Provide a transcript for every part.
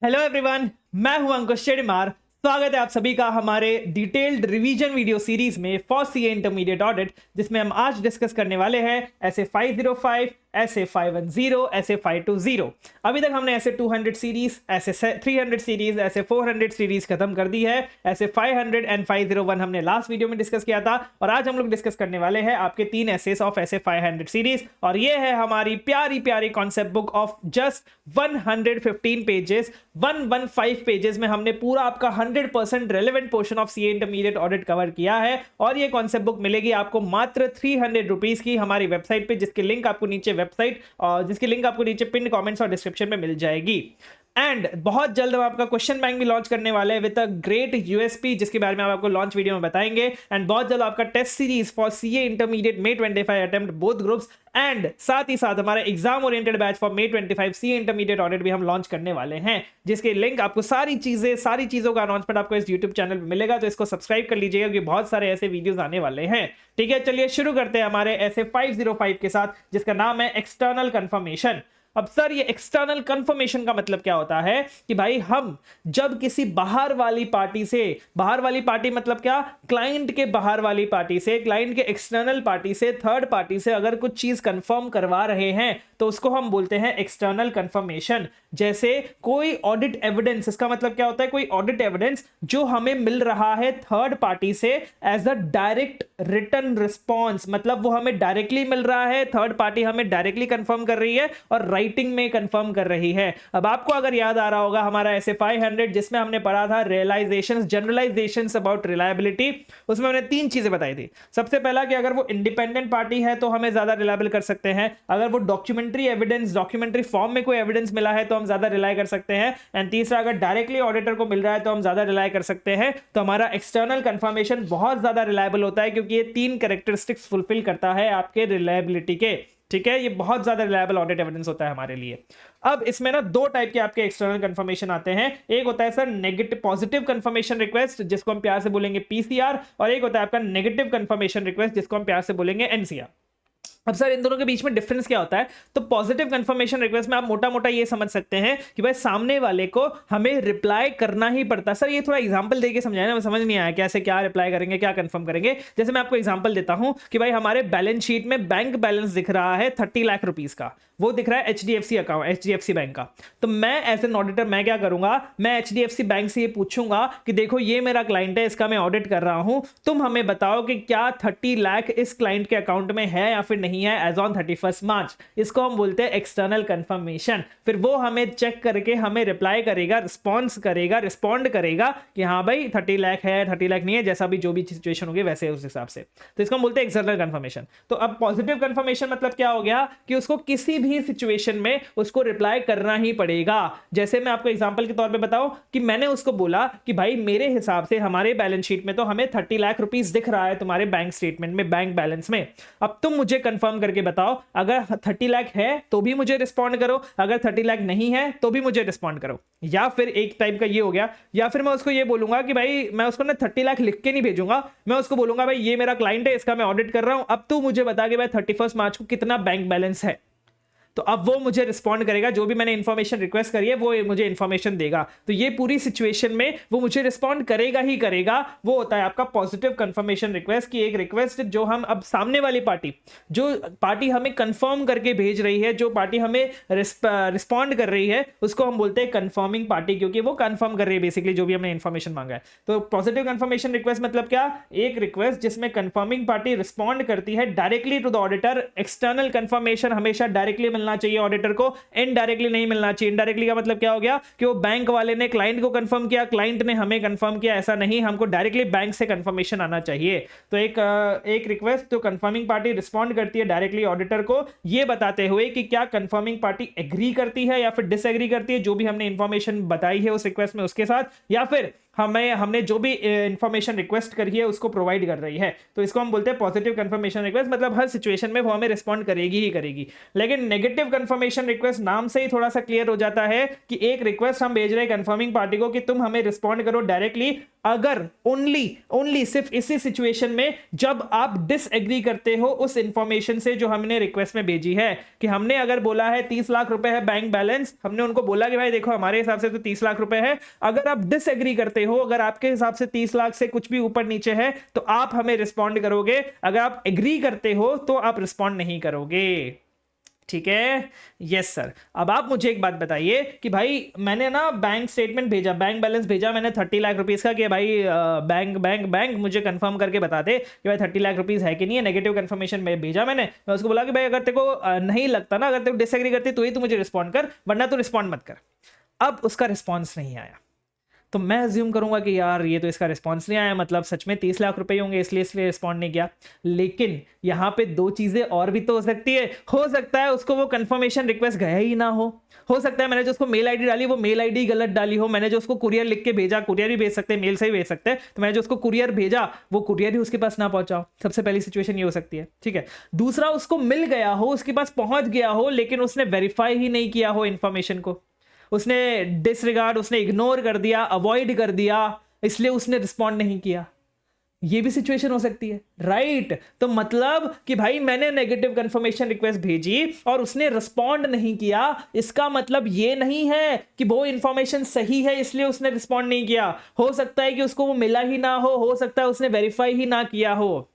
Hello everyone, मैं हूं अंकुश चेड़ीमार। स्वागत है आप सभी का हमारे डिटेल्ड रिवीजन वीडियो सीरीज में फॉर सीए इंटरमीडिएट ऑडिट, जिसमें हम आज डिस्कस करने वाले हैं ऐसे 505, ऐसे 510, ऐसे 520। अभी तक हमने ऐसे 200 सीरीज, ऐसे 300 सीरीज, ऐसे 400 सीरीज खत्म कर दी है। ऐसे 500 एंड 501 हमने लास्ट वीडियो में डिस्कस किया था और आज हम लोग डिस्कस करने वाले हैं आपके 3 एसेस ऑफ ऐसे 500 सीरीज। और ये है हमारी प्यारी प्यारी concept book of just 115 pages, 115 pages में हमने पूरा आपका 100% relevant portion of CA intermediate audit cover किया है। और ये कॉन्सेप्ट बुक मिलेगी आपको मात्र 300 रुपीज की हमारी वेबसाइट पे, जिसकी लिंक आपको नीचे पिन कमेंट्स और डिस्क्रिप्शन में मिल जाएगी। एंड बहुत जल्द हम आपका क्वेश्चन बैंक भी लॉन्च करने वाले हैं विद अ ग्रेट यूएसपी, जिसके बारे में हम आपको लॉन्च वीडियो में बताएंगे। एंड बहुत जल्द आपका test series for CA intermediate May 25 attempt both groups, and साथ ही साथ हमारा exam oriented batch for May 25 CA intermediate audit भी हम लॉन्च करने वाले हैं, जिसके लिंक आपको सारी चीजों का अनाउंसमेंट आपको इस यूट्यूब चैनल पे मिलेगा। तो इसको सब्सक्राइब कर लीजिएगा क्योंकि बहुत सारे ऐसे वीडियोस आने वाले हैं। ठीक है, चलिए शुरू करते हैं हमारे ऐसे 505 के साथ, जिसका नाम है एक्सटर्नल कंफर्मेशन। अब सर, ये एक्सटर्नल कंफर्मेशन का मतलब क्या होता है कि भाई हम जब किसी बाहर वाली पार्टी से, बाहर वाली पार्टी मतलब क्या, क्लाइंट के बाहर वाली पार्टी से, क्लाइंट के एक्सटर्नल पार्टी से, थर्ड पार्टी से अगर कुछ चीज कंफर्म करवा रहे हैं तो उसको हम बोलते हैं एक्सटर्नल कंफर्मेशन। जैसे कोई ऑडिट एविडेंस, इसका मतलब क्या होता है, कोई ऑडिट एविडेंस जो हमें मिल रहा है थर्ड पार्टी से as a direct written response, मतलब वो हमें डायरेक्टली मिल रहा है, थर्ड पार्टी हमें डायरेक्टली कंफर्म कर रही है और राइटिंग में कंफर्म कर रही है। अब आपको अगर याद आ रहा होगा हमारा ऐसे 500 जिसमें हमने पढ़ा था रियलाइजेशंस, जनरलाइजेशंस अबाउट रिलायबिलिटी, उसमें हमने 3 चीजें बताई थी। सबसे पहला कि अगर वो इंडिपेंडेंट पार्टी है तो हमें ज्यादा रिलायबल कर सकते हैं, अगर वो डॉक्यूमेंट्री एविडेंस, डॉक्यूमेंट्री फॉर्म में कोई एविडेंस मिला है तो हम ज्यादा रिलाई कर सकते हैं, एंड तीसरा अगर डायरेक्टली ऑडिटर को मिल रहा है तो हम ज्यादा रिलाई कर सकते हैं। तो हमारा एक्सटर्नल कंफर्मेशन बहुत ज्यादा रिलायबल होता है क्योंकि ये 3 कैरेक्टरिस्टिक्स फुलफिल करता है आपके रिलायबिलिटी के। ठीक है, ये बहुत ज्यादा रिलायबल ऑडिट एविडेंस होता है हमारे लिए। अब इसमें ना 2 टाइप के आपके एक्सटर्नल कंफर्मेशन आते हैं। एक होता है sir negative positive confirmation request, जिसको हम प्यार से बोलेंगे पीसीआर, और एक होता है आपका नेगेटिव कंफर्मेशन रिक्वेस्ट, जिसको हम प्यार से बोलेंगे एनसीआर। अब सर, इन दोनों के बीच में डिफरेंस क्या होता है? तो पॉजिटिव कंफर्मेशन रिक्वेस्ट में आप मोटा मोटा ये समझ सकते हैं कि भाई सामने वाले को हमें रिप्लाई करना ही पड़ता है। सर, ये थोड़ा एग्जांपल देके समझाया ना, समझ नहीं आया कैसे क्या रिप्लाई करेंगे, क्या कंफर्म करेंगे। जैसे मैं आपको एग्जांपल देता हूं कि भाई हमारे बैलेंस शीट में बैंक बैलेंस दिख रहा है 30 लाख रुपीस का, वो दिख रहा है एचडीएफसी अकाउंट, एचडीएफसी बैंक का। तो मैं एज एन ऑडिटर मैं क्या करूंगा, मैं एचडीएफसी बैंक से ये पूछूंगा कि देखो ये मेरा क्लाइंट है, इसका मैं ऑडिट कर रहा हूं, तुम हमें बताओ कि क्या 30 लाख इस क्लाइंट के अकाउंट में है या फिर नहीं है एज ऑन 31 मार्च। इसको हम बोलते हैं एक्सटर्नल कंफर्मेशन। फिर वो हमें चेक करके हमें रिप्लाई करेगा, रिस्पॉन्स करेगा, रिस्पॉन्ड करेगा कि हाँ भाई 30 लाख है, 30 लाख नहीं है, जैसा भी जो भी सिचुएशन होगी वैसे उस हिसाब से। तो इसको हम बोलते हैं एक्सटर्नल कंफर्मेशन। तो अब पॉजिटिव कंफर्मेशन मतलब क्या हो गया कि उसको किसी भी सिचुएशन में उसको रिप्लाई करना ही पड़ेगा। जैसे मैं आपको एग्जांपल के तौर पे बताऊं कि मैंने उसको बोला कि भाई मेरे हिसाब से हमारे बैलेंस शीट में तो हमें 30 लाख रुपीस दिख रहा है तुम्हारे बैंक स्टेटमेंट में, बैंक बैलेंस में। अब तुम मुझे कंफर्म करके बताओ, अगर 30 लाख है तो भी मुझे रिस्पॉन्ड करो, अगर 30 लाख नहीं है तो भी मुझे रिस्पॉन्ड करो। या फिर एक टाइप का ये हो गया, या फिर मैं उसको ये बोलूंगा कि भाई मैं उसको ना 30 लाख लिख के नहीं भेजूंगा, मैं उसको बोलूंगा भाई ये मेरा क्लाइंट है, इसका मैं ऑडिट कर रहा हूं, अब तू मुझे बता कि भाई 31 मार्च को कितना बैंक बैलेंस है। तो अब वो मुझे रिस्पॉन्ड करेगा, जो भी मैंने इंफॉर्मेशन रिक्वेस्ट करी है वो मुझे इंफॉर्मेशन देगा। तो ये पूरी सिचुएशन में वो मुझे रिस्पॉन्ड करेगा ही करेगा। वो होता है आपका पॉजिटिव कंफर्मेशन रिक्वेस्ट की एक रिक्वेस्ट जो हम अब सामने वाली पार्टी, जो पार्टी हमें कंफर्म करके भेज रही है, जो पार्टी हमें रिस्पॉन्ड कर रही है, उसको हम बोलते हैं कंफर्मिंग पार्टी, क्योंकि वो कंफर्म कर रही है बेसिकली जो भी हमने इंफॉर्मेशन मांगा है। तो पॉजिटिव कंफर्मेशन रिक्वेस्ट मतलब क्या, एक रिक्वेस्ट जिसमें कंफर्मिंग पार्टी रिस्पॉन्ड करती है directly to the auditor. External confirmation हमेशा डायरेक्टली मिलना चाहिए ऑडिटर को, इनडायरेक्टली नहीं मिलना चाहिए। इनडायरेक्टली का मतलब क्या हो गया कि वो बैंक वाले ने क्लाइंट को कंफर्म किया, क्लाइंट ने हमें कंफर्म किया, ऐसा नहीं, हमको डायरेक्टली बैंक से कंफर्मेशन आना चाहिए। तो एक रिक्वेस्ट तो कंफर्मिंग पार्टी रिस्पॉन्ड करती है डायरेक्टली ऑडिटर को, ये बताते हुए कि क्या कंफर्मिंग पार्टी एग्री करती है या फिर डिसएग्री करती है जो भी हमने इंफॉर्मेशन बताई है उस रिक्वेस्ट में उसके साथ, या फिर हमने जो भी इंफॉर्मेशन रिक्वेस्ट करी है उसको प्रोवाइड कर रही है। तो इसको हम बोलते हैं पॉजिटिव कंफर्मेशन रिक्वेस्ट, मतलब हर सिचुएशन में वो हमें रिस्पॉन्ड करेगी ही करेगी। लेकिन नेगेटिव कंफर्मेशन रिक्वेस्ट नाम से ही थोड़ा सा क्लियर हो जाता है कि एक रिक्वेस्ट हम भेज रहे हैं कंफर्मिंग पार्टी को कि तुम हमें रिस्पॉन्ड करो डायरेक्टली, अगर ओनली सिर्फ इसी सिचुएशन में जब आप डिसएग्री करते हो उस इंफॉर्मेशन से जो हमने रिक्वेस्ट में भेजी है, कि हमने अगर बोला है 30 लाख रुपए है बैंक बैलेंस, हमने उनको बोला कि भाई देखो हमारे हिसाब से तो 30 लाख रुपए है, अगर आप डिसएग्री करते हो, अगर आपके हिसाब से 30 लाख से कुछ भी ऊपर नीचे है तो आप हमें रिस्पॉन्ड करोगे, अगर आप एग्री करते हो तो आप रिस्पॉन्ड नहीं करोगे। ठीक है, यस सर। अब आप मुझे एक बात बताइए कि भाई मैंने ना बैंक स्टेटमेंट भेजा, बैंक बैलेंस भेजा मैंने 30 लाख रुपीस का, कि भाई बैंक मुझे कंफर्म करके बता दे कि भाई 30 लाख रुपीस है कि नहीं है, नेगेटिव कंफर्मेशन में भेजा मैंने। मैं उसको बोला कि भाई अगर तेरे को नहीं लगता ना, अगर तेरे को डिसएग्री करती तो ही तू मुझे रिस्पॉन्ड कर, वरना तो रिस्पॉन्ड मत कर। अब उसका रिस्पॉन्स नहीं आया तो मैं अज्यूम करूंगा कि यार ये तो इसका रिस्पॉन्स नहीं आया, मतलब सच में 30 लाख रुपए होंगे इसलिए रिस्पॉन्ड नहीं किया। लेकिन यहां पे दो चीजें और भी तो हो सकती है। हो सकता है उसको वो कंफर्मेशन रिक्वेस्ट गया ही ना हो सकता है मैंने जो उसको मेल आईडी डाली वो मेल आईडी गलत डाली हो, मैंने जो उसको कुरियर लिख के भेजा, कुरियर ही भेज सकते हैं, मेल से ही भेज सकते हैं, तो मैंने जो उसको कुरियर भेजा वो कुरियर ही उसके पास ना पहुंचा हो। सबसे पहली सिचुएशन ये हो सकती है। ठीक है, दूसरा उसको मिल गया हो, उसके पास पहुंच गया हो, लेकिन उसने वेरीफाई ही नहीं किया हो इंफॉर्मेशन को, उसने डिसरिगार्ड, उसने इग्नोर कर दिया, अवॉइड कर दिया, इसलिए उसने रिस्पॉन्ड नहीं किया। ये भी सिचुएशन हो सकती है, राइट। तो मतलब कि भाई मैंने नेगेटिव कंफर्मेशन रिक्वेस्ट भेजी और उसने रिस्पॉन्ड नहीं किया, इसका मतलब ये नहीं है कि वो इंफॉर्मेशन सही है इसलिए उसने रिस्पॉन्ड नहीं किया। हो सकता है कि उसको वो मिला ही ना हो सकता है उसने वेरीफाई ही ना किया हो।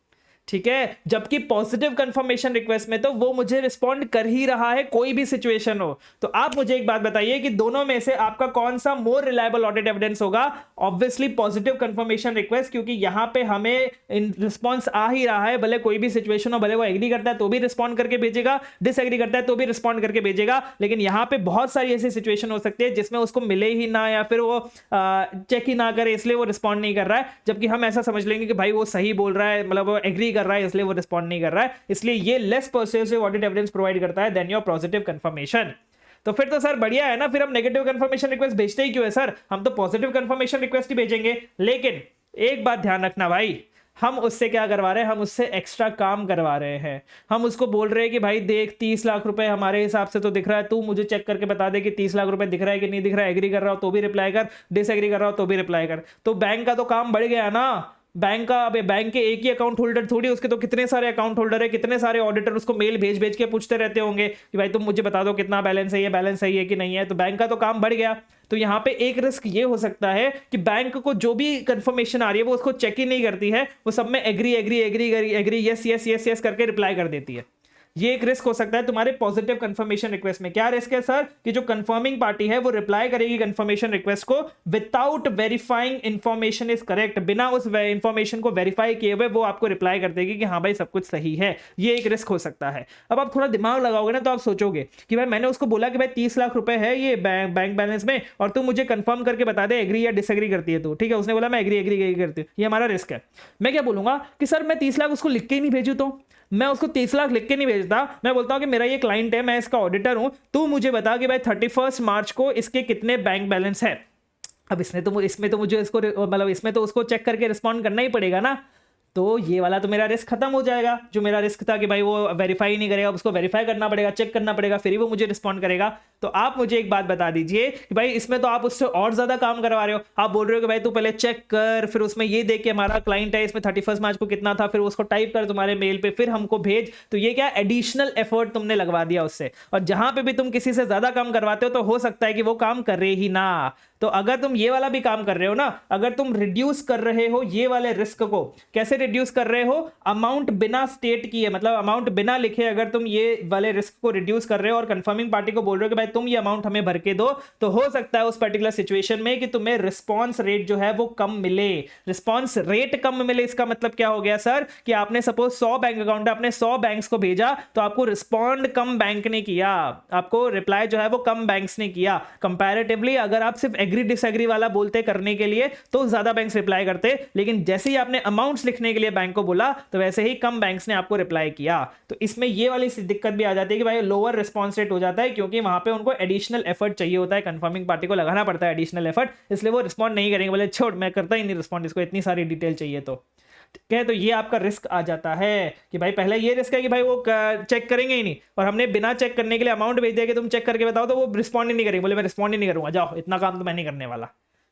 ठीक है, जबकि पॉजिटिव कंफर्मेशन रिक्वेस्ट में तो वो मुझे रिस्पॉन्ड कर ही रहा है, कोई भी सिचुएशन हो। तो आप मुझे एक बात बताइए कि दोनों में से आपका कौन सा मोर रिलायबल ऑडिट एविडेंस होगा? ऑब्वियसली पॉजिटिव कंफर्मेशन रिक्वेस्ट, क्योंकि यहां पे हमें रिस्पॉन्स आ ही रहा है, भले कोई भी सिचुएशन हो, भले वो एग्री करता है तो भी रिस्पॉन्ड करके भेजेगा, डिसएग्री करता है तो भी रिस्पॉन्ड करके भेजेगा। लेकिन यहां पे बहुत सारी ऐसी सिचुएशन हो सकती है जिसमें उसको मिले ही ना या फिर वो चेक ही ना करे, इसलिए वो रिस्पॉन्ड नहीं कर रहा है। जबकि हम ऐसा समझ लेंगे कि भाई वो सही बोल रहा है, मतलब वो एग्री कर रहा है इसलिए वो रिस्पॉन्ड नहीं कर रहा है, इसलिए ये less persuasive audit evidence provide करता है देन योर पॉजिटिव कंफर्मेशन। तो फिर तो सर बढ़िया है ना, फिर हम नेगेटिव कंफर्मेशन रिक्वेस्ट भेजते ही क्यों है सर? हम तो पॉजिटिव कंफर्मेशन रिक्वेस्ट ही भेजेंगे। लेकिन एक बात ध्यान रखना भाई, हम उससे क्या करवा रहे हैं? हम उससे एक्स्ट्रा काम करवा रहे हैं। हम उसको बोल रहे हैं कि भाई देख 30 लाख रुपए हमारे हिसाब से तो दिख रहा है, तू मुझे चेक करके बता दे कि 30 लाख रुपए दिख रहा है कि नहीं दिख रहा है। एग्री कर रहा हो तो भी रिप्लाई कर, डिसएग्री कर रहा हो तो भी रिप्लाई कर। तो बैंक का तो काम बढ़ गया ना। बैंक का, अबे बैंक के एक ही अकाउंट होल्डर थोड़ी, उसके तो कितने सारे अकाउंट होल्डर है, कितने सारे ऑडिटर उसको मेल भेज भेज के पूछते रहते होंगे कि भाई तुम मुझे बता दो कितना बैलेंस है, ये बैलेंस सही है कि नहीं है। तो बैंक का तो काम बढ़ गया। तो यहाँ पे एक रिस्क ये हो सकता है कि बैंक को जो भी कंफर्मेशन आ रही है वो उसको चेक ही नहीं करती है, वो सब में agree agree agree agree yes yes yes yes करके रिप्लाई कर देती है। ये एक रिस्क हो सकता है तुम्हारे पॉजिटिव कंफर्मेशन रिक्वेस्ट में। क्या रिस्क है सर? कि जो कंफर्मिंग पार्टी है वो रिप्लाई करेगी कंफर्मेशन रिक्वेस्ट को without verifying information is correct, बिना उस इंफॉर्मेशन को वेरीफाई किए हुए वो आपको रिप्लाई कर देगी कि हाँ भाई सब कुछ सही है। ये एक रिस्क हो सकता है। अब आप थोड़ा दिमाग लगाओगे ना तो आप सोचोगे कि भाई मैंने उसको बोला कि भाई 30 लाख रुपए है ये बैंक बैलेंस में और तू मुझे कंफर्म करके बता दे एग्री या डिसएग्री करती है तू। ठीक है, उसने बोला मैं एग्री एग्री एग्री करती हूँ, ये हमारा रिस्क है। मैं क्या बोलूंगा कि सर मैं 30 लाख उसको लिख के ही नहीं भेजू, तो मैं उसको 30 लाख लिख के नहीं भेजता। मैं बोलता हूं कि मेरा ये क्लाइंट है, मैं इसका ऑडिटर हूं, तू मुझे बता कि भाई 31 मार्च को इसके कितने बैंक बैलेंस है। अब इसमें तो मुझे इसको मतलब इसमें तो उसको चेक करके रिस्पॉन्ड करना ही पड़ेगा ना। तो ये वाला तो मेरा रिस्क खत्म हो जाएगा। जो मेरा रिस्क था कि भाई वो वेरीफाई नहीं करेगा, उसको वेरीफाई करना पड़ेगा, चेक करना पड़ेगा, फिर ही वो मुझे रिस्पॉन्ड करेगा। तो आप मुझे एक बात बता दीजिए कि भाई इसमें तो आप उससे और ज्यादा काम करवा रहे हो। आप बोल रहे हो कि भाई तू पहले चेक कर, फिर उसमें ये देख के हमारा क्लाइंट है इसमें 31 मार्च को कितना था, फिर उसको टाइप कर तुम्हारे मेल पे, फिर हमको भेज। तो ये क्या एडिशनल एफर्ट तुमने लगवा दिया उससे। और जहां पे भी तुम किसी से ज्यादा काम करवाते हो तो हो सकता है कि वो काम करे ही ना। तो अगर तुम ये वाला भी काम कर रहे हो ना, अगर तुम रिड्यूस कर रहे हो ये वाले रिस्क को, कैसे रिड्यूस कर रहे हो? अमाउंट बिना स्टेट किए, मतलब अमाउंट बिना लिखे अगर तुम ये वाले रिस्क को रिड्यूस कर रहे हो और कंफर्मिंग पार्टी को बोल रहे हो कि भाई तुम ये अमाउंट हमें भर के दो, तो हो सकता है उस पर्टिकुलर सिचुएशन में कि तुम्हें रिस्पॉन्स रेट जो है वो कम मिले। रिस्पॉन्स रेट कम मिले इसका मतलब क्या हो गया सर? कि आपने सपोज 100 बैंक अकाउंट है, आपने 100 बैंक्स को भेजा, तो आपको रिस्पॉन्ड कम बैंक ने किया, आपको रिप्लाई जो है वो कम बैंक्स ने किया कंपैरेटिवली। अगर आप सिर्फ एग्री डिसएग्री वाला बोलते करने के लिए तो ज्यादा बैंक्स रिप्लाई करते, लेकिन जैसे ही आपने अमाउंट्स लिखने के लिए बैंक को बोला तो वैसे ही कम बैंक्स ने आपको रिप्लाई किया। तो इसमें ये वाली दिक्कत भी आ जाती है कि भाई लोअर रिस्पॉन्स रेट हो जाता है, क्योंकि वहां पे उनको एडिशनल एफर्ट चाहिए होता है, कंफर्मिंग पार्टी को लगाना पड़ता है एडिशनल एफर्ट, इसलिए वो रिस्पॉन्ड नहीं करेंगे, बोले छोड़ मैं करता ही नहीं रिस्पॉन्ड, इसको इतनी सारी डिटेल चाहिए। तो ठीक है, तो ये आपका रिस्क आ जाता है कि भाई पहले ये रिस्क है कि भाई वो चेक करेंगे ही नहीं, और हमने बिना चेक करने के लिए अमाउंट भेज दिया कि तुम चेक करके बताओ, तो वो रिस्पॉन्ड ही नहीं करेंगे, बोले मैं रिस्पॉन्ड ही नहीं करूंगा, जाओ इतना काम तो मैं नहीं करने वाला।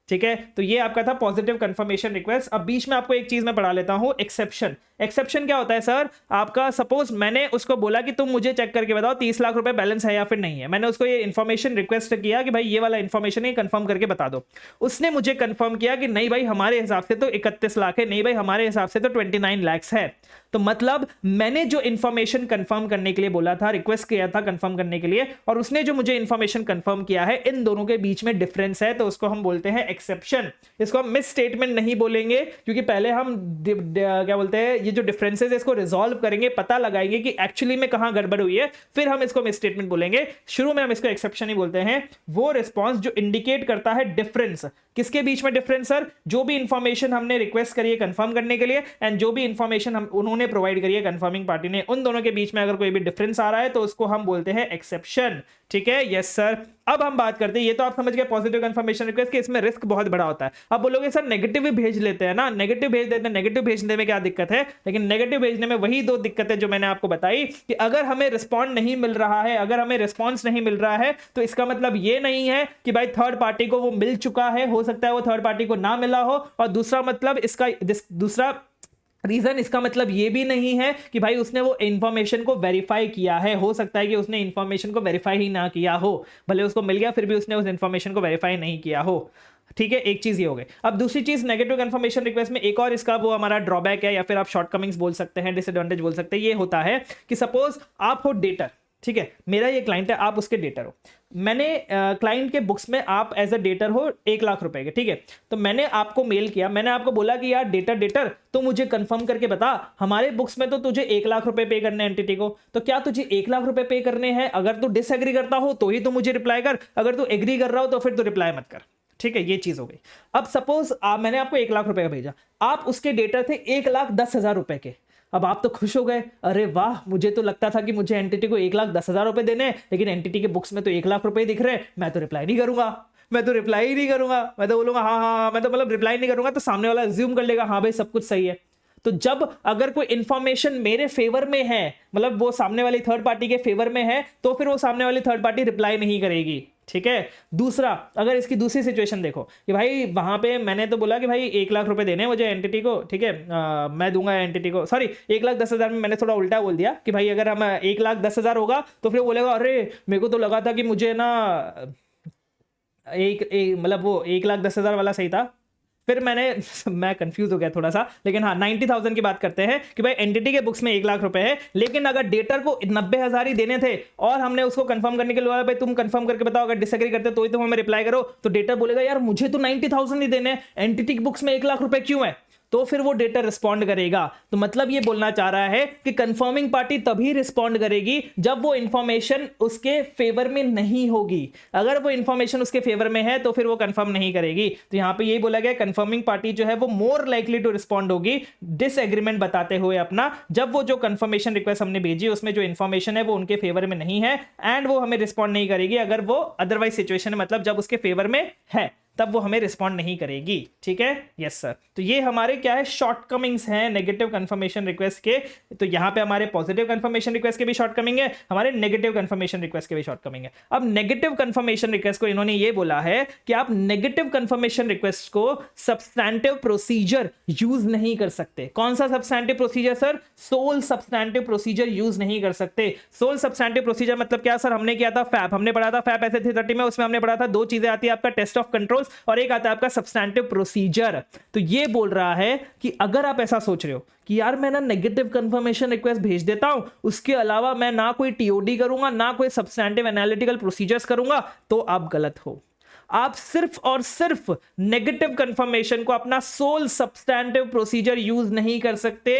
ठीक है, तो ये आपका था पॉजिटिव कंफर्मेशन रिक्वेस्ट। अब बीच में आपको एक चीज मैं पढ़ा लेता हूं, एक्सेप्शन। एक्सेप्शन क्या होता है सर? आपका सपोज मैंने उसको बोला कि तुम मुझे चेक करके बताओ 30 लाख रुपए बैलेंस है या फिर नहीं है। मैंने उसको ये इन्फॉर्मेशन रिक्वेस्ट किया कि भाई ये वाला इन्फॉर्मेशन है, कंफर्म करके बता दो। उसने मुझे कंफर्म किया कि नहीं भाई हमारे हिसाब से तो 31 लाख है, नहीं भाई हमारे हिसाब से तो 29 लाख है। तो मतलब मैंने जो इन्फॉर्मेशन कंफर्म करने के लिए बोला था, रिक्वेस्ट किया था कंफर्म करने के लिए, और उसने जो मुझे इन्फॉर्मेशन कंफर्म किया है, इन दोनों के बीच में डिफरेंस है, तो उसको हम बोलते हैं एक्सेप्शन। इसको हम मिस स्टेटमेंट नहीं बोलेंगे, क्योंकि पहले हम क्या बोलते हैं, ये जो डिफरेंसेस है इसको रिजॉल्व करेंगे, पता लगाएंगे कि एक्चुअली में कहां गड़बड़ हुई है, फिर हम इसको मिस स्टेटमेंट बोलेंगे। शुरू में हम इसको एक्सेप्शन ही बोलते हैं। वो रिस्पॉन्स जो इंडिकेट करता है डिफरेंस, किसके बीच में डिफरेंस सर? जो भी इंफॉर्मेशन हमने रिक्वेस्ट करी है कंफर्म करने के लिए एंड जो भी इंफॉर्मेशन हम उन्होंने प्रोवाइड करी है कंफर्मिंग पार्टी ने, उन दोनों के बीच में अगर कोई भी डिफरेंस आ रहा है तो उसको हम बोलते हैं एक्सेप्शन। ठीक है, यस सर। अब हम बात करते हैं, ये तो आप समझ गए पॉजिटिव कंफर्मेशन रिक्वेस्ट कि इसमें रिस्क बहुत बड़ा होता है। अब बोलोगे सर नेगेटिव भी भेज लेते हैं ना, नेगेटिव भेज देते हैं, नेगेटिव भेजने में क्या दिक्कत है? लेकिन नेगेटिव भेजने में वही दो दिक्कतें जो मैंने आपको बताई कि अगर हमें रिस्पॉन्ड नहीं मिल रहा है, अगर हमें रिस्पॉन्स नहीं मिल रहा है, तो इसका मतलब ये नहीं है कि भाई थर्ड पार्टी को वो मिल चुका है, हो सकता है वो थर्ड पार्टी को ना मिला हो। और दूसरा मतलब इसका दूसरा रीजन इसका मतलब ये भी नहीं है कि भाई उसने वो इंफॉर्मेशन को वेरीफाई किया है। हो सकता है कि उसने इंफॉर्मेशन को वेरीफाई ही ना किया हो, भले उसको मिल गया फिर भी उसने उस इंफॉर्मेशन को वेरीफाई नहीं किया हो। ठीक है, एक चीज ये हो गई। अब दूसरी चीज नेगेटिव कंफर्मेशन रिक्वेस्ट में एक और इसका वो हमारा ड्रॉबैक है, या फिर आप शॉर्टकमिंग्स बोल सकते हैं, डिसएडवांटेज बोल सकते हैं। ये होता है कि सपोज आप हो डेटर, ठीक है, मेरा ये क्लाइंट है, आप उसके डेटर हो। मैंने क्लाइंट के बुक्स में आप एज अ डेटर हो 1 लाख रुपए के, ठीक है। तो मैंने आपको मेल किया, मैंने आपको बोला कि यार डेटर तो मुझे कंफर्म करके बता, हमारे बुक्स में तो तुझे 1 लाख रुपए पे करने हैं एंटिटी को, तो क्या तुझे 1 लाख रुपए पे करने हैं? अगर तू डिसएग्री करता हो तो ही तू मुझे रिप्लाई कर, अगर तू एग्री कर रहा हो तो फिर तू रिप्लाई मत कर। ठीक है, ये चीज हो गई। अब सपोज मैंने आपको 1 लाख रुपए का भेजा, आप उसके डेटर थे 1,10,000 रुपए के। अब आप तो खुश हो गए, अरे वाह, मुझे तो लगता था कि मुझे एंटिटी को 1,10,000 रुपए देने हैं, लेकिन एंटिटी के बुक्स में तो 1 लाख रुपए दिख रहे हैं, मैं तो रिप्लाई नहीं करूंगा, मैं तो बोलूंगा हाँ, मैं तो मतलब रिप्लाई नहीं करूंगा। तो सामने वाला अज्यूम कर लेगा हाँ भाई सब कुछ सही है। तो जब अगर कोई इंफॉर्मेशन मेरे फेवर में है, मतलब वो सामने वाली थर्ड पार्टी के फेवर में है, तो फिर वो सामने वाली थर्ड पार्टी रिप्लाई नहीं करेगी। ठीक है। दूसरा, अगर इसकी दूसरी सिचुएशन देखो कि भाई वहां पे मैंने तो बोला कि भाई 1 लाख रुपए देने मुझे एंटिटी को, ठीक है, मैं दूंगा एंटिटी को, सॉरी 1,10,000 में मैंने थोड़ा उल्टा बोल दिया कि भाई अगर हम 1,10,000 होगा तो फिर बोलेगा अरे मेरे को तो लगा था कि मुझे ना मतलब वो 1,10,000 वाला सही था। फिर मैं कंफ्यूज हो गया थोड़ा सा, लेकिन हाँ 90,000 की बात करते हैं कि भाई एंटिटी के बुक्स में 1 लाख रुपए है, लेकिन अगर डेटर को 90,000 ही देने थे और हमने उसको कंफर्म करने के लिए बोला भाई तुम कंफर्म करके बताओ, अगर डिसएग्री करते तो ही तुम हमें रिप्लाई करो, तो डेटर बोलेगा यार मुझे तो 90,000 ही देने, एंटिटी के बुक्स में 1 लाख रुपए क्यों है? तो फिर वो डेटर रिस्पॉन्ड करेगा। तो मतलब ये बोलना चाह रहा है कि कंफर्मिंग पार्टी तभी रिस्पॉन्ड करेगी जब वो इंफॉर्मेशन उसके फेवर में नहीं होगी। अगर वो इंफॉर्मेशन उसके फेवर में है तो फिर वो कंफर्म नहीं करेगी। तो यहां पे यही बोला गया कंफर्मिंग पार्टी जो है वो मोर लाइकली टू रिस्पॉन्ड होगी डिसएग्रीमेंट बताते हुए अपना, जब वो जो कंफर्मेशन रिक्वेस्ट हमने भेजी उसमें जो इंफॉर्मेशन है वो उनके फेवर में नहीं है, एंड वो हमें रिस्पॉन्ड नहीं करेगी अगर वो अदरवाइज सिचुएशन है, मतलब जब उसके फेवर में है तब वो हमें रिस्पॉन्ड नहीं करेगी। ठीक है, यस सर। तो ये हमारे क्या है, शॉर्टकमिंग्स हैं नेगेटिव कंफर्मेशन रिक्वेस्ट के। तो यहां पे हमारे पॉजिटिव कंफर्मेशन रिक्वेस्ट के भी शॉर्टकमिंग है, हमारे नेगेटिव कंफर्मेशन रिक्वेस्ट के भी शॉर्टकमिंग है। अब नेगेटिव कंफर्मेशन रिक्वेस्ट को इन्होंने ये बोला है कि आप नेगेटिव कंफर्मेशन रिक्वेस्ट को सब्सटैंटिव प्रोसीजर यूज नहीं कर सकते। कौन सा substantive procedure sir? Sole substantive procedure use नहीं कर सकते। सोल सब्सटैंटिव प्रोसीजर मतलब क्या सर? हमने किया था फैप, हमने पढ़ा था फैप ऐसे 30 में, उसमें हमने पढ़ा था 2 चीजें आती है, आपका टेस्ट ऑफ कंट्रोल्स और एक आता है आपका सब्सटैंटिव प्रोसीजर। तो ये बोल रहा है कि अगर आप ऐसा सोच रहे हो कि यार मैं ना नेगेटिव कंफर्मेशन रिक्वेस्ट भेज देता हूं, उसके अलावा मैं ना कोई टीओडी करूंगा ना कोई सब्सटैंटिव एनालिटिकल प्रोसीजर्स करूंगा, तो आप गलत हो। आप सिर्फ और सिर्फ नेगेटिव कंफर्मेशन को अपना सोल सब्सटैंटिव प्रोसीजर यूज नहीं कर सकते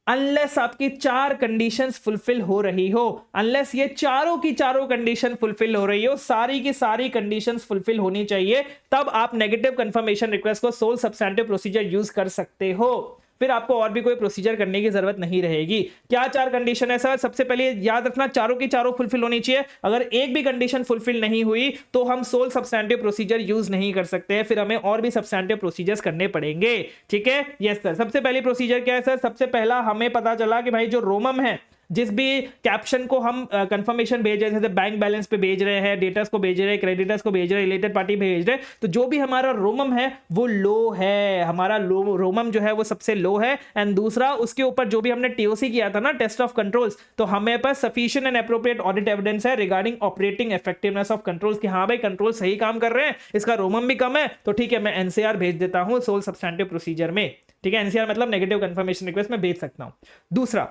अनलेस आपकी 4 कंडीशंस फुलफिल हो रही हो। अनलेस ये चारों की चारों कंडीशन फुलफिल हो रही हो, सारी की सारी कंडीशंस फुलफिल होनी चाहिए, तब आप नेगेटिव कंफर्मेशन रिक्वेस्ट को सोल सब्सटैंटिव प्रोसीजर यूज कर सकते हो। फिर आपको और भी कोई प्रोसीजर करने की जरूरत नहीं रहेगी। क्या 4 कंडीशन है सर? सबसे पहले याद रखना चारों की चारों फुलफिल होनी चाहिए। अगर एक भी कंडीशन फुलफिल नहीं हुई तो हम सोल सब्सटैंटिव प्रोसीजर यूज नहीं कर सकते, फिर हमें और भी सब्सटैंटिव प्रोसीजर्स करने पड़ेंगे। ठीक है, यस सर। सबसे पहली प्रोसीजर क्या है सर? सबसे पहला हमें पता चला कि भाई जो रोमम है जिस भी कैप्शन को हम कंफर्मेशन भेज रहे हैं, जैसे बैंक बैलेंस पे भेज रहे हैं, डेटर्स को भेज रहे हैं, क्रेडिटर्स को भेज रहे हैं, रिलेटेड पार्टी भेज रहे हैं, तो जो भी हमारा रोमम है वो लो है, हमारा रोमम जो है वो सबसे लो है। एंड दूसरा, उसके ऊपर जो भी हमने टीओसी किया था ना, टेस्ट ऑफ कंट्रोल्स, तो हमें पास sufficient and appropriate audit evidence है regarding operating effectiveness of controls, कि हाँ भाई कंट्रोल सही काम कर रहे हैं, इसका रोमम भी कम है, तो ठीक है मैं एनसीआर भेज देता हूं सोल सब्सटैंटिव प्रोसीजर में। ठीक है, एनसीआर मतलब नेगेटिव कंफर्मेशन रिक्वेस्ट में भेज सकता हूं। दूसरा,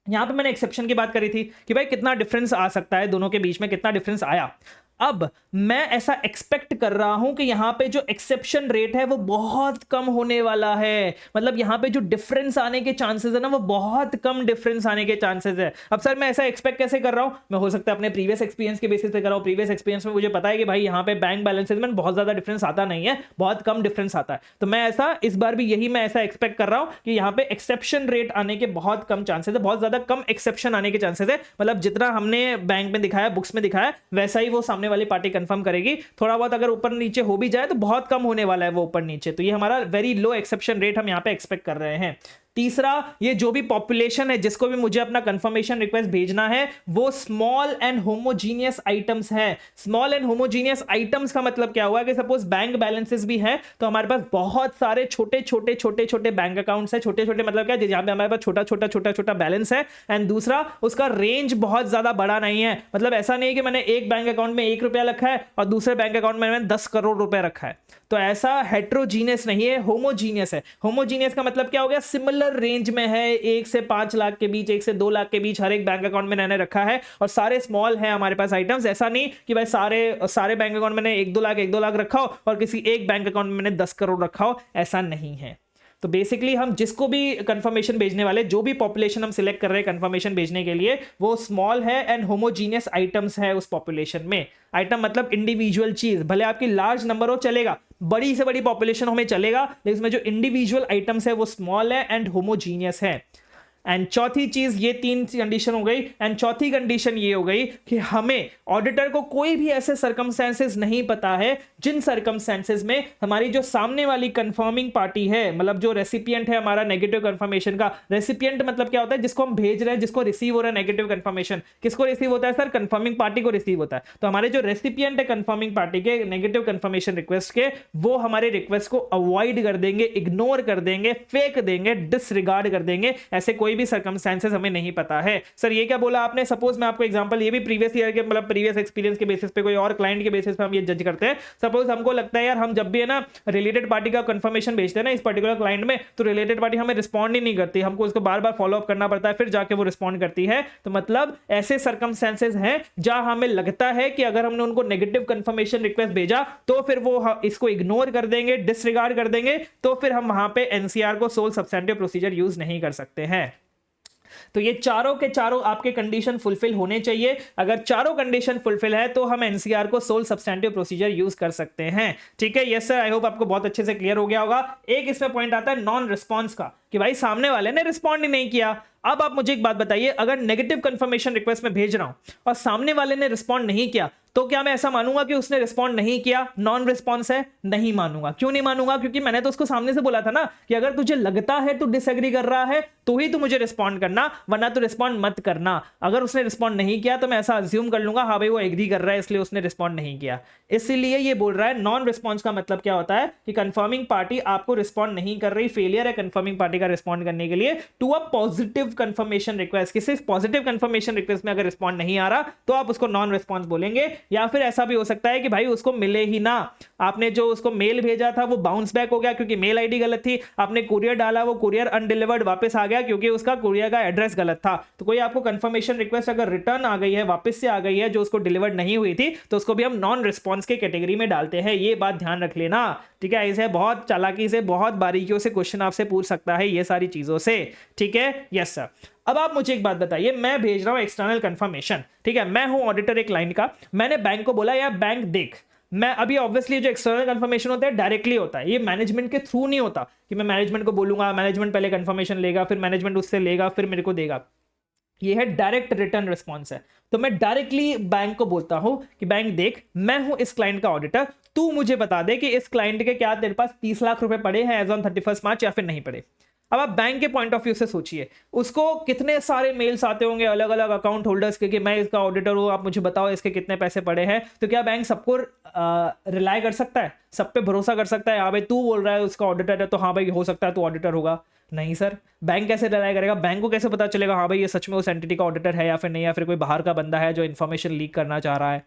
यहां पे मैंने एक्सेप्शन की बात करी थी कि भाई कितना डिफरेंस आ सकता है दोनों के बीच में, कितना डिफरेंस आया। अब मैं ऐसा एक्सपेक्ट कर रहा हूं कि यहां पे जो एक्सेप्शन रेट है वो बहुत कम होने वाला है, मतलब यहां पे जो डिफरेंस आने के चांसेस है ना वो बहुत कम डिफरेंस आने के चांसेस है। अब सर मैं ऐसा एक्सपेक्ट कैसे कर रहा हूं, मैं हो सकता है अपने प्रीवियस एक्सपीरियंस के बेसिस पे कर रहा हूं। प्रीवियस एक्सपीरियंस में मुझे पता है कि भाई यहां पे बैंक बैलेंसेस में बहुत ज्यादा डिफरेंस आता नहीं है, बहुत कम डिफरेंस आता है, तो मैं ऐसा इस बार भी यही मैं ऐसा एक्सपेक्ट कर रहा हूं कि यहां पे एक्सेप्शन रेट आने के बहुत कम चांसेस है, बहुत ज्यादा कम एक्सेप्शन आने के चांसेस है, मतलब जितना हमने बैंक में दिखाया, बुक्स में दिखाया, वैसा ही वो सामने वाली पार्टी कंफर्म करेगी। थोड़ा बहुत अगर ऊपर नीचे हो भी जाए तो बहुत कम होने वाला है वो ऊपर नीचे, तो ये हमारा वेरी लो एक्सेप्शन रेट हम यहां पे एक्सपेक्ट कर रहे हैं। तीसरा, ये जो भी पॉपुलेशन है जिसको भी मुझे अपना कंफर्मेशन रिक्वेस्ट भेजना है वो स्मॉल एंड होमोजीनियस आइटम्स है। स्मॉल एंड होमोजीनियस आइटम्स का मतलब क्या हुआ कि सपोज बैंक बैलेंसेस भी है तो हमारे पास बहुत सारे छोटे छोटे बैंक अकाउंट्स है। छोटे छोटे मतलब क्या, जहां पे हमारे पास छोटा बैलेंस है, एंड दूसरा उसका रेंज बहुत ज्यादा बड़ा नहीं है, मतलब ऐसा नहीं है कि मैंने एक बैंक अकाउंट में 1 रुपया रखा है और दूसरे बैंक अकाउंट में मैंने 10 करोड़ रुपए रखा है, तो ऐसा हेट्रोजीनियस नहीं है, होमोजीनियस है। होमोजीनियस का मतलब क्या हो गया, सिमिलर रेंज में है, 1 से 5 लाख के बीच, 1 से 2 लाख के बीच हर एक बैंक अकाउंट में मैंने रखा है, और सारे स्मॉल है हमारे पास आइटम्स। ऐसा नहीं कि भाई सारे बैंक अकाउंट में मैंने 1-2 लाख रखा हो और किसी एक बैंक अकाउंट में मैंने 10 करोड़ रखा हो, ऐसा नहीं है। तो बेसिकली हम जिसको भी कंफर्मेशन भेजने वाले, जो भी पॉपुलेशन हम सिलेक्ट कर रहे हैं कंफर्मेशन भेजने के लिए, वो स्मॉल है एंड होमोजीनियस आइटम्स है उस पॉपुलेशन में। आइटम मतलब इंडिविजुअल चीज, भले आपकी लार्ज नंबर हो चलेगा, बड़ी से बड़ी पॉपुलेशन हमें चलेगा, लेकिन उसमें जो इंडिविजुअल आइटम्स है वो स्मॉल है एंड होमोजीनियस है। एंड चौथी चीज, ये 3 कंडीशन हो गई, एंड चौथी कंडीशन ये हो गई कि हमें ऑडिटर को कोई भी ऐसे सर्कमस्टेंसेस नहीं पता है जिन सर्कमस्टेंसेस में हमारी जो सामने वाली कंफर्मिंग पार्टी है, मतलब जो रेसिपिएंट है हमारा नेगेटिव कंफर्मेशन का, रेसिपिएंट मतलब क्या होता है, जिसको हम भेज रहे हैं, जिसको रिसीव हो रहा है नेगेटिव कंफर्मेशन, किसको रिसीव होता है सर, कंफर्मिंग पार्टी को रिसीव होता है। तो हमारे जो रेसिपिएंट है कंफर्मिंग पार्टी के नेगेटिव कंफर्मेशन रिक्वेस्ट के, वो हमारे रिक्वेस्ट को अवॉइड कर देंगे, इग्नोर कर देंगे, फेंक देंगे, डिसरिगार्ड कर देंगे, ऐसे कोई भी सर्कमस्टेंसेस हमें नहीं पता है। सर ये क्या बोला आपने, सपोज मैं आपको एग्जांपल, ये भी प्रीवियस ईयर के मतलब प्रीवियस एक्सपीरियंस के बेसिस पे, कोई और क्लाइंट के बेसिस पे हम ये जज करते हैं। सपोज हमको लगता है यार हम जब भी है ना रिलेटेड पार्टी का कंफर्मेशन भेजते हैं ना इस पर्टिकुलर क्लाइंट में, तो रिलेटेड पार्टी हमें रिस्पॉन्ड ही नहीं करती, हमको उसको बार बार फॉलो अप करना पड़ता है, फिर जाके वो रिस्पॉन्ड करती है। तो मतलब ऐसे सर्कमस्टेंसेस हैं जहां हमें लगता है कि अगर हमने उनको नेगेटिव कंफर्मेशन रिक्वेस्ट भेजा तो फिर वो इसको इग्नोर कर देंगे, डिसरिगार्ड कर देंगे, तो फिर हम वहां पे एनसीआर को सोल सब्सटेंटिव प्रोसीजर यूज नहीं कर सकते हैं। तो ये चारों के चारों आपके कंडीशन फुलफिल होने चाहिए। अगर चारों कंडीशन फुलफिल है तो हम एनसीआर को सोल सब्सटेंटिव प्रोसीजर यूज कर सकते हैं। ठीक है, यस सर, आई होप आपको बहुत अच्छे से क्लियर हो गया होगा। एक इसमें पॉइंट आता है नॉन रिस्पॉन्स का, कि भाई सामने वाले ने रिस्पॉन्ड ही नहीं किया। अब आप मुझे एक बात बताइए, अगर नेगेटिव कंफर्मेशन रिक्वेस्ट में भेज रहा हूं और सामने वाले ने रिस्पॉन्ड नहीं किया, तो क्या मैं ऐसा मानूंगा कि उसने रिस्पॉन्ड नहीं किया, नॉन रिस्पॉन्स है? नहीं मानूंगा। क्यों नहीं मानूंगा? क्योंकि मैंने तो उसको सामने से बोला था ना कि अगर तुझे लगता है तू डिसएग्री कर रहा है तो ही तू मुझे रिस्पॉन्ड करना, वरना तो रिस्पॉन्ड मत करना। अगर उसने रिस्पॉन्ड नहीं किया तो मैं ऐसा अज्यूम कर लूंगा हाँ भाई वो एग्री कर रहा है इसलिए उसने रिस्पॉन्ड नहीं किया। इसीलिए ये बोल रहा है नॉन रिस्पॉन्स का मतलब क्या होता है कि कंफर्मिंग पार्टी आपको रिस्पॉन्ड नहीं कर रही, फेलियर है कंफर्मिंग पार्टी का रिस्पॉन्ड करने के लिए to a positive confirmation request. किसी पॉजिटिव कंफर्मेशन रिक्वेस्ट में अगर रिस्पॉन्ड नहीं आ रहा तो आप उसको नॉन रिस्पॉन्स बोलेंगे। या फिर ऐसा भी हो सकता है कि भाई उसको मिले ही ना, आपने जो उसको मेल भेजा था वो बाउंस बैक हो गया क्योंकि मेल आईडी गलत थी, आपने कुरियर डाला वो कुरियर अनडिलीवर्ड वापस आ गया क्योंकि उसका कुरियर का एड्रेस गलत था। तो कोई आपको कंफर्मेशन रिक्वेस्ट अगर रिटर्न आ गई है, वापस से आ गई है जो उसको डिलीवर्ड नहीं हुई थी, तो उसको भी हम नॉन रिस्पॉन्स के कैटेगरी में डालते हैं। ये बात ध्यान रख लेना, ठीक है। ऐसे बहुत चालाकी से, बहुत बारीकियों से क्वेश्चन आपसे पूछ सकता है ये सारी चीजों से, ठीक है। Yes sir. अब आप मुझे एक बात बताइए, मैं भेज रहा हूं एक्सटर्नल कंफर्मेशन, ठीक है, मैं हूं ऑडिटर एक क्लाइंट का, मैंने बैंक को बोला यार बैंक देख, मैं अभी ऑब्वियसली जो एक्सटर्नल कंफर्मेशन होता है डायरेक्टली होता है, ये मैनेजमेंट के थ्रू नहीं होता कि मैं मैनेजमेंट को बोलूंगा, मैनेजमेंट पहले कंफर्मेशन लेगा, फिर मैनेजमेंट उससे लेगा, फिर मेरे को देगा। ये है डायरेक्ट रिटर्न रिस्पॉन्स है। तो मैं डायरेक्टली बैंक को बोलता हूं कि बैंक देख, मैं हूं इस क्लाइंट का ऑडिटर, तू मुझे बता दे कि इस क्लाइंट के क्या तेरे पास 30 लाख रुपए पड़े हैं एज ऑन 31 मार्च या फिर नहीं पड़े। अब आप बैंक के पॉइंट ऑफ व्यू से सोचिए, उसको कितने सारे मेल्स आते होंगे अलग अलग अकाउंट होल्डर्स के कि मैं इसका ऑडिटर हूं, आप मुझे बताओ इसके कितने पैसे पड़े हैं। तो क्या बैंक सबको रिलाय कर सकता है, सब पे भरोसा कर सकता है? हाँ भाई तू बोल रहा है उसका ऑडिटर है तो हाँ भाई हो सकता है तू ऑडिटर होगा? नहीं सर, बैंक कैसे रिलाय करेगा? बैंक को कैसे पता चलेगा हाँ भाई ये सच में उस एंटिटी का ऑडिटर है या फिर नहीं, या फिर कोई बाहर का बंदा है जो इन्फॉर्मेशन लीक करना चाह रहा है?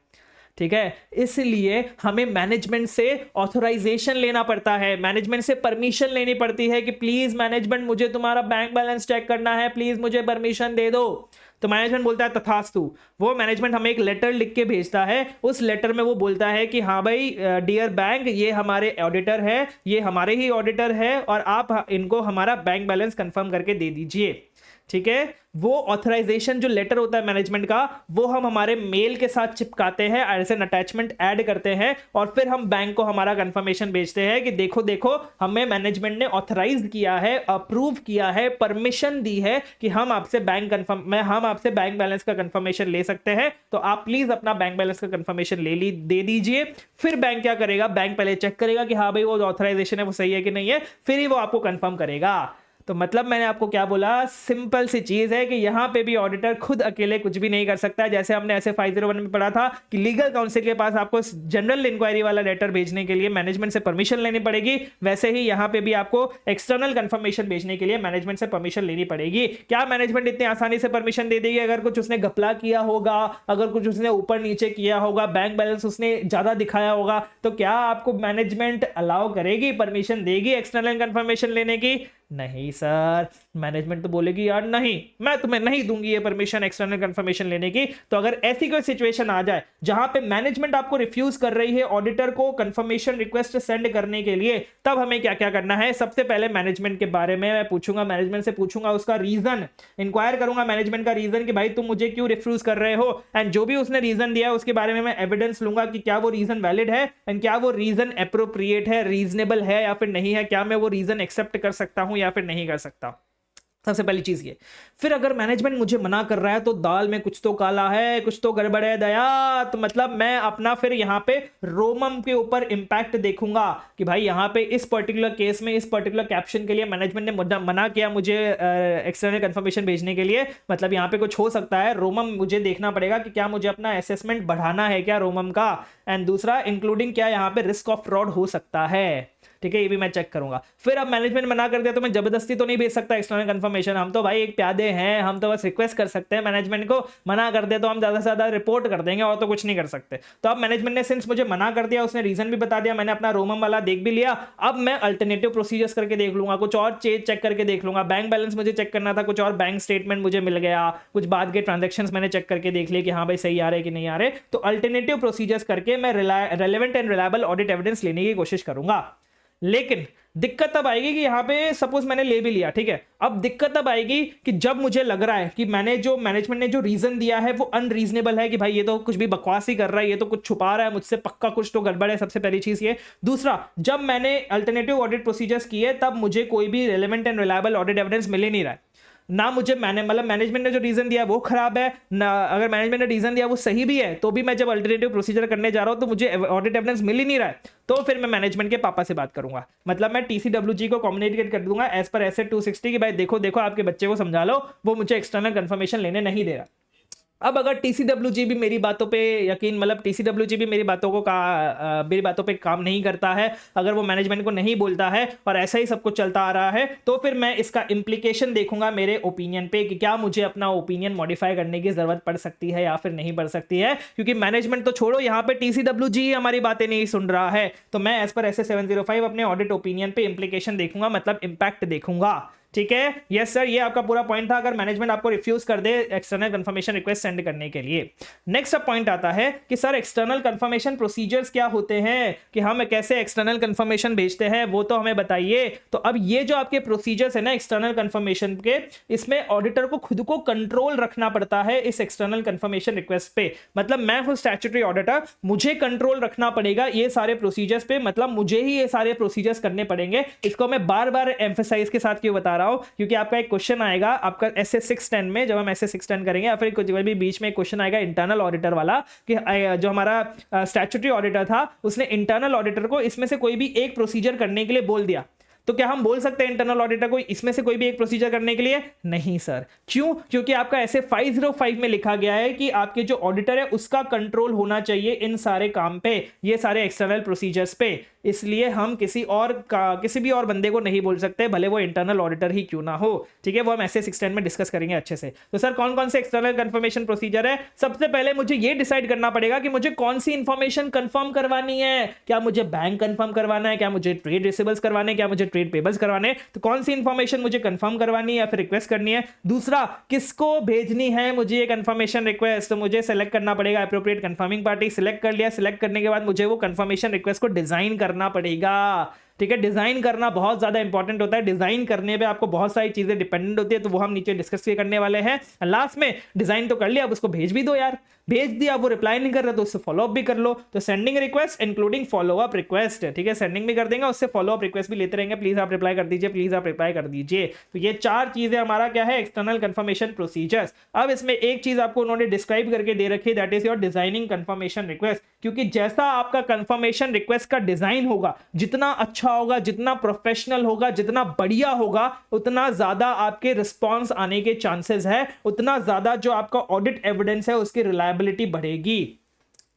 ठीक है, इसलिए हमें मैनेजमेंट से ऑथराइजेशन लेना पड़ता है, मैनेजमेंट से परमिशन लेनी पड़ती है कि प्लीज मैनेजमेंट मुझे तुम्हारा बैंक बैलेंस चेक करना है, प्लीज मुझे परमिशन दे दो। तो मैनेजमेंट बोलता है तथास्तु। वो मैनेजमेंट हमें एक लेटर लिख के भेजता है, उस लेटर में वो बोलता है कि हाँ भाई डियर बैंक, ये हमारे ऑडिटर है, ये हमारे ही ऑडिटर है और आप इनको हमारा बैंक बैलेंस कंफर्म करके दे दीजिए। ठीक है, वो ऑथराइजेशन जो लेटर होता है मैनेजमेंट का, वो हम हमारे मेल के साथ चिपकाते हैं, एज एन अटैचमेंट ऐड करते हैं और फिर हम बैंक को हमारा कंफर्मेशन भेजते हैं कि देखो देखो हमें मैनेजमेंट ने ऑथराइज किया है, अप्रूव किया है, परमिशन दी है कि हम आपसे बैंक बैलेंस का कंफर्मेशन ले सकते हैं, तो आप प्लीज अपना बैंक बैलेंस का कंफर्मेशन दे दीजिए। फिर बैंक क्या करेगा? बैंक पहले चेक करेगा कि हाँ भाई वो ऑथराइजेशन है वो सही है कि नहीं है, फिर ही वो आपको कंफर्म करेगा। तो मतलब मैंने आपको क्या बोला, सिंपल सी चीज है कि यहां पे भी ऑडिटर खुद अकेले कुछ भी नहीं कर सकता। जैसे हमने ऐसे 501 में पढ़ा था कि लीगल काउंसिल के पास आपको जनरल इंक्वायरी वाला लेटर भेजने के लिए मैनेजमेंट से परमिशन लेनी पड़ेगी, वैसे ही यहां पे भी आपको एक्सटर्नल कंफर्मेशन भेजने के लिए मैनेजमेंट से परमिशन लेनी पड़ेगी। क्या मैनेजमेंट इतनी आसानी से परमिशन दे देगी? अगर कुछ उसने घपला किया होगा, अगर कुछ उसने ऊपर नीचे किया होगा, बैंक बैलेंस उसने ज्यादा दिखाया होगा, तो क्या आपको मैनेजमेंट अलाउ करेगी, परमिशन देगी एक्सटर्नल कंफर्मेशन लेने की? नहीं सर, मैनेजमेंट तो बोलेगी यार नहीं, मैं तुम्हें नहीं दूंगी ये परमिशन एक्सटर्नल कंफर्मेशन लेने की। तो अगर ऐसी कोई सिचुएशन आ जाए जहां पे मैनेजमेंट आपको रिफ्यूज कर रही है ऑडिटर को कंफर्मेशन रिक्वेस्ट सेंड करने के लिए, तब हमें क्या क्या करना है? सबसे पहले मैनेजमेंट के बारे में मैं पूछूंगा, मैनेजमेंट से पूछूंगा उसका रीजन, इंक्वायर करूंगा मैनेजमेंट का रीजन कि भाई तुम मुझे क्यों रिफ्यूज कर रहे हो, एंड जो भी उसने रीजन दिया है उसके बारे में मैं एविडेंस लूंगा कि क्या वो रीजन वैलिड है एंड क्या वो रीजन एप्रोप्रिएट है, रीजनेबल है या फिर नहीं है, क्या मैं वो रीजन एक्सेप्ट कर सकता हूं या फिर नहीं कर सकता। सबसे पहली चीज ये। फिर अगर मैनेजमेंट मुझे मना कर रहा है तो दाल में कुछ तो काला है, कुछ तो गड़बड़ है दया, तो मतलब मैं अपना फिर यहां पे रोमम के ऊपर इंपैक्ट देखूंगा कि भाई यहां पे इस पर्टिकुलर केस में इस पर्टिकुलर कैप्शन के लिए मैनेजमेंट ने मना किया मुझे एक्सटर्नल कंफर्मेशन भेजने के लिए, मतलब यहां पे कुछ हो सकता है। रोमम मुझे देखना पड़ेगा कि क्या मुझे अपना असेसमेंट बढ़ाना है क्या रोमम का, एंड दूसरा इंक्लूडिंग क्या यहां पे रिस्क ऑफ फ्रॉड हो सकता है। ठीक है, ये भी मैं चेक करूंगा। फिर अब मैनेजमेंट मना कर दिया तो मैं जबरदस्ती तो नहीं भेज सकता एक्सटर्नल कंफर्मेशन, हम तो भाई एक प्यादे हैं, हम तो बस रिक्वेस्ट कर सकते हैं मैनेजमेंट को, मना कर दे तो हम ज्यादा से ज्यादा रिपोर्ट कर देंगे और तो कुछ नहीं कर सकते। तो अब मैनेजमेंट ने सिंस मुझे मना कर दिया, उसने रीजन भी बता दिया, मैंने अपना रोमम वाला देख भी लिया, अब मैं अल्टरनेटिव प्रोसीजर्स करके देख लूंगा, कुछ और चीज चेक करके देख लूंगा। बैंक बैलेंस मुझे चेक करना था, कुछ और बैंक स्टेटमेंट मुझे मिल गया, कुछ बाद के ट्रांजेक्शंस मैंने चेक करके देख लिए कि हाँ भाई सही आ रहे कि नहीं आ रहे, तो अल्टरनेटिव प्रोसीजर्स करके मैं relevant and reliable audit evidence लेने की कोशिश करूंगा। लेकिन दिक्कत तब आएगी कि यहां पे सपोज मैंने ले भी लिया, ठीक है, अब दिक्कत तब आएगी कि जब मुझे लग रहा है कि मैनेजमेंट ने जो रीजन दिया है वो अनरीजनेबल है, कि भाई ये तो कुछ भी बकवास ही कर रहा है, ये तो कुछ छुपा रहा है मुझसे, पक्का कुछ तो गड़बड़ है। सबसे पहली चीज ये। दूसरा, जब मैंने अल्टरनेटिव ऑडिट प्रोसीजर्स किए तब मुझे कोई भी relevant and reliable audit evidence मिल ही नहीं रहा है ना, मुझे मैनेजमेंट ने जो रीजन दिया वो खराब है ना, अगर मैनेजमेंट ने रीजन दिया वो सही भी है तो भी मैं जब अल्टरनेटिव प्रोसीजर करने जा रहा हूं तो मुझे ऑडिट एविडेंस मिल ही नहीं रहा है। तो फिर मैं मैनेजमेंट के पापा से बात करूंगा, मतलब मैं TCWG को कम्युनिकेट कर दूंगा एज पर एसेट 260 कि भाई देखो देखो आपके बच्चे को समझा लो, वो मुझे एक्सटर्नल कंफर्मेशन लेने नहीं दे रहा। अब अगर TCWG भी मेरी बातों पे यकीन, मतलब TCWG भी मेरी बातों पे काम नहीं करता है, अगर वो मैनेजमेंट को नहीं बोलता है और ऐसा ही सब कुछ चलता आ रहा है, तो फिर मैं इसका इंप्लीकेशन देखूंगा मेरे ओपिनियन पे कि क्या मुझे अपना ओपिनियन मॉडिफाई करने की जरूरत पड़ सकती है या फिर नहीं पड़ सकती है। क्योंकि मैनेजमेंट तो छोड़ो, यहाँ पे TCWG हमारी बातें नहीं सुन रहा है, तो मैं एज पर ऐसे 705 अपने ऑडिट ओपिनियन पे इंप्लीकेशन देखूंगा, मतलब इंपैक्ट देखूंगा। ठीक है, यस सर, ये आपका पूरा पॉइंट था, अगर मैनेजमेंट आपको रिफ्यूज कर दे एक्सटर्नल कंफर्मेशन रिक्वेस्ट सेंड करने के लिए। नेक्स्ट अब पॉइंट आता है कि सर एक्सटर्नल कंफर्मेशन प्रोसीजर्स क्या होते हैं, कि हम कैसे एक्सटर्नल कंफर्मेशन भेजते हैं, वो तो हमें बताइए। तो अब ये जो आपके प्रोसीजर्स है ना एक्सटर्नल कंफर्मेशन के, इसमें ऑडिटर को खुद को कंट्रोल रखना पड़ता है इस एक्सटर्नल कंफर्मेशन रिक्वेस्ट पे। मतलब मैं हूं स्टैट्यूटरी ऑडिटर, मुझे कंट्रोल रखना पड़ेगा ये सारे प्रोसीजर्स पे, मतलब मुझे ही ये सारे प्रोसीजर्स करने पड़ेंगे। इसको मैं बार बार एम्फेसाइज के साथ क्यों बता रहा हूं, क्योंकि आपका एक क्वेश्चन आएगा आपका ऐसे 610 में, जब हम ऐसे 610 करेंगे या फिर कुछ भी बीच में क्वेश्चन आएगा इंटरनल ऑडिटर वाला, कि जो हमारा स्टैट्यूटरी ऑडिटर था उसने इंटरनल ऑडिटर को इसमें से कोई भी एक प्रोसीजर करने के लिए बोल दिया, तो क्या हम बोल सकते हैं इंटरनल ऑडिटर को इसमें से कोई भी एक प्रोसीजर करने के लिए? नहीं सर। क्यों? क्योंकि आपका ऐसे 505 में लिखा गया है कि आपके जो ऑडिटर है उसका कंट्रोल होना चाहिए इन सारे काम पे, ये सारे एक्सटर्नल प्रोसीजर्स पे। इसलिए हम किसी भी और बंदे को नहीं बोल सकते, भले वो इंटरनल ऑडिटर ही क्यों ना हो। ठीक है, वो हम ऐसे 610 में डिस्कस करेंगे अच्छे से। तो सर कौन कौन से एक्सटर्नल कंफर्मेशन प्रोसीजर है? सबसे पहले मुझे ये डिसाइड करना पड़ेगा कि मुझे कौन सी इंफॉर्मेशन कंफर्म करवानी है। क्या मुझे बैंक कंफर्म करवाना है, क्या मुझे ट्रेड रिसीवेबल्स करवाने हैं, क्या मुझे ट्रेड पेबल्स करवाने हैं? तो कौन सी इंफॉर्मेशन मुझे कंफर्म करवानी है या फिर रिक्वेस्ट करनी है। दूसरा, किसको भेजनी है मुझे ये कंफर्मेशन रिक्वेस्ट, तो मुझे सेलेक्ट करना पड़ेगा एप्रोप्रिएट कंफर्मिंग पार्टी। सिलेक्ट कर लिया, सिलेक्ट करने के बाद मुझे वो कंफर्मेशन रिक्वेस्ट को डिजाइन करना पड़ेगा। ठीक है, डिजाइन करना बहुत ज्यादा इंपॉर्टेंट होता है। डिजाइन करने पे आपको बहुत सारी चीजें डिपेंडेंट होती है, तो वो हम नीचे डिस्कस करने वाले हैं। लास्ट में डिजाइन तो कर लिया, अब उसको भेज भी दो यार। भेज दिया, वो रिप्लाई नहीं कर रहा तो उससे फॉलोअप भी कर लो। तो sending request including follow up request, ठीक है, सेंडिंग भी कर देंगे, उससे फॉलोअप रिक्वेस्ट भी लेते रहेंगे। प्लीज आप रिप्लाई कर दीजिए, प्लीज आप रिप्लाई कर दीजिए। तो ये 4 चीजें हमारा क्या है, एक्सटर्नल कंफर्मेशन प्रोसीजर्स। अब इसमें एक चीज आपको उन्होंने डिस्क्राइब करके दे रखी है, that is your designing confirmation request. क्योंकि जैसा आपका कंफर्मेशन रिक्वेस्ट का डिजाइन होगा, जितना अच्छा होगा, जितना प्रोफेशनल होगा, जितना बढ़िया होगा, उतना ज्यादा आपके रिस्पॉन्स आने के चांसेस है, उतना ज्यादा जो आपका ऑडिट एविडेंस है उसकी रिलायबिलिटी बढ़ेगी।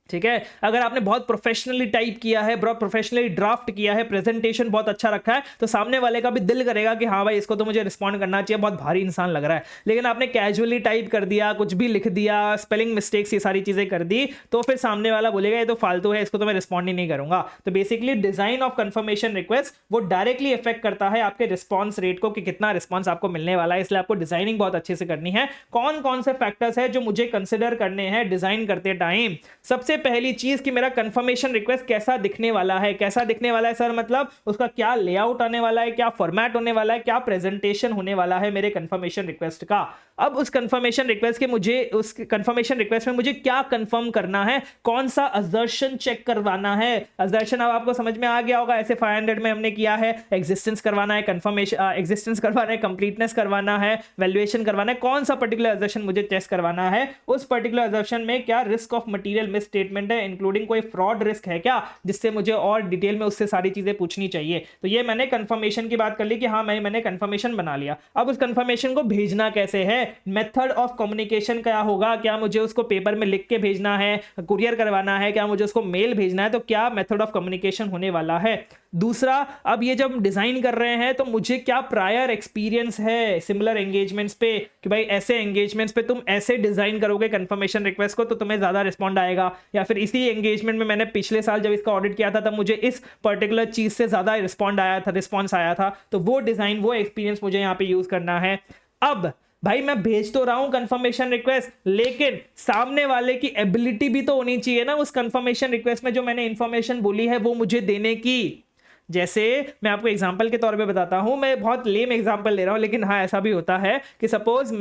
ठीक है, अगर आपने बहुत प्रोफेशनली टाइप किया है, बहुत प्रोफेशनली ड्राफ्ट किया है, प्रेजेंटेशन बहुत अच्छा रखा है, तो सामने वाले का भी दिल करेगा कि हाँ भाई इसको तो मुझे रिस्पॉन्ड करना चाहिए, बहुत भारी इंसान लग रहा है। लेकिन आपने कैजुअली टाइप कर दिया, कुछ भी लिख दिया, स्पेलिंग मिस्टेक्स, ये सारी चीजें कर दी, तो फिर सामने वाला बोलेगा ये तो फालतू है, इसको तो मैं रिस्पॉन्ड ही नहीं करूंगा। तो basically design of confirmation request वो डायरेक्टली इफेक्ट करता है आपके रिस्पॉन्स रेट को, कि कितना रिस्पॉन्स आपको मिलने वाला है। इसलिए आपको डिजाइनिंग बहुत अच्छे से करनी है। कौन कौन से फैक्टर्स है जो मुझे कंसिडर करने हैं डिजाइन करते टाइम? सबसे पहली चीज कि मेरा कंफर्मेशन रिक्वेस्ट कैसा दिखने वाला है। कैसा दिखने वाला है सर, मतलब उसका क्या लेआउट आने वाला है, क्या फॉर्मेट होने वाला है, क्या प्रेजेंटेशन होने वाला है मेरे कंफर्मेशन रिक्वेस्ट का। अब उस कंफर्मेशन रिक्वेस्ट के उस कंफर्मेशन रिक्वेस्ट में मुझे क्या कंफर्म करना है, कौन सा असर्शन चेक करवाना है। असर्शन अब आपको समझ में आ गया होगा, ऐसे 500 में हमने किया है, एग्जिस्टेंस करवाना है, कंफर्मेशन एग्जिस्टेंस करवाना है, कंप्लीटनेस करवाना है, वैल्यूएशन करवाना है। कौन सा पर्टिकुलर असर्शन मुझे टेस्ट करवाना है, उस पर्टिकुलर असर्शन में क्या risk of material miss statement है, इंक्लूडिंग कोई फ्रॉड रिस्क है क्या, जिससे मुझे और डिटेल में उससे सारी चीजें पूछनी चाहिए। तो ये मैंने कंफर्मेशन की बात कर ली कि हाँ मैंने कंफर्मेशन बना लिया। अब उस कंफर्मेशन को भेजना कैसे है, मेथड ऑफ कम्युनिकेशन क्या होगा, क्या मुझे उसको पेपर में लिख के भेजना है, कुरियर करवाना है, क्या मुझे उसको मेल भेजना है, तो क्या मेथड ऑफ कम्युनिकेशन होने वाला है। दूसरा, अब ये जब डिजाइन कर रहे हैं तो मुझे क्या प्रायर एक्सपीरियंस है सिमिलर एंगेजमेंट्स पे, कि भाई ऐसे एंगेजमेंट्स पे तुम ऐसे डिजाइन करोगे कंफर्मेशन रिक्वेस्ट को तो तुम्हें ज्यादा रिस्पॉन्ड आएगा, या फिर इसी एंगेजमेंट में मैंने पिछले साल जब इसका ऑडिट किया था तब मुझे इस पर्टिकुलर चीज से ज्यादा रिस्पॉन्स आया था, तो वो डिजाइन, वो एक्सपीरियंस मुझे यहाँ पे यूज करना है। अब भाई मैं भेज तो रहा हूं कंफर्मेशन रिक्वेस्ट, लेकिन सामने वाले की एबिलिटी भी तो होनी चाहिए ना उस कंफर्मेशन रिक्वेस्ट में जो मैंने इंफॉर्मेशन बोली है वो मुझे देने की। जैसे मैं आपको एग्जांपल के तौर पे बताता हूं, मैं बहुत लेम एग्जांपल ले रहा हूं, लेकिन हाँ ऐसा भी होता है कि सपोज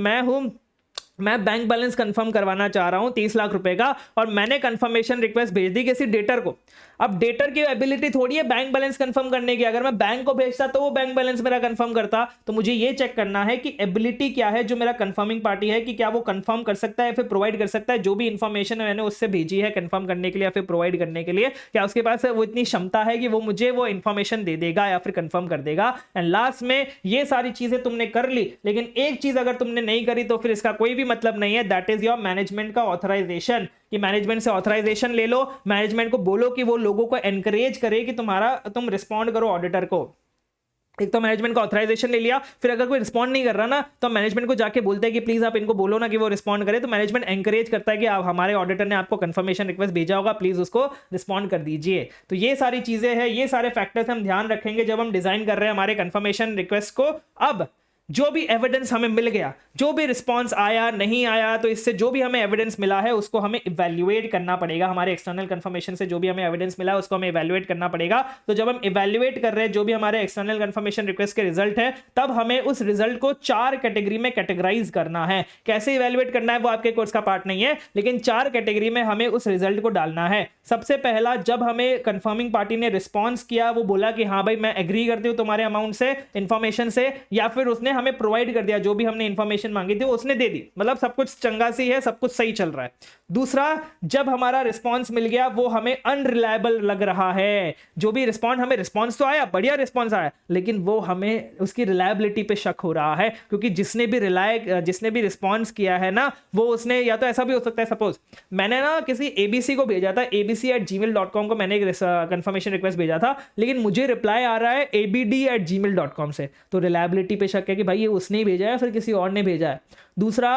मैं बैंक बैलेंस कंफर्म करवाना चाह रहा हूं 30 लाख रुपए का, और मैंने कंफर्मेशन रिक्वेस्ट भेज दी किसी डेटर को। अब डेटर की एबिलिटी थोड़ी है बैंक बैलेंस कंफर्म करने की, अगर मैं बैंक को भेजता तो वो बैंक बैलेंस मेरा कंफर्म करता। तो मुझे ये चेक करना है कि एबिलिटी क्या है जो मेरा कंफर्मिंग पार्टी है, कि क्या वो कंफर्म कर सकता है, फिर प्रोवाइड कर सकता है जो भी इंफॉर्मेशन मैंने उससे भेजी है कंफर्म करने के लिए या फिर प्रोवाइड करने के लिए, क्या उसके पास वो इतनी क्षमता है कि वो मुझे वो इंफॉर्मेशन दे देगा या फिर कंफर्म कर देगा। एंड लास्ट में ये सारी चीजें तुमने कर ली, लेकिन एक चीज अगर तुमने नहीं करी तो फिर इसका कोई भी मतलब नहीं है, दैट इज योर मैनेजमेंट का ऑथराइजेशन। कि मैनेजमेंट से ऑथराइजेशन ले लो, मैनेजमेंट को बोलो कि वो लोगों को एनकरेज करे कि तुम रिस्पॉन्ड करो ऑडिटर को। एक तो मैनेजमेंट का ऑथराइजेशन ले लिया, फिर अगर कोई रिस्पॉन्ड नहीं कर रहा ना तो मैनेजमेंट को जाके बोलते हैं कि प्लीज आप इनको बोलो ना कि वो रिस्पॉन्ड करे। तो मैनेजमेंट एनकरेज करता है कि आप, हमारे ऑडिटर ने आपको कंफर्मेशन रिक्वेस्ट भेजा होगा, प्लीज उसको रिस्पॉन्ड कर दीजिए। तो ये सारी चीजें हैं, ये सारे फैक्टर्स हम ध्यान रखेंगे जब हम डिजाइन कर रहे हैं हमारे कंफर्मेशन रिक्वेस्ट को। अब जो भी एविडेंस हमें मिल गया, जो भी रिस्पांस आया नहीं आया, तो इससे जो भी हमें एविडेंस मिला है उसको हमें इवैल्यूएट करना पड़ेगा। हमारे एक्सटर्नल कंफर्मेशन से जो भी हमें एविडेंस मिला है उसको हमें इवैल्यूएट करना पड़ेगा। तो जब हम इवैल्यूएट कर रहे हैं जो भी हमारे एक्सटर्नल कंफर्मेशन रिक्वेस्ट के रिजल्ट है, तब हमें उस रिजल्ट को 4 कैटेगरी में कैटेगराइज करना है। कैसे इवैल्यूएट करना है वो आपके कोर्स का पार्ट नहीं है, लेकिन 4 कैटेगरी में हमें उस रिजल्ट को डालना है। सबसे पहला, जब हमें कंफर्मिंग पार्टी ने रिस्पॉन्स किया, वो बोला कि हाँ भाई मैं एग्री करती हूँ तुम्हारे अमाउंट से, इंफॉर्मेशन से, या फिर उसने हमें प्रोवाइड कर दिया, जो भी हमने इंफॉर्मेशन मांगी थी उसने दे दी, मतलब सब कुछ चंगा सी है, सब कुछ सही चल रहा है। दूसरा, जब हमारा रिस्पॉन्स मिल गया वो हमें अनरिलायबल लग रहा है, जो भी रिस्पॉन्स, हमें रिस्पॉन्स तो आया, बढ़िया रिस्पॉन्स आया, लेकिन वो हमें उसकी रिलायबिलिटी पे शक हो रहा है, क्योंकि जिसने भी रिस्पॉन्स किया है ना, वो उसने, या तो ऐसा भी हो सकता है, सपोज मैंने ना किसी एबीसी को भेजा था, abc@gmail.com को मैंने एक कंफर्मेशन रिक्वेस्ट भेजा था, लेकिन मुझे रिप्लाई आ रहा है abd@gmail.com से, तो रिलायबिलिटी पे शक है कि भाई ये उसने ही भेजा है फिर किसी और ने भेजा है। दूसरा,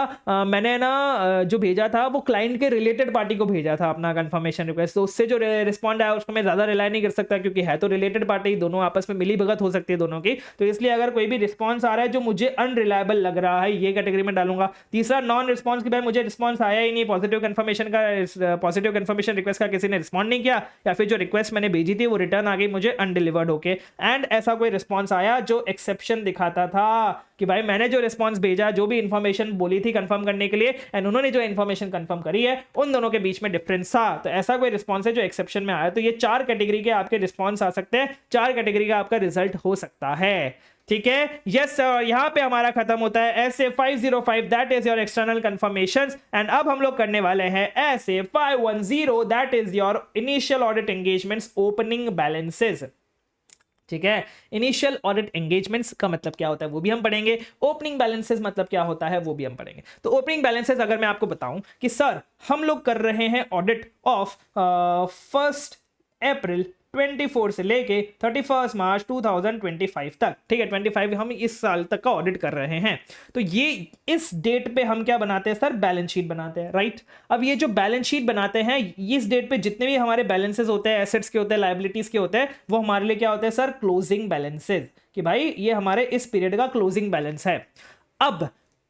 मैंने ना जो भेजा था वो क्लाइंट के रिलेटेड पार्टी को भेजा था अपना कंफर्मेशन रिक्वेस्ट, तो उससे जो रिस्पॉन्ड आया उसको मैं ज़्यादा रिलाई नहीं कर सकता, क्योंकि है तो रिलेटेड पार्टी, दोनों आपस में मिली भगत हो सकती है दोनों की, तो इसलिए अगर कोई भी रिस्पॉन्स आ रहा है जो मुझे अनरिलायबल लग रहा है, ये कैटेगरी में डालूंगा। तीसरा, नॉन रिस्पॉन्स की भाई मुझे रिस्पॉन्स आया ही नहीं, पॉजिटिव कंफर्मेशन रिक्वेस्ट का किसी ने रिस्पॉन्ड नहीं किया, या फिर जो रिक्वेस्ट मैंने भेजी थी वो रिटर्न आ गई मुझे अनडिलीवर्ड होके, एंड ऐसा कोई रिस्पॉन्स आया जो एक्सेप्शन दिखाता था कि भाई मैंने जो रिस्पॉन्स भेजा, जो भी इंफॉर्मेशन बोली थी कंफर्म करने के लिए, एंड उन्होंने जो इंफॉर्मेशन कंफर्म करी है, उन दोनों के बीच में डिफरेंस था, तो ऐसा कोई रिस्पॉन्स है जो एक्सेप्शन में आया। तो ये 4 कैटेगरी के आपके रिस्पॉन्स आ सकते हैं, 4 कैटेगरी का आपका रिजल्ट हो सकता है। ठीक है, यस, यहां पे हमारा खत्म होता है ऐसे 505, that is your external confirmations, and अब हम लोग करने वाले हैं ऐसे 510, that is your initial audit engagements opening balances. ठीक है, इनिशियल ऑडिट एंगेजमेंट्स का मतलब क्या होता है वो भी हम पढ़ेंगे, ओपनिंग बैलेंसेस मतलब क्या होता है वो भी हम पढ़ेंगे। तो ओपनिंग बैलेंसेस अगर मैं आपको बताऊं कि सर हम लोग कर रहे हैं ऑडिट ऑफ 1 अप्रैल 24 से लेके 31 मार्च 2025 तक, ठीक है, 25 हम इस साल तक का ऑडिट कर रहे हैं, तो ये इस डेट पे हम क्या बनाते हैं सर, बैलेंस शीट बनाते हैं, राइट। अब ये जो बैलेंस शीट बनाते हैं, इस डेट पे जितने भी हमारे बैलेंसेस होते हैं, एसेट्स के होते हैं, लायबिलिटीज के होते हैं, वो हमारे लिए क्या होते हैं सर, क्लोजिंग बैलेंसेस, कि भाई ये हमारे इस पीरियड का क्लोजिंग बैलेंस है। अब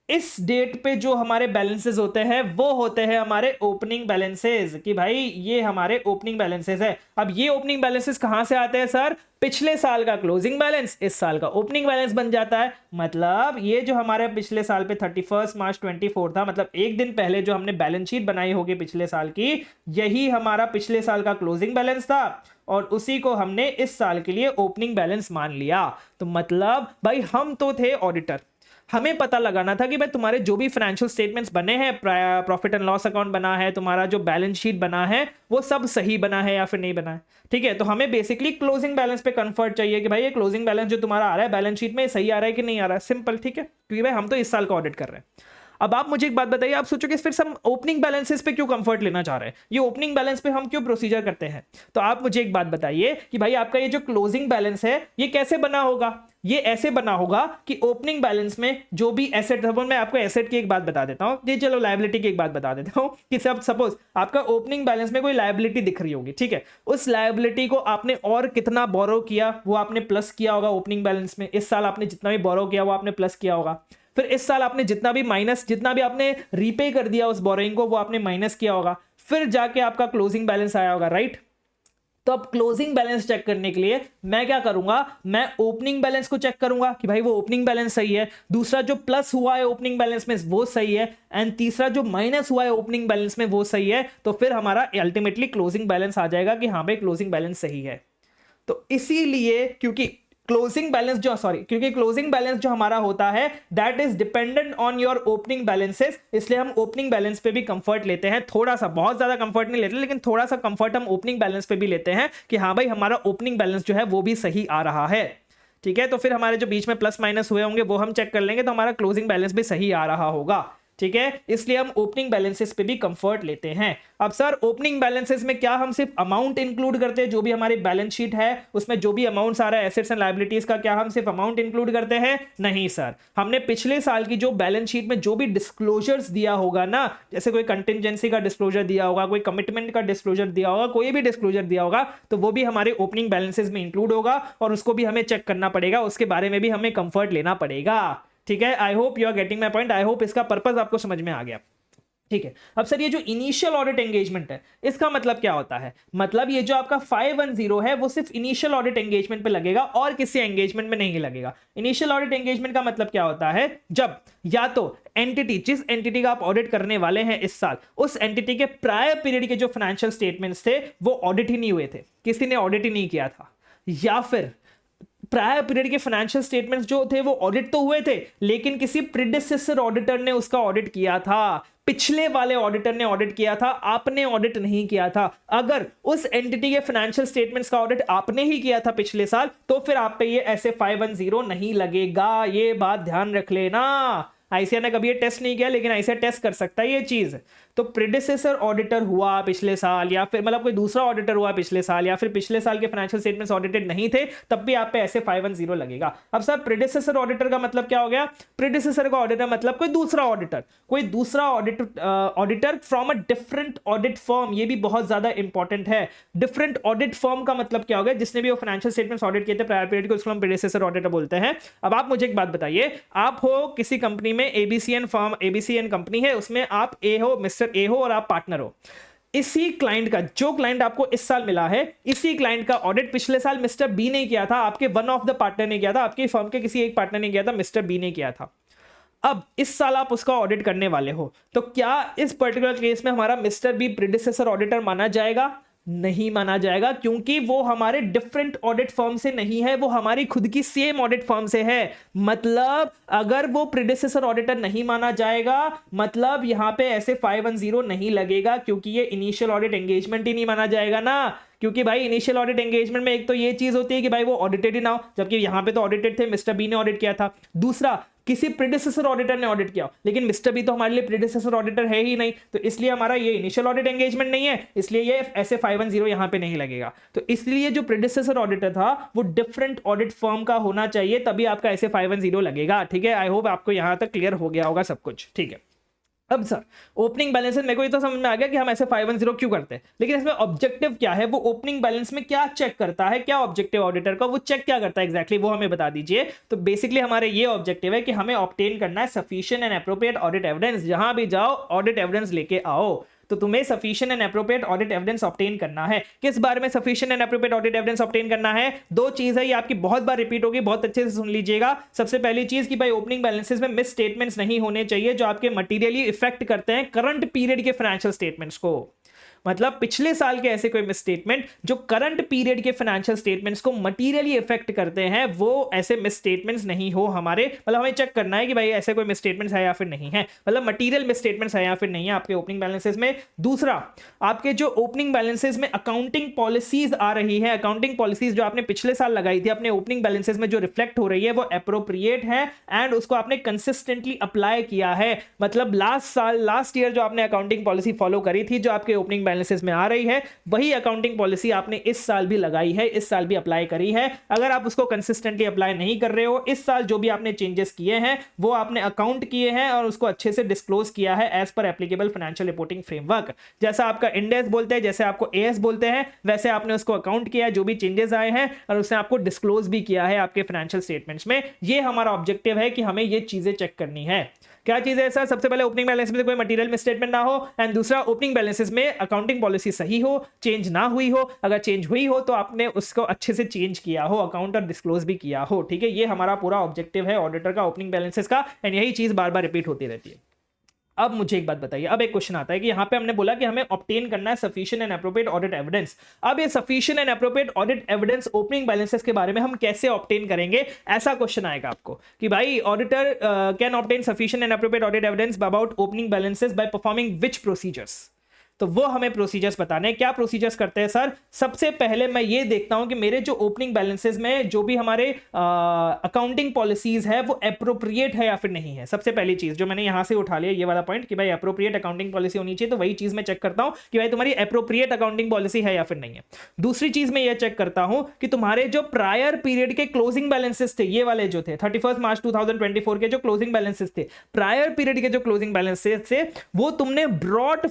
इस डेट पे जो हमारे बैलेंसेस होते हैं वो होते हैं हमारे ओपनिंग बैलेंसेस, कि भाई ये हमारे ओपनिंग बैलेंसेस है। अब ये ओपनिंग बैलेंसेस कहां से आते हैं सर, पिछले साल का क्लोजिंग बैलेंस इस साल का ओपनिंग बैलेंस बन जाता है। मतलब ये जो हमारे पिछले साल पे 31 मार्च 24 था, मतलब एक दिन पहले जो हमने बैलेंस शीट बनाई होगी पिछले साल की, यही हमारा पिछले साल का क्लोजिंग बैलेंस था, और उसी को हमने इस साल के लिए ओपनिंग बैलेंस मान लिया। तो मतलब भाई हम तो थे ऑडिटर, हमें पता लगाना था कि भाई तुम्हारे जो भी फाइनेंशियल स्टेटमेंट्स बने हैं, प्रॉफिट एंड लॉस अकाउंट बना है, तुम्हारा जो बैलेंस शीट बना है वो सब सही बना है या फिर नहीं बना है। ठीक है, तो हमें बेसिकली क्लोजिंग बैलेंस पे कंफर्ट चाहिए कि भाई ये क्लोजिंग बैलेंस जो तुम्हारा आ रहा है बैलेंस शीट में सही आ रहा है कि नहीं आ रहा है, सिंपल। ठीक है, क्योंकि भाई हम तो इस साल का ऑडिट कर रहे हैं। अब आप मुझे एक बात बताइए, आप सोचोगे फिर हम ओपनिंग बैलेंसेस पे क्यों कंफर्ट लेना चाह रहे हैं, ये ओपनिंग बैलेंस पे हम क्यों प्रोसीजर करते हैं। तो आप मुझे एक बात बताइए कि भाई आपका ये जो क्लोजिंग बैलेंस है ये कैसे बना होगा। ये ऐसे बना होगा कि ओपनिंग बैलेंस में जो भी एसेट, मैं आपको एसेट की एक बात बता देता हूं, ये चलो लायबिलिटी की एक बात बता देता हूं कि सब सपोज आपका ओपनिंग बैलेंस में कोई लायबिलिटी दिख रही होगी, ठीक है, उस लायबिलिटी को आपने और कितना बोरो किया वो आपने प्लस किया होगा ओपनिंग बैलेंस में। इस साल आपने जितना भी बोरो किया वो आपने प्लस किया होगा, फिर इस साल आपने जितना भी आपने रीपे कर दिया उस बोरोइंग को वो आपने माइनस किया होगा, फिर जाके आपका क्लोजिंग बैलेंस आया होगा, राइट। तो अब क्लोजिंग बैलेंस चेक करने के लिए मैं क्या करूंगा, मैं ओपनिंग बैलेंस को चेक करूंगा कि भाई वो ओपनिंग बैलेंस सही है, दूसरा जो प्लस हुआ है ओपनिंग बैलेंस में वो सही है, एंड तीसरा जो माइनस हुआ है ओपनिंग बैलेंस में वो सही है, तो फिर हमारा अल्टीमेटली क्लोजिंग बैलेंस आ जाएगा कि हाँ भाई क्लोजिंग बैलेंस सही है। तो इसीलिए क्योंकि क्लोजिंग बैलेंस जो हमारा होता है that is dependent on your opening balances, इसलिए हम ओपनिंग बैलेंस पे भी कंफर्ट लेते हैं, थोड़ा सा, बहुत ज्यादा कंफर्ट नहीं लेते लेकिन थोड़ा सा कंफर्ट हम ओपनिंग बैलेंस पे भी लेते हैं कि हाँ भाई हमारा ओपनिंग बैलेंस जो है वो भी सही आ रहा है। ठीक है, तो फिर हमारे जो बीच में प्लस माइनस हुए होंगे वो हम चेक कर लेंगे, तो हमारा क्लोजिंग बैलेंस भी सही आ रहा होगा। ठीक है, इसलिए हम ओपनिंग बैलेंसेस पे भी कंफर्ट लेते हैं। अब सर ओपनिंग बैलेंसेस में क्या हम सिर्फ अमाउंट इंक्लूड करते हैं, जो भी हमारी बैलेंस शीट है उसमें जो भी अमाउंट्स आ रहा है एसेट्स एंड लायबिलिटीज का, क्या हम सिर्फ अमाउंट इंक्लूड करते हैं? नहीं सर, हमने पिछले साल की जो बैलेंस शीट में जो भी डिस्क्लोजर्स दिया होगा ना, जैसे कोई कंटिजेंसी का डिस्क्लोजर दिया होगा, कोई कमिटमेंट का डिस्क्लोजर दिया होगा, कोई भी डिस्क्लोजर दिया होगा, तो वो भी हमारे ओपनिंग बैलेंसेस में इंक्लूड होगा और उसको भी हमें चेक करना पड़ेगा, उसके बारे में भी हमें कंफर्ट लेना पड़ेगा। ठीक है, I hope you are getting my point, I hope इसका पर्पस आपको समझ में आ गया। ठीक है, अब सर ये जो इनिशियल ऑडिट एंगेजमेंट है इसका मतलब क्या होता है, मतलब ये जो आपका 510 है वो सिर्फ इनिशियल ऑडिट एंगेजमेंट पे लगेगा और किसी एंगेजमेंट में नहीं लगेगा। इनिशियल ऑडिट एंगेजमेंट का मतलब क्या होता है, जब या तो एंटिटी, जिस एंटिटी का आप ऑडिट करने वाले हैं इस साल, उस एंटिटी के प्रायर पीरियड के जो फाइनेंशियल स्टेटमेंट्स थे वो ऑडिट ही नहीं हुए थे, किसी ने ऑडिट ही नहीं किया था, या फिर प्रायर पीरियड के फाइनेंशियल स्टेटमेंट्स जो थे वो ऑडिट तो हुए थे, लेकिन किसी प्रीडिसेसर ऑडिटर ने उसका ऑडिट किया था, पिछले वाले ऑडिटर ने ऑडिट किया था, आपने ऑडिट नहीं किया था। अगर उस एंटिटी के फाइनेंशियल स्टेटमेंट्स का ऑडिट आपने ही किया था पिछले साल, तो फिर आप पे ये ऐसे 510 नहीं लगेगा, ये बात ध्यान रख लेना। आईसीआर ने कभी ये टेस्ट नहीं किया, लेकिन आईसीआर टेस्ट कर सकता है ये चीज। तो प्रीडिसेसर ऑडिटर हुआ पिछले साल, या फिर मतलब कोई दूसरा ऑडिटर हुआ पिछले साल, या फिर पिछले साल के फाइनेंशियल स्टेटमेंट्स ऑडिटेड नहीं थे, तब भी आप पे ऐसे 510 लगेगा। अब सर प्रीडिसेसर ऑडिटर का मतलब क्या हो गया? प्रीडिसेसर का ऑडिटर मतलब कोई दूसरा auditor from a different audit firm. ये भी बहुत ज्यादा इंपॉर्टेंट है। डिफरेंट ऑडिट फर्म का मतलब क्या हो गया? जिसने भी वो फाइनेंशियल स्टेटमेंट्स ऑडिट किए थे प्रायर पीरियड को, उसको हम प्रीडिसेसर ऑडिटर बोलते हैं। अब आप मुझे एक बात बताइए, आप हो किसी कंपनी में, एबीसीएन फर्म, एबीसीएन कंपनी है, उसमें आप ए हो, मिस्टर ए हो और आप पार्टनर हो। इसी क्लाइंट का, जो क्लाइंट आपको इस साल मिला है, इसी क्लाइंट का ऑडिट पिछले साल मिस्टर बी ने किया था, आपके वन ऑफ द पार्टनर ने किया था, आपकी फर्म के किसी एक पार्टनर ने किया था, मिस्टर बी ने किया था। अब इस साल आप उसका ऑडिट करने वाले हो, तो क्या इस पर्टिकुलर केस में हमारा मिस्टर बी प्रीडिसेसर ऑडिटर माना जाएगा? नहीं माना जाएगा, क्योंकि वो हमारे डिफरेंट ऑडिट फर्म से नहीं है, वो हमारी खुद की सेम ऑडिट फर्म से है। मतलब अगर वो प्रीडिसेसर ऑडिटर नहीं माना जाएगा, मतलब यहां पे ऐसे 510 नहीं लगेगा, क्योंकि ये इनिशियल ऑडिट एंगेजमेंट ही नहीं माना जाएगा ना। क्योंकि भाई इनिशियल ऑडिट एंगेजमेंट में एक तो ये चीज होती है कि भाई वो ऑडिटेड ही ना हो, जबकि यहां पे तो ऑडिटेड थे, मिस्टर बी ने ऑडिट किया था। दूसरा, किसी प्रीडिसेसर ऑडिटर ने ऑडिट किया, लेकिन मिस्टर बी तो हमारे लिए प्रीडिसेसर ऑडिटर है ही नहीं, तो इसलिए हमारा ये इनिशियल ऑडिट एंगेजमेंट नहीं है, इसलिए ये ऐसे 510 यहां पे नहीं लगेगा। तो इसलिए जो प्रीडिसेसर ऑडिटर था वो डिफरेंट ऑडिट फर्म का होना चाहिए, तभी आपका ऐसे 510 लगेगा। ठीक है, आई होप आपको यहां तक क्लियर हो गया होगा सब कुछ। ठीक है, अब सर ओपनिंग बैलेंस मेरे को ये तो समझ में आ गया कि हम ऐसे 510 क्यों करते हैं, लेकिन इसमें ऑब्जेक्टिव क्या है? वो ओपनिंग बैलेंस में क्या चेक करता है, क्या ऑब्जेक्टिव ऑडिटर का, वो चेक क्या करता है एग्जैक्टली, वो हमें बता दीजिए। तो बेसिकली हमारे ये ऑब्जेक्टिव है कि हमें ऑब्टेन करना है sufficient and appropriate audit evidence. जहां भी जाओ ऑडिट एविडेंस लेके आओ, तो तुम्हें sufficient and appropriate audit evidence obtain करना है। किस बारे में sufficient and appropriate audit evidence obtain करना है? दो चीज है, ये आपकी बहुत बार रिपीट होगी, बहुत अच्छे से सुन लीजिएगा। सबसे पहली चीज कि भाई ओपनिंग बैलेंसेस में मिस स्टेटमेंट्स नहीं होने चाहिए जो आपके मटीरियली इफेक्ट करते हैं करंट पीरियड के फाइनेंशियल स्टेटमेंट्स को। मतलब पिछले साल के ऐसे कोई मिसस्टेटमेंट जो करंट पीरियड के फाइनेंशियल स्टेटमेंट्स को मटीरियली इफेक्ट करते हैं, वो ऐसे मिसस्टेटमेंट्स नहीं हो हमारे। मतलब हमें चेक करना है कि भाई ऐसे कोई मिसस्टेटमेंट्स है या फिर नहीं है, मतलब मटीरियल मिसस्टेटमेंट्स है या फिर नहीं है आपके ओपनिंग बैलेंसेस में। दूसरा, आपके जो ओपनिंग बैलेंसेस में अकाउंटिंग पॉलिसीज आ रही है, अकाउंटिंग पॉलिसीज जो आपने पिछले साल लगाई थी अपने ओपनिंग बैलेंसेस में जो रिफ्लेक्ट हो रही है, वो एप्रोप्रिएट है एंड उसको आपने कंसिस्टेंटली अप्लाई किया है। मतलब लास्ट ईयर जो आपने अकाउंटिंग पॉलिसी फॉलो करी थी, जो आपके ओपनिंग बैलेंसेस में आ रही है, वही अकाउंटिंग पॉलिसी आपने इस साल भी लगाई है, इस साल भी अप्लाई करी है। अगर आप उसको कंसिस्टेंटली अप्लाई नहीं कर रहे हो, इस साल जो भी आपने चेंजेस किए हैं वो आपने अकाउंट किए हैं और उसको अच्छे से डिस्क्लोज किया है as per applicable financial reporting framework. जैसा आपका इंड एस बोलते हैं, जैसे आपको एएस बोलते हैं, वैसे आपने उसको अकाउंट किया है, जो भी चेंजेस आए हैं, और उसने आपको डिस्क्लोज भी किया है आपके फाइनेंशियल स्टेटमेंट्स में। ये हमारा ऑब्जेक्टिव है कि हमें ये चीजें चेक करनी है। क्या चीज है सर? सबसे पहले ओपनिंग बैलेंस में कोई मटेरियल मिसस्टेटमेंट ना हो, एंड दूसरा ओपनिंग बैलेंसेस में अकाउंटिंग पॉलिसी सही हो, चेंज ना हुई हो। अगर चेंज हुई हो तो आपने उसको अच्छे से चेंज किया हो, अकाउंट और डिस्क्लोज भी किया हो। ठीक है, ये हमारा पूरा ऑब्जेक्टिव है ऑडिटर का ओपनिंग बैलेंसेस का, एंड यही चीज बार बार रिपीट होती रहती है। अब मुझे एक बात बताइए, अब एक क्वेश्चन आता है कि यहां पे हमने बोला कि हमें ऑब्टेन करना है sufficient and appropriate audit evidence. अब ये sufficient and appropriate audit evidence opening balances के बारे में हम कैसे ऑब्टेन करेंगे? ऐसा क्वेश्चन आएगा आपको कि भाई auditor can obtain sufficient and appropriate audit evidence about opening balances by performing which procedures. तो वो हमें प्रोसीजर्स बताने। क्या प्रोसीजर्स करते हैं सर? सबसे पहले मैं ये देखता हूं कि मेरे जो ओपनिंग बैलेंसेस में जो भी हमारे अकाउंटिंग पॉलिसीज है वो एप्रोप्रिएट है या फिर नहीं है। सबसे पहली चीज जो मैंने यहां से उठा लिया ये वाला पॉइंट कि भाई एप्रोप्रिएट अकाउंटिंग पॉलिसी होनी चाहिए, तो वही चीज मैं चेक करता हूं कि भाई तुम्हारी एप्रोप्रिएट अकाउंटिंग पॉलिसी है या फिर नहीं है। दूसरी चीज मैं ये चेक करता हूं कि तुम्हारे जो प्रायर पीरियड के क्लोजिंग बैलेंसेस थे, ये वाले जो थे 31 मार्च 2024 के जो क्लोजिंग बैलेंसेस थे, प्रायर पीरियड के जो क्लोजिंग बैलेंसेस थे, वो तुमने ब्रॉट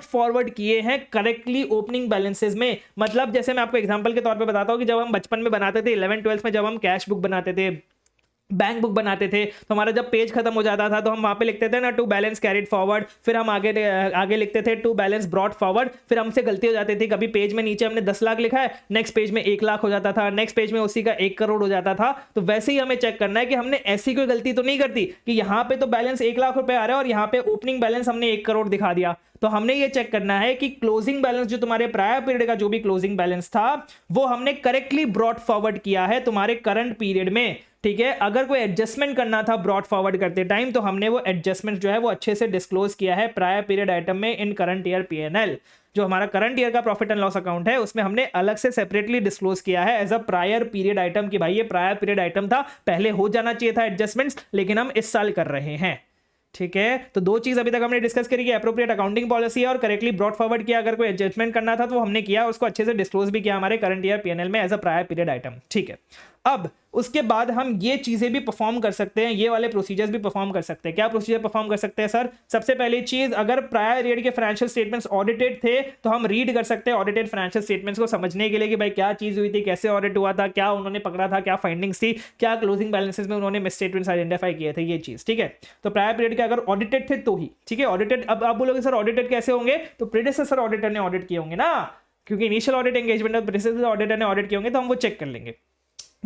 फॉरवर्ड किए हैं करेक्टली ओपनिंग बैलेंसेस में। मतलब जैसे मैं आपको एग्जांपल के तौर पे बताता हूं कि जब हम बचपन में बनाते थे 11th 12th में, जब हम कैश बुक बनाते थे, बैंक बुक बनाते थे, तो हमारा जब पेज खत्म हो जाता था तो हम वहां पे लिखते थे ना टू बैलेंस कैरिड फॉरवर्ड, फिर हम आगे लिखते थे टू बैलेंस ब्रॉट फॉरवर्ड। फिर हमसे गलती हो जाती थी, कभी पेज में नीचे हमने 10 लाख लिखा है, नेक्स्ट पेज में 1 लाख हो जाता था, नेक्स्ट पेज में उसी का 1 करोड़ हो जाता था। तो वैसे ही हमें चेक करना है कि हमने ऐसी कोई गलती तो नहीं करती कि यहाँ पे तो बैलेंस 1 लाख रुपए आ रहा है और यहाँ पे ओपनिंग बैलेंस हमने 1 करोड़ दिखा दिया। तो हमने ये चेक करना है कि क्लोजिंग बैलेंस जो तुम्हारे प्रायर पीरियड का जो भी क्लोजिंग बैलेंस था वो हमने करेक्टली ब्रॉट फॉरवर्ड किया है तुम्हारे करंट पीरियड में, ठीक है। अगर कोई एडजस्टमेंट करना था ब्रॉट फॉरवर्ड करते टाइम तो हमने वो एडजस्टमेंट जो है वो अच्छे से डिस्क्लोज किया है प्रायर पीरियड आइटम में इन करंट ईयर पीएनएल। जो हमारा करंट ईयर का प्रॉफिट एंड लॉस अकाउंट है उसमें हमने अलग से सेपरेटली डिस्क्लोज किया है as a prior period item कि भाई ये प्रायर पीरियड आइटम था, पहले हो जाना चाहिए था एडजस्टमेंट्स, लेकिन हम इस साल कर रहे हैं, ठीक है। तो दो चीज अभी तक हमने डिस्कस करी कि एप्रोप्रिएट अकाउंटिंग पॉलिसी है और करेक्टली ब्रॉट फॉरवर्ड किया, अगर कोई एडजस्टमेंट करना था तो वो हमने किया, उसको अच्छे से डिस्क्लोज भी किया हमारे करंट ईयर पीएनएल में as a prior period item, ठीक है। अब उसके बाद हम ये चीजें भी परफॉर्म कर सकते हैं, ये वाले प्रोसीजर्स भी परफॉर्म कर सकते हैं। क्या प्रोसीजर परफॉर्म कर सकते हैं सर? सबसे पहली चीज, अगर प्रायर ईयर के फाइनेंशियल स्टेटमेंट्स ऑडिटेड थे तो हम रीड कर सकते हैं ऑडिटेड फाइनेंशियल स्टेटमेंट्स को समझने के लिए कि भाई क्या चीज हुई थी, कैसे ऑडिट हुआ था, क्या उन्होंने पकड़ा था, क्या फाइंडिंग्स थी, क्या क्लोजिंग बैलेंसेस में उन्होंने मिस स्टेटमेंट्स आइडेंटिफाई किए थे, ये चीज, ठीक है। तो प्रायर पीरियड के अगर ऑडिटेड थे तो ही, ठीक है। ऑडिटेड, अब आप बोलोगे सर ऑडिटेड कैसे होंगे? तो प्रीडेसेसर ऑडिटर ने ऑडिट किए होंगे ना, क्योंकि इनिशियल ऑडिट एंगेजमेंट में प्रीडेसेसर ऑडिटर ने ऑडिट किए होंगे, तो हम वो चेक कर लेंगे।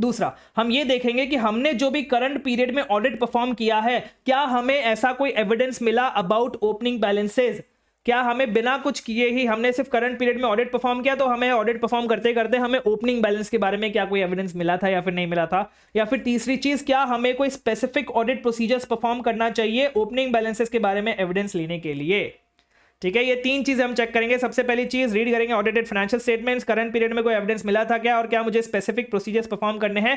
दूसरा, हम ये देखेंगे कि हमने जो भी करंट पीरियड में ऑडिट परफॉर्म किया है, क्या हमें ऐसा कोई एविडेंस मिला अबाउट ओपनिंग बैलेंसेस? क्या हमें बिना कुछ किए ही हमने सिर्फ करंट पीरियड में ऑडिट परफॉर्म किया तो हमें ऑडिट परफॉर्म करते करते हमें ओपनिंग बैलेंस के बारे में क्या कोई एविडेंस मिला था या फिर नहीं मिला था? या फिर तीसरी चीज, क्या हमें कोई स्पेसिफिक ऑडिट प्रोसीजर्स परफॉर्म करना चाहिए ओपनिंग बैलेंसेस के बारे में एविडेंस लेने के लिए? ठीक है, ये तीन चीजें हम चेक करेंगे। सबसे पहली चीज, रीड करेंगे audited financial statements, current period में कोई एविडेंस मिला था क्या, और क्या मुझे स्पेसिफिक प्रोसीजर्स परफॉर्म करने हैं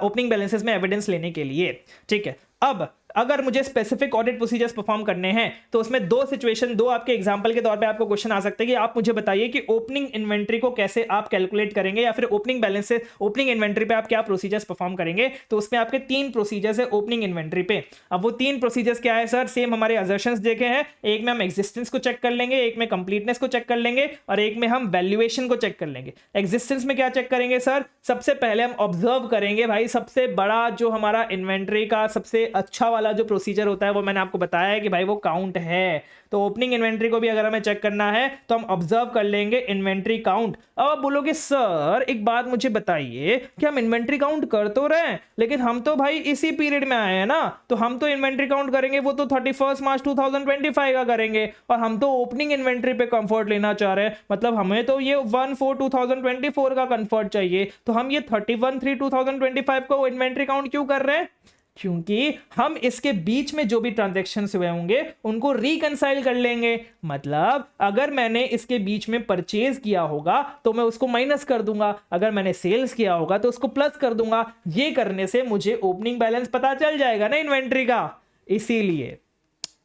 ओपनिंग बैलेंसेस में एविडेंस लेने के लिए, ठीक है। अब अगर मुझे स्पेसिफिक ऑडिट प्रोसीजर्स परफॉर्म करने हैं तो उसमें दो सिचुएशन, दो आपके एग्जांपल के तौर पे आपको क्वेश्चन आ सकते हैं कि आप मुझे बताइए कि ओपनिंग इन्वेंट्री को कैसे आप कैलकुलेट करेंगे या फिर ओपनिंग बैलेंस से ओपनिंग इन्वेंट्री पे आप क्या प्रोसीजर्स परफॉर्म करेंगे। तो उसमें आपके तीन प्रोसीजर्स है ओपनिंग इन्वेंट्री पे। अब वो तीन प्रोसीजर्स क्या है सर? सेम हमारे असर्शंस देखे हैं, एक में हम एग्जिस्टेंस को चेक कर लेंगे, एक में कंप्लीटनेस को चेक कर लेंगे और एक में हम वैल्यूएशन को चेक कर लेंगे। एग्जिस्टेंस में क्या चेक करेंगे सर? सबसे पहले हम ऑब्जर्व करेंगे भाई सबसे बड़ा जो हमारा इन्वेंट्री का सबसे अच्छा वाला जो प्रोसीजर होता है वो मैंने आपको बताया है कि भाई वो काउंट है। तो ओपनिंग इन्वेंट्री को भी अगर हमें चेक करना है तो हम ऑब्जर्व कर लेंगे इन्वेंट्री काउंट। अब आप बोलोगे सर एक बात मुझे बताइए कि हम इन्वेंट्री काउंट कर तो रहे हैं लेकिन हम तो भाई इसी पीरियड में आए हैं ना, तो हम तो इन्वेंट्री काउंट करेंगे वो तो 31 मार्च 2025 का करेंगे और हम तो ओपनिंग इन्वेंट्री पे कंफर्ट लेना चाह रहे हैं, मतलब हमें तो ये 1/4/2024 का कंफर्ट चाहिए। तो हम ये 31/3/2025 को इन्वेंट्री काउंट क्यों कर रहे हैं? क्योंकि हम इसके बीच में जो भी ट्रांजैक्शंस हुए होंगे उनको रिकंसाइल कर लेंगे। मतलब अगर मैंने इसके बीच में परचेज किया होगा तो मैं उसको माइनस कर दूंगा, अगर मैंने सेल्स किया होगा तो उसको प्लस कर दूंगा। ये करने से मुझे ओपनिंग बैलेंस पता चल जाएगा ना इन्वेंट्री का। इसीलिए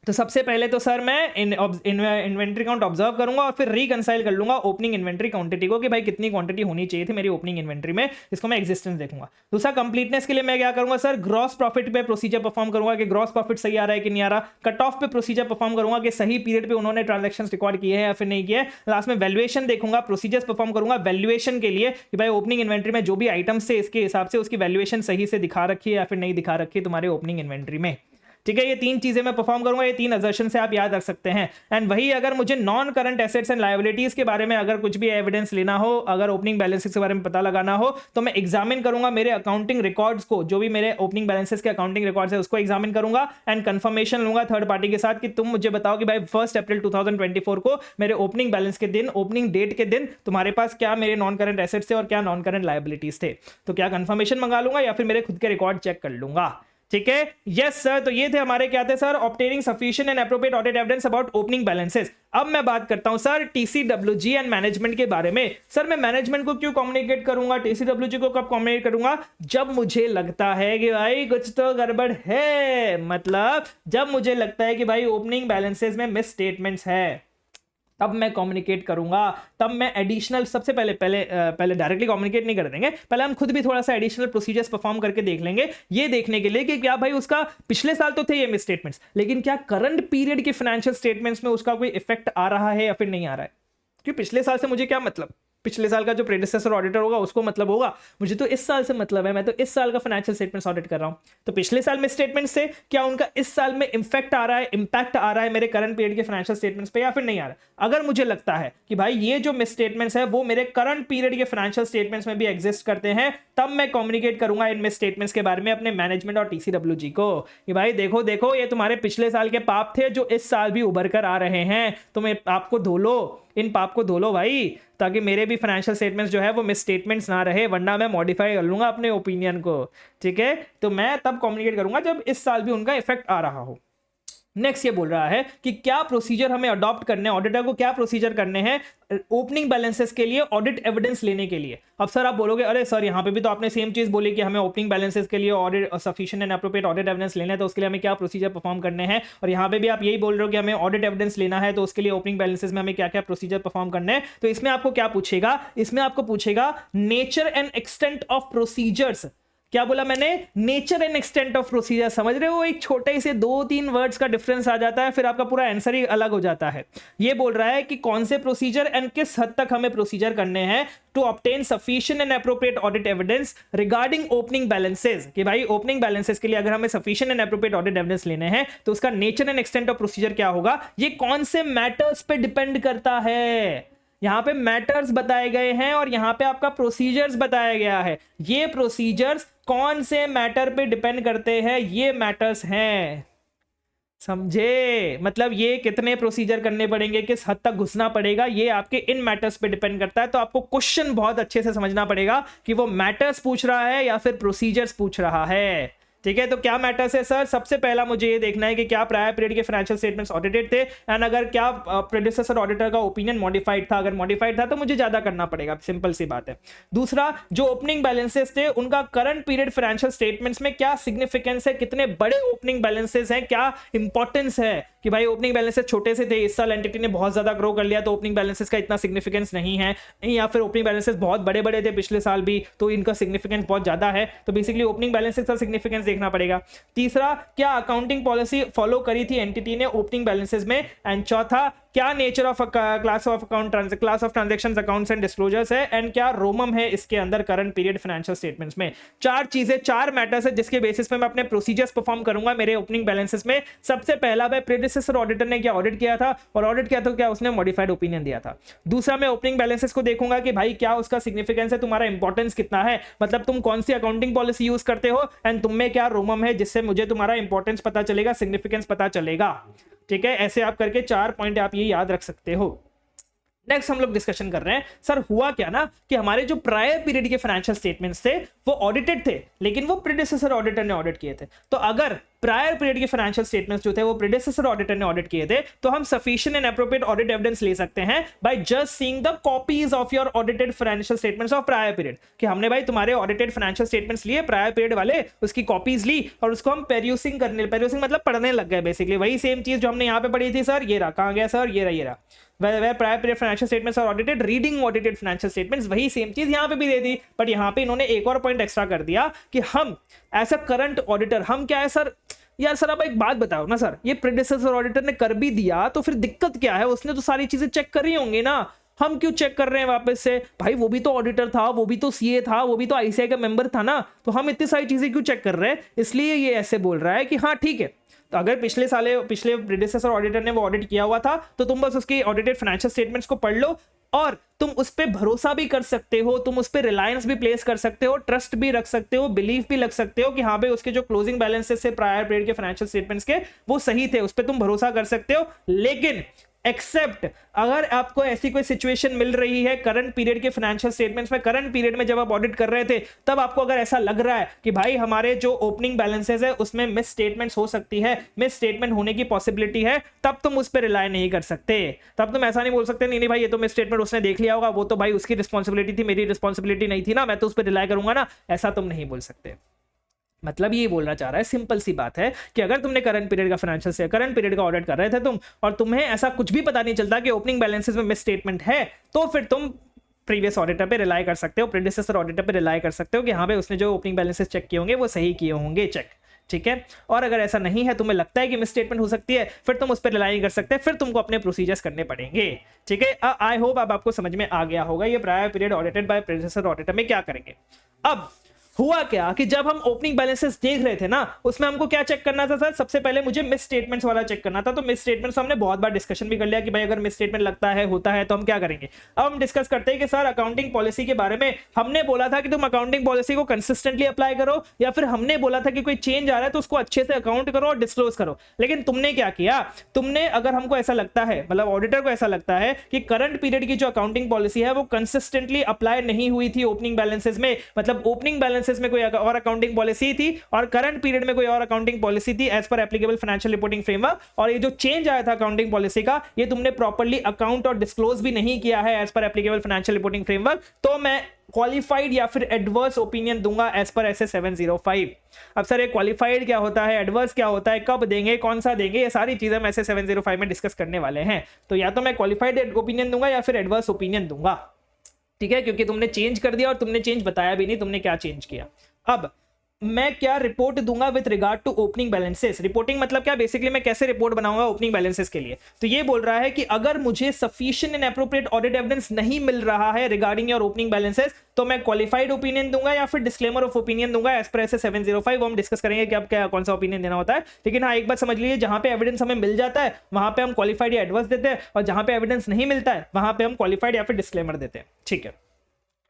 तो सबसे पहले तो सर मैं इन्वेंट्री काउंट ऑब्जर्व करूंगा और फिर रिकंसाइल कर लूंगा ओपनिंग इन्वेंट्री क्वांटिटी को कि भाई कितनी क्वांटिटी होनी चाहिए थी मेरी ओपनिंग इन्वेंट्री में, इसको मैं एग्जिस्टेंस देखूंगा। दूसरा, कंप्लीटनेस के लिए मैं क्या करूंगा सर? ग्रॉस प्रॉफिट पे प्रोसीजर परफॉर्म करूंगा कि ग्रॉस प्रॉफिट सही आ रहा है कि नहीं आ रहा। कट ऑफ पे प्रोसीजर परफॉर्म करूंगा कि सही पीरियड पे उन्होंने ट्रांजेक्शन रिकॉर्ड किए हैं या फिर नहीं किए। लास्ट में वैल्यूएशन देखूंगा, प्रोसीजर्स परफॉर्म करूंगा वैल्यूएशन के लिए कि भाई ओपनिंग इन्वेंट्री में जो भी आइटम्स थे इसके हिसाब से उसकी वैल्यूएशन सही से दिखा रखी है या फिर नहीं दिखा रखी है तुम्हारे ओपनिंग इन्वेंट्री में। ठीक है, ये तीन चीजें मैं परफॉर्म करूंगा, ये तीन असर्शन से आप याद रख सकते हैं। एंड वही अगर मुझे non current assets and liabilities के बारे में अगर कुछ भी एविडेंस लेना हो, अगर ओपनिंग बैलेंसेस के बारे में पता लगाना हो तो मैं एग्जामिन करूंगा मेरे अकाउंटिंग रिकॉर्ड्स को, जो भी मेरे ओपनिंग बैलेंसेस के अकाउंटिंग रिकॉर्ड्स है उसको एग्जामिन करूंगा एंड कंफर्मेशन लूंगा थर्ड पार्टी के साथ कि तुम मुझे बताओ कि भाई 1 अप्रैल 2024 को मेरे ओपनिंग बैलेंस के दिन, ओपनिंग डेट के दिन तुम्हारे पास क्या मेरे नॉन करंट एसेट्स थे और क्या नॉन करंट लायबिलिटीज थे। तो क्या कंफर्मेशन मंगा लूंगा या फिर मेरे खुद के रिकॉर्ड चेक कर लूंगा। ठीक है, यस सर। तो ये थे हमारे क्या थे sir? Obtaining sufficient and appropriate audit evidence about opening balances. अब मैं बात करता हूं सर टीसीडब्ल्यूजी एंड मैनेजमेंट के बारे में। सर मैं मैनेजमेंट को क्यों कम्युनिकेट करूंगा, टीसीडब्ल्यूजी को कब कम्युनिकेट करूंगा? जब मुझे लगता है कि भाई कुछ तो गड़बड़ है, मतलब जब मुझे लगता है कि भाई ओपनिंग बैलेंसेस में मिस स्टेटमेंट्स है तब मैं कम्युनिकेट करूंगा। तब मैं एडिशनल, सबसे पहले डायरेक्टली कम्युनिकेट नहीं कर देंगे, पहले हम खुद भी थोड़ा सा एडिशनल प्रोसीजर्स परफॉर्म करके देख लेंगे, ये देखने के लिए कि क्या भाई उसका पिछले साल तो थे ये मिस स्टेटमेंट्स, लेकिन क्या करंट पीरियड के फाइनेंशियल स्टेटमेंट्स में उसका कोई इफेक्ट आ रहा है या फिर नहीं आ रहा है। क्योंकि पिछले साल से मुझे क्या मतलब, पिछले साल का जो प्रेडिसेसर ऑडिटर होगा उसको मतलब होगा, मुझे तो इस साल से मतलब है, मैं तो इस साल का फाइनेंशियल स्टेटमेंट्स ऑडिट कर रहा हूं। तो पिछले साल में स्टेटमेंट से क्या उनका इस साल में इंपैक्ट आ रहा है मेरे करंट पीरियड के फाइनेंशियल स्टेटमेंट्स पे या फिर नहीं आ रहा। अगर मुझे लगता है कि भाई ये जो मिस स्टेटमेंट्स है वो मेरे करंट पीरियड के फाइनेंशियल स्टेटमेंट्स में भी एग्जिस्ट करते हैं, तब मैं कम्युनिकेट करूंगा इन मिस स्टेटमेंट्स के बारे में अपने मैनेजमेंट और टीसीडब्ल्यूजी को कि भाई देखो देखो ये तुम्हारे पिछले साल के पाप थे जो इस साल भी उभर कर आ रहे हैं, तुम आपको धो लो, इन पाप को धो लो भाई, ताकि मेरे भी फाइनेंशियल स्टेटमेंट्स जो है वो मिस स्टेटमेंट्स ना रहे, वरना मैं मॉडिफाई कर लूंगा अपने ओपिनियन को। ठीक है, तो मैं तब कम्युनिकेट करूंगा जब इस साल भी उनका इफेक्ट आ रहा हो। नेक्स्ट ये बोल रहा है कि क्या प्रोसीजर हमें अडॉप्ट करने हैं, ऑडिटर को क्या प्रोसीजर करने हैं ओपनिंग बैलेंसेस के लिए ऑडिट एविडेंस लेने के लिए। अब सर आप बोलोगे अरे सर यहाँ पे भी तो आपने सेम चीज बोली कि हमें ओपनिंग बैलेंसेस के लिए audit sufficient and appropriate audit evidence लेना है, तो उसके लिए हमें क्या प्रोसीजर परफॉर्म करने हैं, और यहाँ पे भी आप यही बोल रहे हो कि हमें ऑडिट एविडेंस लेना है, तो उसके लिए ओपनिंग बैलेंसेस में हमें क्या क्या प्रोसीजर परफॉर्म करने हैं। तो इसमें आपको क्या पूछेगा, इसमें आपको पूछेगा nature and extent of procedures. क्या बोला मैंने, nature and extent of procedure. समझ रहे हो, एक छोटे से 2-3 वर्ड्स का डिफरेंस आ जाता है, फिर आपका पूरा आंसर ही अलग हो जाता है। ये बोल रहा है कि कौन से प्रोसीजर एंड किस हद तक हमें प्रोसीजर करने हैं to obtain sufficient and appropriate audit evidence regarding opening balances. कि भाई ओपनिंग बैलेंसेस के लिए अगर हमें sufficient and appropriate audit evidence लेने हैं तो उसका nature and extent of procedure क्या होगा, ये कौन से मैटर्स पे डिपेंड करता है। यहां पे मैटर्स बताए गए हैं और यहां पे आपका प्रोसीजर्स बताया गया है। ये प्रोसीजर्स कौन से मैटर पे डिपेंड करते हैं, ये मैटर्स हैं, समझे। मतलब ये कितने प्रोसीजर करने पड़ेंगे, किस हद तक घुसना पड़ेगा, ये आपके इन मैटर्स पे डिपेंड करता है। तो आपको क्वेश्चन बहुत अच्छे से समझना पड़ेगा कि वो मैटर्स पूछ रहा है या फिर प्रोसीजर्स पूछ रहा है। ठीक है, तो क्या मैटर्स है सर, सबसे पहला मुझे ये देखना है कि क्या प्रायर पीरियड के फाइनेंशियल स्टेटमेंट्स ऑडिटेड थे, एंड अगर क्या प्रेडिसेसर ऑडिटर का ओपिनियन मॉडिफाइड था। अगर मॉडिफाइड था तो मुझे ज्यादा करना पड़ेगा, सिंपल सी बात है। दूसरा, जो ओपनिंग बैलेंसेस थे उनका करंट पीरियड फाइनेंशियल स्टेटमेंट्स में क्या सिग्निफिकेंस है, कितने बड़े ओपनिंग बैलेंसेस हैं, क्या इंपॉर्टेंस है कि भाई ओपनिंग बैलेंसेस छोटे से थे, इस साल एंटिटी ने बहुत ज्यादा ग्रो कर लिया तो ओपनिंग बैलेंसेस का इतना सिग्निफिकेंस नहीं है, या फिर ओपनिंग बैलेंसेस बहुत बड़े बड़े थे पिछले साल भी तो इनका सिग्निफिकेंस बहुत ज्यादा है। तो बेसिकली ओपनिंग बैलेंसेस का सिग्निफिकेंस देखना पड़ेगा। तीसरा, क्या अकाउंटिंग पॉलिसी फॉलो करी थी एंटिटी ने ओपनिंग बैलेंसेस में, एंड चौथा, क्या nature of class of transactions accounts and disclosures है, एंड क्या रोमम है इसके अंदर करंट पीरियड फाइनेंशियल स्टेटमेंट्स में। चार चीजें, चार मैटर्स है जिसके बेसिस पे मैं अपने प्रोसीजर्स परफॉर्म करूंगा मेरे ओपनिंग बैलेंसेस में। सबसे पहला, भाई प्रेडिसेसर ऑडिटर ने क्या ऑडिट किया था, और ऑडिट किया तो क्या उसने मॉडिफाइड ओपिनियन दिया था। दूसरा, मैं ओपनिंग बैलेंसेस को देखूंगा कि भाई क्या उसका सिग्निफिकेंस है, तुम्हारा इंपॉर्टेंस कितना है, मतलब तुम कौन सी अकाउंटिंग पॉलिसी यूज करते हो, एंड तुम में क्या रोमम है जिससे मुझे तुम्हारा इंपॉर्टेंस पता चलेगा, सिग्निफिकेंस पता चलेगा। ठीक है, ऐसे आप करके 4 पॉइंट आप ये याद रख सकते हो। नेक्स्ट हम लोग डिस्कशन कर रहे हैं, सर हुआ क्या ना कि हमारे जो प्रायर पीरियड के फाइनेंशियल स्टेटमेंट्स थे वो ऑडिटेड थे, लेकिन वो प्रेडिसेसर ऑडिटर ने ऑडिट किए थे। तो अगर प्रायर पीरियड के फाइनेंशियल स्टेटमेंट्स जो थे वो प्रेडिसेसर ऑडिटर ने ऑडिट किए थे, तो हम sufficient and appropriate audit evidence ले सकते हैं by just seeing the copies of your audited financial statements of prior period. कि हमने भाई तुम्हारे ऑडिटेड फाइनेंशियल स्टेटमेंट्स लिए प्रायर पीरियड वाले, उसकी कॉपीज ली और उसको हम पेरियोसिंग मतलब पढ़ने लग गए। बेसिकली वही सेम चीज जो हमने यहाँ पे पढ़ी थी, सर ये रहा, कहाँ गया सर, ये रहा where prior period financial statements are audited, reading audited financial statements, वही सेम चीज यहां पे भी दे दी, बट यहां पे इन्होंने एक और पॉइंट एक्स्ट्रा कर दिया कि हम एज अ करंट ऑडिटर, हम क्या है सर, यार सर आप एक बात बताओ ना सर, ये प्रेडिसेसर ऑडिटर ने कर भी दिया तो फिर दिक्कत क्या है, उसने तो सारी चीजें चेक करी होंगी ना, हम क्यों चेक कर रहे हैं वापस से, भाई वो भी तो ऑडिटर था, वो भी तो सीए था, वो भी तो आईसीआई का मेंबर था ना, तो हम इतनी सारी चीजें क्यों चेक कर रहे हैं। इसलिए ये ऐसे बोल रहा है कि हाँ ठीक है, तो अगर पिछले प्रेडिसेसर ऑडिटर ने वो ऑडिट किया हुआ था तो तुम बस उसकी ऑडिटेड फाइनेंशियल स्टेटमेंट्स को पढ़ लो और तुम उस पर भरोसा भी कर सकते हो, तुम उस पर रिलायंस भी प्लेस कर सकते हो, ट्रस्ट भी रख सकते हो, बिलीव भी लग सकते हो कि हाँ भाई उसके जो क्लोजिंग बैलेंसेस से प्रायर पीरियड के फाइनेंशियल स्टेटमेंट्स के वो सही थे, उस पर तुम भरोसा कर सकते हो। लेकिन एक्सेप्ट अगर आपको ऐसी कोई सिचुएशन मिल रही है करंट पीरियड के फाइनेंशियल स्टेटमेंट्स में, करंट पीरियड में जब आप ऑडिट कर रहे थे तब आपको अगर ऐसा लग रहा है कि भाई हमारे जो ओपनिंग बैलेंसेस है उसमें मिस स्टेटमेंट्स हो सकती है, मिस स्टेटमेंट होने की पॉसिबिलिटी है, तब तुम उस पर रिलाय नहीं कर सकते। तब तुम ऐसा नहीं बोल सकते नहीं भाई ये तो मिस स्टेटमेंट उसने देख लिया होगा, वो तो भाई उसकी रिस्पॉन्सिबिलिटी थी, मेरी रिस्पॉन्सिबिलिटी नहीं थी ना, मैं तो उस पर रिलाय करूंगा ना, ऐसा तुम नहीं बोल सकते। मतलब ये बोलना चाह रहा है, सिंपल सी बात है कि अगर तुमने करंट पीरियड का फाइनेंशियल से करंट पीरियड का ऑडिट कर रहे थे तुम, और तुम्हें ऐसा कुछ भी पता नहीं चलता कि ओपनिंग बैलेंसेस में मिस स्टेटमेंट है, तो फिर तुम प्रीवियस ऑडिटर पे रिलाई कर सकते हो, प्रेडिसेसर ऑडिटर पे रिलाई कर सकते हो कि हाँ भाई उसने जो ओपनिंग बैलेंसेस चेक किए होंगे वो सही किए होंगे चेक। ठीक है। और अगर ऐसा नहीं है, तुम्हें लगता है कि मिस स्टेटमेंट हो सकती है, फिर तुम उस पर रिलाई नहीं कर सकते, फिर तुमको अपने प्रोसीजर्स करने पड़ेंगे, ठीक है। आई होप अब आपको समझ में आ गया होगा ये prior period audited bye प्रेडेसेसर auditor में क्या करेंगे। अब हुआ क्या कि जब हम ओपनिंग बैलेंसेस देख रहे थे ना, उसमें हमको क्या चेक करना था सर, सबसे पहले मुझे मिस स्टेटमेंट्स वाला चेक करना था। तो मिस स्टेटमेंट्स हमने बहुत बार डिस्कशन भी कर लिया कि भाई अगर मिस स्टेटमेंट लगता है, होता है, तो हम क्या करेंगे। अब हम डिस्कस करते हैं कि सर अकाउंटिंग पॉलिसी के बारे में हमने बोला था कि तुम अकाउंटिंग पॉलिसी को कंसिस्टेंटली अप्लाई करो, या फिर हमने बोला था कि कोई चेंज आ रहा है तो उसको अच्छे से अकाउंट करो और डिस्क्लोज करो। लेकिन तुमने क्या किया, तुमने, अगर हमको ऐसा लगता है, मतलब ऑडिटर को ऐसा लगता है कि करंट पीरियड की जो अकाउंटिंग पॉलिसी है वो कंसिस्टेंटली अप्लाई नहीं हुई थी ओपनिंग बैलेंसेस में, मतलब ओपनिंग बैलेंसेस में कोई और अकाउंटिंग पॉलिसी थी और करंट पीरियड में कोई और अकाउंटिंग पॉलिसी थी as per applicable financial reporting framework, और ये जो चेंज आया था अकाउंटिंग पॉलिसी का, ये तुमने प्रॉपर्ली अकाउंट और डिस्क्लोज भी नहीं किया है as per applicable financial reporting framework, तो मैं क्वालिफाइड या फिर एडवर्स ओपिनियन दूंगा एज पर ऐसे 705। अब सर ये क्वालिफाइड क्या होता है, एडवर्स क्या होता है, कब देंगे, कौन सा देंगे, ये सारी चीजें हम ऐसे 705 में डिस्कस करने वाले हैं। तो या तो मैं क्वालिफाइड ओपिनियन दूंगा या फिर एडवर्स ओपिनियन दूंगा, ठीक है, क्योंकि तुमने चेंज कर दिया और तुमने चेंज बताया भी नहीं तुमने क्या चेंज किया। अब मैं क्या रिपोर्ट दूंगा with regard to opening balances. Reporting मतलब क्या, बेसिकली मैं कैसे रिपोर्ट बनाऊंगा ओपनिंग बैलेंसेस के लिए। तो ये बोल रहा है कि अगर मुझे sufficient and appropriate audit evidence नहीं मिल रहा है रिगार्डिंग योर ओपनिंग बैलेंसेस, तो मैं क्वालिफाइड ओपिनियन दूंगा या फिर डिस्क्लेमर ऑफ ओपिनियन दूंगा एज पर ऐसे 705। हम डिस्कस करेंगे कि अब क्या कौन सा ओपिनियन देना होता है। लेकिन हाँ, एक बात समझ लीजिए, जहां पे एविडेंस हमें मिल जाता है वहां पे हम क्वालिफाइड या एडवर्स देते हैं, और जहां पे एविडेंस नहीं मिलता है वहां पे हम क्वालिफाइड या फिर डिस्क्लेमर देते हैं, ठीक है।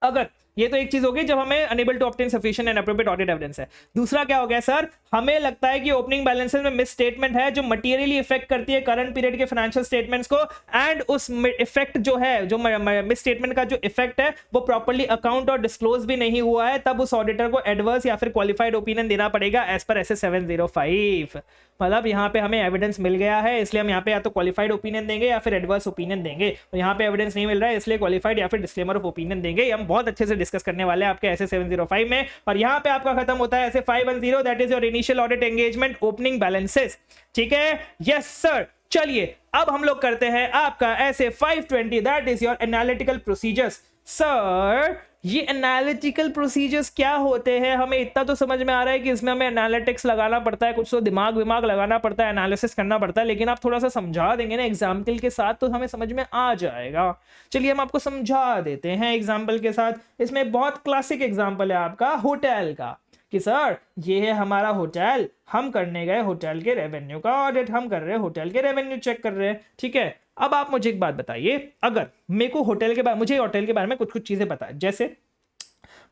अगर ये तो एक चीज होगी जब हमें unable to obtain sufficient and appropriate audit evidence है। दूसरा क्या हो गया सर, हमें लगता है कि ओपनिंग बैलेंसेस में मिस स्टेटमेंट है जो मटेरियली इफेक्ट करती है करंट पीरियड के फाइनेंशियल स्टेटमेंट्स को, एंड उस इफेक्ट जो है, जो मिस स्टेटमेंट का जो इफेक्ट है वो प्रॉपर्ली अकाउंट और डिस्क्लोज भी नहीं हुआ है, तब उस ऑडिटर को एडवर्स या फिर क्वालिफाइड ओपिनियन देना पड़ेगा एज पर ऐसे 705। मतलब यहाँ पे हमें एविडेंस मिल गया है, इसलिए हम यहाँ पे या तो क्वालिफाइड ओपिनियन देंगे या फिर एडवर्स ओपिनियन देंगे, और यहाँ पे एविडेंस नहीं मिल रहा है इसलिए क्वालिफाइड या फिर डिस्क्लेमर ऑफ ओपिनियन देंगे। हम बहुत अच्छे से डिस्कस करने वाले हैं आपके ऐसे 705 में। और यहाँ पे आपका खत्म होता है ऐसे 510, that is your initial audit engagement opening balances, ठीक है। Yes sir. चलिए अब हम लोग करते हैं आपका ऐसे 520, that is your analytical procedures. Sir ये एनालिटिकल प्रोसीजर्स क्या होते हैं, हमें इतना तो समझ में आ रहा है कि इसमें हमें एनालिटिक्स लगाना पड़ता है, कुछ तो दिमाग लगाना पड़ता है, एनालिसिस करना पड़ता है, लेकिन आप थोड़ा सा समझा देंगे ना एग्जाम्पल के साथ तो हमें समझ में आ जाएगा। चलिए हम आपको समझा देते हैं एग्जाम्पल के साथ। इसमें बहुत क्लासिक एग्जाम्पल है आपका होटल का, कि सर ये है हमारा होटल, हम करने गए होटल के रेवेन्यू का ऑडिट, हम कर रहे हैं होटल के रेवेन्यू चेक कर रहे हैं, ठीक है। अब आप मुझे एक बात बताइए, अगर मेरे को होटल के बारे, मुझे होटल के बारे में कुछ कुछ चीजें पता है, जैसे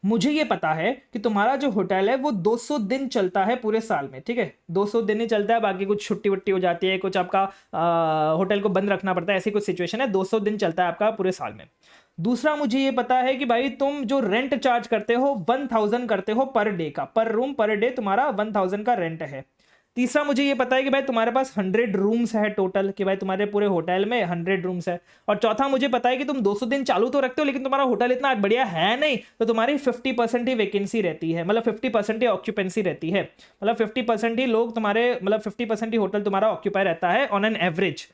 मुझे ये पता है कि तुम्हारा जो होटल है वो 200 दिन चलता है पूरे साल में, ठीक है, 200 दिन ही चलता है, बाकी कुछ छुट्टी वुट्टी हो जाती है, कुछ आपका होटल को बंद रखना पड़ता है, ऐसी कुछ सिचुएशन है, 200 दिन चलता है आपका पूरे साल में। दूसरा मुझे ये पता है कि भाई तुम जो रेंट चार्ज करते हो 1000 करते हो पर डे का, पर रूम पर डे तुम्हारा 1000 का रेंट है। तीसरा मुझे ये पता है कि भाई तुम्हारे पास 100 रूम्स है टोटल, कि भाई तुम्हारे पूरे होटल में 100 रूम्स है। और चौथा मुझे पता है कि तुम 200 दिन चालू तो रखते हो लेकिन तुम्हारा होटल इतना बढ़िया है नहीं, तो तुम्हारी 50% ही वैकेंसी रहती है, मतलब 50% ही ऑक्यूपेंसी रहती है, मतलब 50% ही लोग तुम्हारे, मतलब 50% ही होटल तुम्हारा ऑक्यूपाई रहता है ऑन एन एवरेज,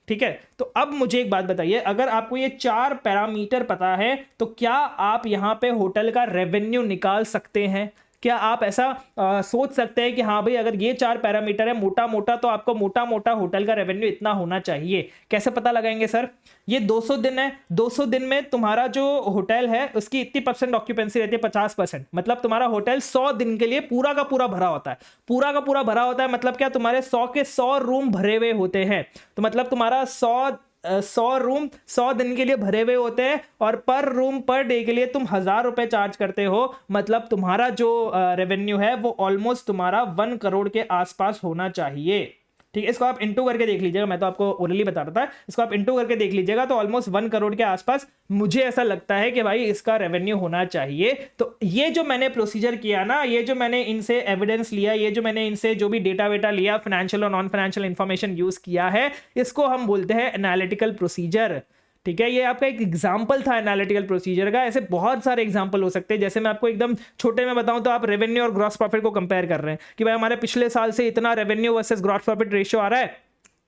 ठीक है। तो अब मुझे एक बात बताइए, अगर आपको ये 4 पैरामीटर पता है तो क्या आप यहां पे होटल का रेवेन्यू निकाल सकते हैं? क्या आप ऐसा सोच सकते हैं कि हाँ भाई अगर ये 4 पैरामीटर है मोटा मोटा, तो आपको मोटा मोटा होटल का रेवेन्यू इतना होना चाहिए? कैसे पता लगाएंगे सर? ये 200 दिन है, 200 दिन में तुम्हारा जो होटल है उसकी इतनी % ऑक्यूपेंसी रहती है, 50%, मतलब तुम्हारा होटल 100 दिन के लिए पूरा का पूरा भरा होता है, पूरा का पूरा भरा होता है, मतलब क्या तुम्हारे 100 के 100 रूम भरे हुए होते हैं, तो मतलब तुम्हारा 100 रूम 100 दिन के लिए भरे हुए होते हैं, और पर रूम पर डे के लिए तुम 1000 रुपए चार्ज करते हो, मतलब तुम्हारा जो रेवेन्यू है वो ऑलमोस्ट तुम्हारा 1 करोड़ के आसपास होना चाहिए, ठीक है। इसको आप इंटू करके देख लीजिएगा, मैं तो आपको ओरली बता रहा था, इसको आप इंटू करके देख लीजिएगा तो ऑलमोस्ट 1 करोड़ के आसपास मुझे ऐसा लगता है कि भाई इसका रेवेन्यू होना चाहिए। तो ये जो मैंने प्रोसीजर किया ना, ये जो मैंने इनसे एविडेंस लिया, ये जो मैंने इनसे जो भी डेटा वेटा लिया, फाइनेंशियल और नॉन फाइनेंशियल इंफॉर्मेशन यूज किया है, इसको हम बोलते हैं एनालिटिकल प्रोसीजर, ठीक है। ये आपका एक एग्जांपल था एनालिटिकल प्रोसीजर का, ऐसे बहुत सारे एग्जांपल हो सकते हैं। जैसे मैं आपको एकदम छोटे में बताऊं तो आप रेवेन्यू और ग्रॉस प्रॉफिट को कंपेयर कर रहे हैं कि भाई हमारे पिछले साल से इतना revenue versus gross profit ratio आ रहा है,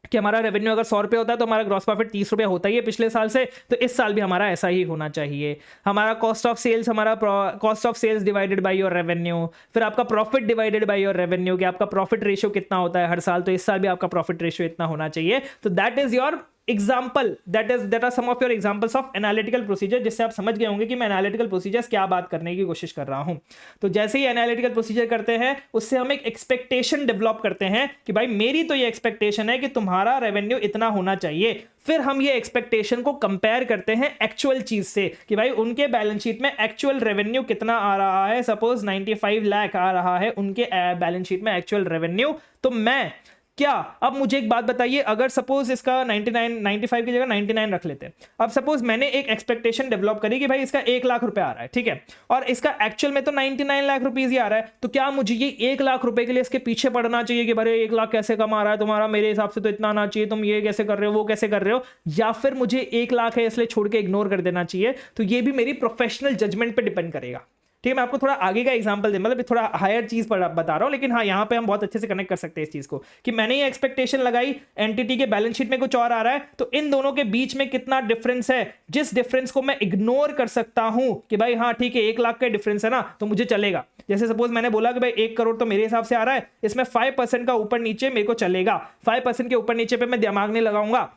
कि हमारा रेवेन्यू अगर 100 रुपये होता है तो हमारा ग्रॉस प्रॉफिट 30 रुपये होता ही है पिछले साल से, तो इस साल भी हमारा ऐसा ही होना चाहिए। हमारा कॉस्ट ऑफ सेल्स, हमारा cost of sales divided by your revenue, फिर आपका profit divided by your revenue, कि आपका प्रॉफिट रेशियो कितना होता है हर साल, तो इस साल भी आपका प्रॉफिट रेशियो इतना होना चाहिए। तो that is your example, that are some of your examples of analytical procedure, जिससे आप समझ गए होंगे कि मैं एनालिटिकल प्रोसीजर्स क्या बात करने की कोशिश कर रहा हूं। तो जैसे ही एनालिटिकल प्रोसीजर करते हैं उससे हम एक एक्सपेक्टेशन डेवलप करते हैं कि भाई मेरी तो ये एक्सपेक्टेशन है कि तुम्हारा रेवेन्यू इतना होना चाहिए। फिर हम ये एक्सपेक्टेशन को कंपेयर करते हैं एक्चुअल चीज से कि भाई उनके बैलेंस शीट में एक्चुअल रेवेन्यू कितना आ रहा है। सपोज 95 लाख आ रहा है उनके बैलेंस शीट में एक्चुअल रेवेन्यू, तो मैं क्या, अब मुझे एक बात बताइए, अगर सपोज इसका 95 की जगह 99 रख लेते हैं। अब सपोज मैंने एक एक्सपेक्टेशन डेवलप करी कि भाई इसका 1 लाख रुपए आ रहा है, ठीक है, और इसका एक्चुअल में तो 99 लाख रुपीज ही आ रहा है, तो क्या मुझे ये 1 लाख रुपए के लिए इसके पीछे पड़ना चाहिए कि भाई 1 लाख कैसे कमा रहा है तुम्हारा, मेरे हिसाब से तो इतना आना चाहिए, तुम ये कैसे कर रहे हो, वो कैसे कर रहे हो, या फिर मुझे 1 लाख है इसलिए छोड़ के इग्नोर कर देना चाहिए। तो ये भी मेरी प्रोफेशनल जजमेंट पे डिपेंड करेगा। ठीक है, मैं आपको थोड़ा आगे का एग्जांपल दे, मतलब थोड़ा हायर चीज पर बता रहा हूं, लेकिन हाँ यहाँ पे हम बहुत अच्छे से कनेक्ट कर सकते हैं इस चीज को कि मैंने ये एक्सपेक्टेशन लगाई, एंटिटी के बैलेंस शीट में कुछ और आ रहा है, तो इन दोनों के बीच में कितना डिफरेंस है, जिस डिफरेंस को मैं इग्नोर कर सकता हूं कि भाई हाँ ठीक है 1 लाख का डिफरेंस है ना, तो मुझे चलेगा। जैसे सपोज मैंने बोला कि भाई 1 करोड़ तो मेरे हिसाब से आ रहा है, इसमें 5% का ऊपर नीचे मेरे को चलेगा, 5% के ऊपर नीचे पे मैं दिमाग नहीं लगाऊंगा।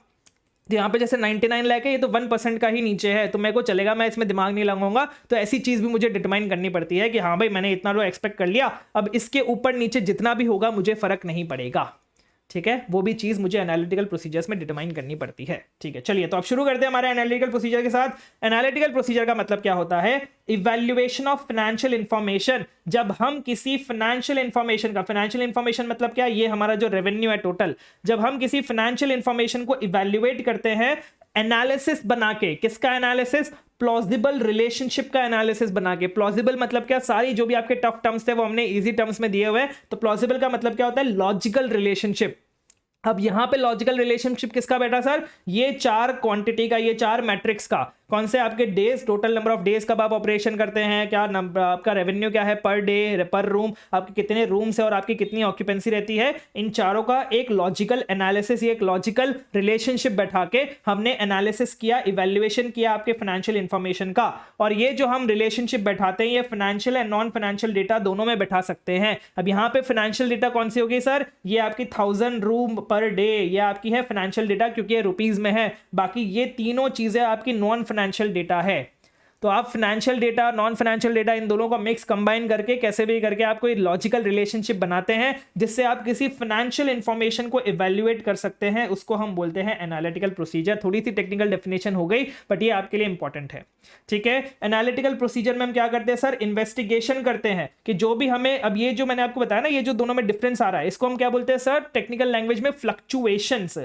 तो यहाँ पे जैसे 99 लाख है, ये तो 1% का ही नीचे है, तो मेरे को चलेगा, मैं इसमें दिमाग नहीं लगाऊंगा। तो ऐसी चीज भी मुझे डिटरमाइन करनी पड़ती है कि हाँ भाई मैंने इतना तो एक्सपेक्ट कर लिया, अब इसके ऊपर नीचे जितना भी होगा मुझे फर्क नहीं पड़ेगा। ठीक है, वो भी चीज मुझे एनालिटिकल प्रोसीजर्स में डिटरमाइन करनी पड़ती है। ठीक है, चलिए तो अब शुरू करते हैं हमारे एनालिटिकल प्रोसीजर के साथ। एनालिटिकल प्रोसीजर का मतलब क्या होता है? Evaluation of financial information. जब हम किसी फाइनेंशियल इंफॉर्मेशन का, फाइनेंशियल इंफॉर्मेशन मतलब क्या, ये हमारा जो रेवेन्यू है टोटल, जब हम किसी फाइनेंशियल इंफॉर्मेशन को इवैल्यूएट करते हैं एनालिसिस बना के, किसका एनालिसिस? प्लॉजिबल रिलेशनशिप का एनालिसिस बना के। प्लॉजिबल मतलब क्या? सारी जो भी आपके टफ टर्म्स थे वो हमने इजी टर्म्स में दिए हुए हैं, तो प्लॉजिबल का मतलब क्या होता है? Logical relationship. अब यहां पे लॉजिकल रिलेशनशिप किसका बेटा सर? ये 4 क्वांटिटी का, ये 4 मैट्रिक्स का। कौन से? आपके days, total number of days कब आप ऑपरेशन करते हैं, क्या नंबर, आपका रेवेन्यू क्या है पर डे, पर रूम, आपके कितने रूम्स है और आपकी कितनी ऑक्यूपेंसी रहती है। इन चारों का एक लॉजिकल एनालिसिस, एक लॉजिकल रिलेशनशिप बैठा के हमने एनालिसिस किया, इवैल्यूएशन किया आपके फाइनेंशियल इंफॉर्मेशन का। और ये जो हम रिलेशनशिप बैठाते हैं, ये financial and non financial data दोनों में बैठा सकते हैं। अब यहाँ पे फाइनेंशियल डेटा कौन सी होगी सर? ये आपकी 1000 रूम पर डे, ये आपकी है फाइनेंशियल डेटा, क्योंकि ये रुपीज में है। बाकी ये तीनों चीजें आपकी नॉन फाइनेंशियल डेटा है। तो आप financial data, non financial data, इन दोनों का मिक्स कंबाइन करके कैसे भी करके आप कोई लॉजिकल रिलेशनशिप बनाते हैं, जिससे आप किसी फाइनेंशियल इंफॉर्मेशन को इवैल्यूएट कर सकते हैं। उसको हम बोलते हैं एनालिटिकल प्रोसीजर। थोड़ी सी टेक्निकल डेफिनेशन हो गई, बट ये आपके लिए इंपॉर्टेंट है। ठीक है, एनालिटिकल प्रोसीजर में हम क्या करते हैं सर? इन्वेस्टिगेशन करते हैं कि जो भी हमें, अब ये जो मैंने आपको बताया ना, ये जो दोनों में डिफरेंस आ रहा है, इसको हम क्या बोलते हैं सर टेक्निकल लैंग्वेज में? फ्लक्चुएशंस।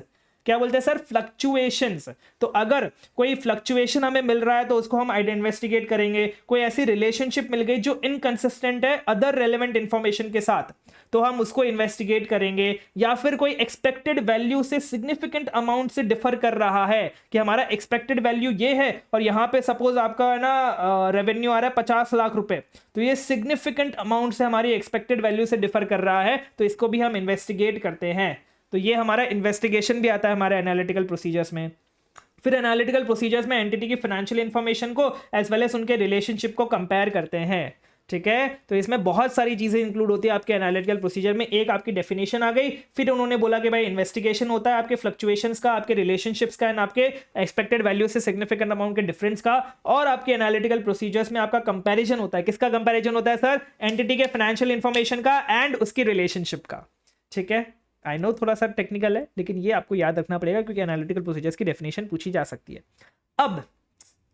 क्या बोलते हैं सर? फ्लक्चुएशंस। तो अगर कोई फ्लक्चुएशन हमें मिल रहा है तो उसको हम इन्वेस्टिगेट करेंगे। कोई ऐसी रिलेशनशिप मिल गई जो इनकंसिस्टेंट है अदर रेलेवेंट इंफॉर्मेशन के साथ, तो हम उसको इन्वेस्टिगेट करेंगे। या फिर कोई एक्सपेक्टेड वैल्यू से सिग्निफिकेंट अमाउंट से डिफर कर रहा है कि हमारा एक्सपेक्टेड वैल्यू ये है और यहां पे सपोज आपका ना रेवेन्यू आ रहा है 50 लाख रुपए, तो ये सिग्निफिकेंट अमाउंट से हमारी एक्सपेक्टेड वैल्यू से डिफर कर रहा है, तो इसको भी हम इन्वेस्टिगेट करते हैं। तो ये हमारा इन्वेस्टिगेशन भी आता है हमारे एनालिटिकल प्रोसीजर्स में। फिर एनालिटिकल प्रोसीजर्स में एंटिटी की फाइनेंशियल इंफॉर्मेशन को एज वेल एज उनके रिलेशनशिप को कंपेयर करते हैं। ठीक है, तो इसमें बहुत सारी चीजें इंक्लूड होती है आपके एनालिटिकल प्रोसीजर में। एक आपकी डेफिनेशन आ गई, फिर उन्होंने बोला कि भाई इन्वेस्टिगेशन होता है आपके फ्लक्चुएशंस का, आपके रिलेशनशिप्स का एंड आपके एक्सपेक्टेड वैल्यू से सिग्निफिकेंट अमाउंट के डिफरेंस का। और आपके एनालिटिकल प्रोसीजर्स में आपका कंपैरिजन होता है। किसका कंपैरिजन होता है सर? एंटिटी के फाइनेंशियल इंफॉर्मेशन का एंड उसकी रिलेशनशिप का। ठीक है, आई नो थोड़ा सा टेक्निकल है, लेकिन ये आपको याद रखना पड़ेगा क्योंकि एनालिटिकल प्रोसीजर्स की डेफिनेशन पूछी जा सकती है। अब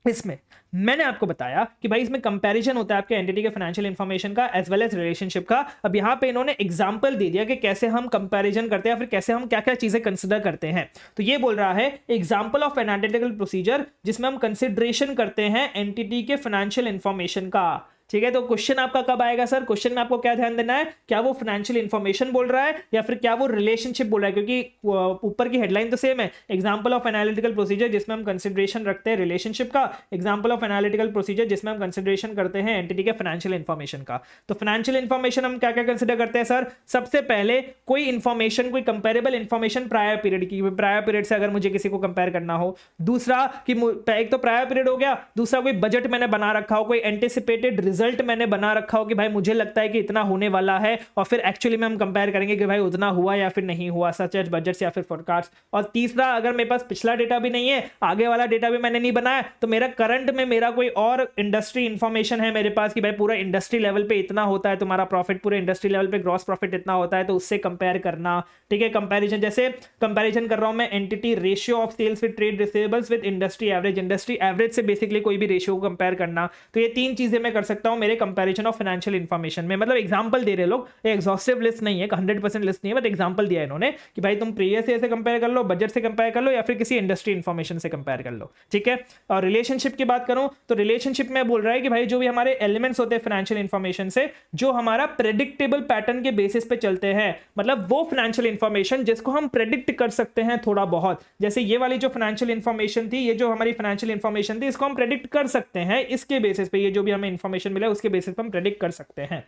इसमें मैंने आपको बताया कि भाई इसमें कंपैरिजन होता है आपके एंटिटी के फाइनेंशियल इंफॉर्मेशन का एज वेल एज रिलेशनशिप का। अब यहाँ पे इन्होंने एग्जांपल दे दिया कि कैसे हम कंपैरिजन करते हैं, फिर कैसे हम क्या क्या चीजें कंसिडर करते हैं। तो ये बोल रहा है एग्जांपल ऑफ एनालिटिकल प्रोसीजर जिसमें हम कंसिडरेशन करते हैं एंटिटी के फाइनेंशियल इंफॉर्मेशन का। ठीक है, तो क्वेश्चन आपका कब आएगा सर? क्वेश्चन में आपको क्या ध्यान देना है, क्या वो फाइनेंशियल इंफॉर्मेशन बोल रहा है या फिर क्या वो रिलेशनशिप बोल रहा है, क्योंकि ऊपर की हेडलाइन तो सेम है, एग्जांपल ऑफ एनालिटिकल प्रोसीजर जिसमें हम कंसिडरेशन रखते हैं रिलेशनशिप का, एग्जांपल ऑफ एनालिटिकल प्रोसीजर जिसमें हम कंसिडरेशन करते हैं एंटिटी के फाइनेंशियल इंफॉर्मेशन का। तो फाइनेंशियल इंफॉर्मेशन हम क्या क्या कंसिडर करते हैं सर? सबसे पहले कोई इंफॉर्मेशन, कोई कंपेरेबल इंफॉर्मेशन प्रायर पीरियड की, प्रायर पीरियड से अगर मुझे किसी को कंपेयर करना हो। दूसरा कि एक तो प्रायर पीरियड हो गया, दूसरा कोई बजट मैंने बना रखा हो, कोई एंटिसिपेटेड रिजल्ट मैंने बना रखा हो कि भाई मुझे लगता है कि इतना होने वाला है, और फिर एक्चुअली में हम कंपेयर करेंगे कि भाई उतना हुआ या फिर नहीं हुआ, सच एज बजट या फिर फोरकास्ट। और तीसरा, अगर मेरे पास पिछला डेटा भी नहीं है, आगे वाला डेटा भी मैंने नहीं बनाया, तो मेरा करंट में मेरा कोई और इंडस्ट्री इंफॉर्मेशन है मेरे पास कि भाई पूरा इंडस्ट्री लेवल पे इतना होता है तुम्हारा प्रॉफिट, पूरे इंडस्ट्री लेवल पे ग्रॉस प्रॉफिट इतना होता है, तो उससे कंपेयर करना। ठीक है, कंपैरिजन, जैसे कंपैरिजन कर रहा हूं मैं entity ratio of sales with trade receivables with industry average, industry average से बेसिकली कोई भी रेशियो को कंपेयर करना। तो ये तीन चीजें मैं कर सकता हूं मेरे कंपैरिजन ऑफ फाइनेंशियल इंफॉर्मेशन में। मतलब एग्जांपल दे रहे लोग, ये एग्जॉस्टिव लिस्ट नहीं है, 100% लिस्ट नहीं है, बट एग्जांपल दिया इन्होंने कि भाई तुम प्रीवियस ईयर से कंपेयर कर लो, बजट से कंपेयर कर लो, या फिर किसी इंडस्ट्री इंफॉर्मेशन से कंपेयर कर लो। ठीक है, और रिलेशनशिप की बात करूं तो रिलेशनशिप में बोल रहा है कि भाई जो भी हमारे एलिमेंट्स होते हैं फाइनेंशियल इंफॉर्मेशन से, जो हमारा प्रेडिक्टेबल पैटर्न के बेसिस पे चलते हैं, मतलब वो फाइनेंशियल इंफॉर्मेशन जिसको हम प्रेडिक्ट कर सकते हैं थोड़ा बहुत। जैसे ये वाली जो फाइनेंशियल इंफॉर्मेशन थी, ये जो हमारी फाइनेंशियल इंफॉर्मेशन थी, इसको हम प्रेडिक्ट कर सकते हैं, इसके बेसिस पे, ये जो भी हमें इंफॉर्मेशन मिला उसके बेसिस पे हम प्रेडिक्ट कर सकते हैं।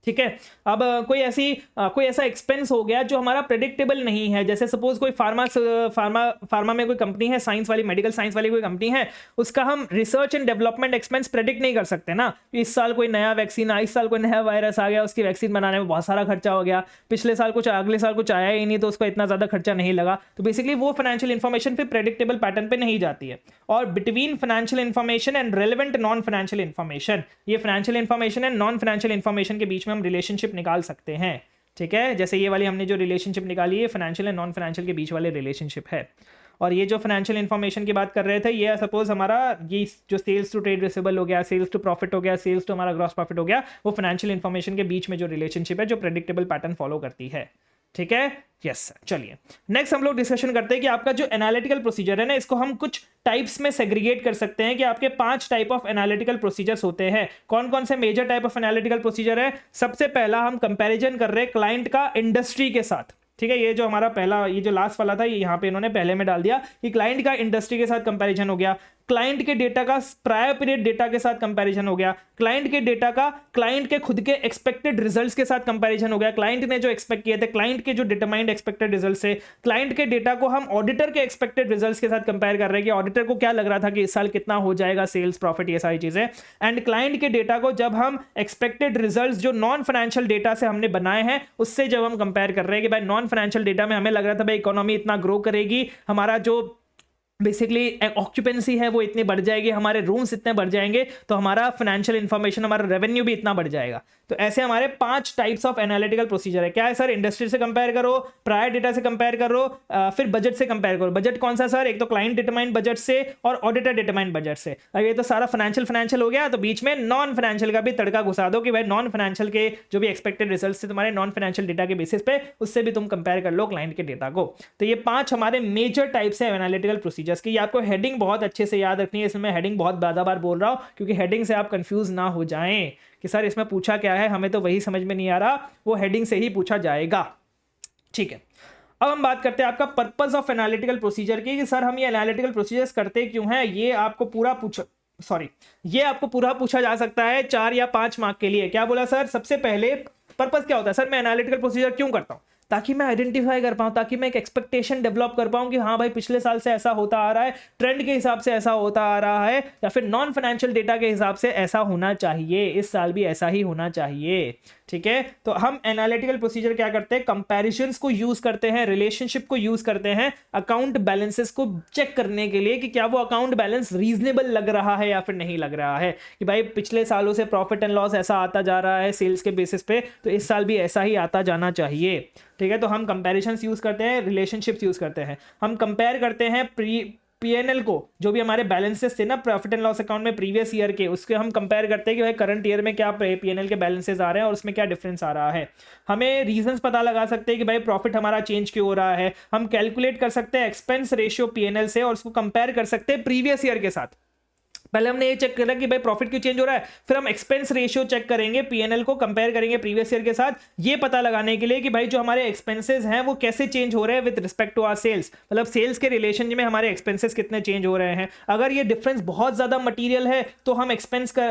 ठीक है, अब कोई ऐसा एक्सपेंस हो गया जो हमारा प्रेडिक्टेबल नहीं है, जैसे सपोज कोई फार्मा में कोई कंपनी है, साइंस वाली, मेडिकल साइंस वाली कोई कंपनी है, उसका हम research and development expense predict नहीं कर सकते ना। इस साल कोई नया वैक्सीन आया, इस साल कोई नया वायरस आ गया, उसकी वैक्सीन बनाने में बहुत सारा खर्चा हो गया, पिछले साल कुछ, अगले साल कुछ आया ही नहीं तो उसको इतना ज्यादा खर्चा नहीं लगा। तो बेसिकली वो फाइनेंशियल इंफॉर्मेशन फिर प्रेडिक्टेबल पैटर्न पे नहीं जाती है। और between financial information and relevant non financial information, ये financial information and non financial information के बीच में हम रिलेशनशिप निकाल सकते हैं। ठीक है, जैसे ये वाली हमने जो रिलेशनशिप निकाली है, फाइनेंशियल एंड नॉन फाइनेंशियल के बीच वाले रिलेशनशिप है। और ये जो फाइनेंशियल इंफॉर्मेशन की बात कर रहे थे, ये सपोज हमारा ये जो सेल्स टू ट्रेड रिसीवेबल हो गया, सेल्स टू प्रॉफिट हो गया, सेल्स टू हमारा ग्रॉस प्रॉफिट हो गया, वो फाइनेंशियल इंफॉर्मेशन के बीच में जो रिलेशनशिप है जो प्रेडिक्टेबल पैटर्न फॉलो करती है। ठीक है, यस सर। चलिए नेक्स्ट हम लोग डिस्कशन करते हैं कि आपका जो एनालिटिकल प्रोसीजर है ना, इसको हम कुछ टाइप्स में सेग्रीगेट कर सकते हैं कि आपके 5 टाइप ऑफ एनालिटिकल प्रोसीजर्स होते हैं। कौन कौन से major type of analytical procedure है? सबसे पहला हम कंपैरिजन कर रहे हैं क्लाइंट का इंडस्ट्री के साथ। ठीक है, ये जो हमारा पहला, ये जो लास्ट वाला था, ये यहाँ पे इन्होंने पहले में डाल दिया कि क्लाइंट का इंडस्ट्री के साथ कंपैरिजन हो गया, क्लाइंट के डेटा का प्रायर पीरियड डेटा के साथ कंपैरिजन हो गया, क्लाइंट के डेटा का क्लाइंट के खुद के एक्सपेक्टेड रिजल्ट्स के साथ कंपैरिजन हो गया, क्लाइंट ने जो एक्सपेक्ट किए थे, क्लाइंट के जो डिटरमाइंड एक्सपेक्टेड रिजल्ट से, क्लाइंट के डेटा को हम ऑडिटर के एक्सपेक्टेड रिजल्ट्स के साथ कंपेयर कर रहे हैं कि ऑडिटर को क्या लग रहा था कि इस साल कितना हो जाएगा सेल्स प्रॉफिट, ये सारी चीजें। एंड क्लाइंट के डेटा को जब हम एक्सपेक्टेड रिजल्ट्स जो नॉन फाइनेंशियल डेटा से हमने बनाए हैं उससे जब हम कंपेयर कर रहे हैं कि भाई नॉन फाइनेंशियल डेटा में हमें लग रहा था भाई इकोनॉमी इतना ग्रो करेगी, हमारा जो बेसिकली ऑक्यूपेंसी है वो इतनी बढ़ जाएगी, हमारे रूम्स इतने बढ़ जाएंगे, तो हमारा फाइनेंशियल इंफॉर्मेशन, हमारा रेवेन्यू भी इतना बढ़ जाएगा। तो ऐसे हमारे 5 टाइप्स ऑफ एनालिटिकल प्रोसीजर है। क्या है सर? इंडस्ट्री से कंपेयर करो, प्रायर डेटा से कंपेयर करो, फिर बजट से कंपेयर करो। बजट कौन सा सर? एक तो क्लाइंट डिटरमाइंड बजट से और ऑडिटर डिटरमाइंड बजट से। अब ये तो सारा फाइनेंशियल हो गया, तो बीच में नॉन फाइनेंशियल का भी तड़का घुसा दो कि भाई नॉन फाइनेंशियल के जो भी एक्सपेक्टेड रिजल्ट थे तुम्हारे नॉन फाइनेंशियल डेटा के बेसिस पे, उससे भी तुम कंपेयर कर लो क्लाइंट के डेटा को। तो ये 5 हमारे मेजर टाइप्स है एनालिटिकल प्रोसीजर्स की। आपको हेडिंग बहुत अच्छे से याद रखनी है, इसमें मैं हेडिंग बहुत ज्यादा बार बोल रहा हूं क्योंकि हेडिंग से आप कंफ्यूज ना हो जाएं कि सर इसमें पूछा क्या है, हमें तो वही समझ में नहीं आ रहा, वो हेडिंग से ही पूछा जाएगा। ठीक है, अब हम बात करते हैं आपका पर्पस ऑफ एनालिटिकल प्रोसीजर की कि सर हम ये एनालिटिकल प्रोसीजर्स करते क्यों हैं। ये आपको पूरा पूछा जा सकता है 4 या 5 मार्क के लिए। क्या बोला सर? सबसे पहले पर्पस क्या होता है? सर मैं एनालिटिकल प्रोसीजर क्यों करता हूं? ताकि मैं आइडेंटिफाई कर पाऊं, ताकि मैं एक एक्सपेक्टेशन डेवलप कर पाऊं कि हाँ भाई पिछले साल से ऐसा होता आ रहा है, ट्रेंड के हिसाब से ऐसा होता आ रहा है, या फिर नॉन फाइनेंशियल डेटा के हिसाब से ऐसा होना चाहिए, इस साल भी ऐसा ही होना चाहिए। ठीक है, तो हम एनालिटिकल प्रोसीजर क्या करते हैं? कंपैरिजंस को यूज करते हैं, रिलेशनशिप को यूज करते हैं, अकाउंट बैलेंसेस को चेक करने के लिए कि क्या वो अकाउंट बैलेंस रीजनेबल लग रहा है या फिर नहीं लग रहा है, कि भाई पिछले सालों से प्रॉफिट एंड लॉस ऐसा आता जा रहा है सेल्स के बेसिस पे, तो इस साल भी ऐसा ही आता जाना चाहिए। ठीक है, तो हम कंपैरिजंस यूज करते हैं, रिलेशनशिप्स यूज करते हैं, हम कंपेयर करते हैं पीएनएल को, जो भी हमारे बैलेंसेस थे ना प्रॉफिट एंड लॉस अकाउंट में प्रीवियस ईयर के, उसके हम कंपेयर करते हैं कि भाई करंट ईयर में क्या पीएनएल के बैलेंसेस आ रहे हैं और उसमें क्या डिफरेंस आ रहा है। हमें रीजंस पता लगा सकते हैं कि भाई प्रॉफिट हमारा चेंज क्यों हो रहा है। हम कैलकुलेट कर सकते हैं एक्सपेंस रेशियो पीएनएल से और उसको कंपेयर कर सकते हैं प्रीवियस ईयर के साथ। पहले हमने ये चेक करा कि भाई प्रॉफिट क्यों चेंज हो रहा है, फिर हम एक्सपेंस रेशियो चेक करेंगे, पीएनएल को कंपेयर करेंगे प्रीवियस ईयर के साथ, ये पता लगाने के लिए कि भाई जो हमारे एक्सपेंसेस हैं वो कैसे चेंज हो रहे हैं with respect to our sales, मतलब सेल्स के रिलेशन में हमारे एक्सपेंसेस कितने चेंज हो रहे हैं। अगर ये डिफरेंस बहुत ज्यादा मटीरियल है तो हम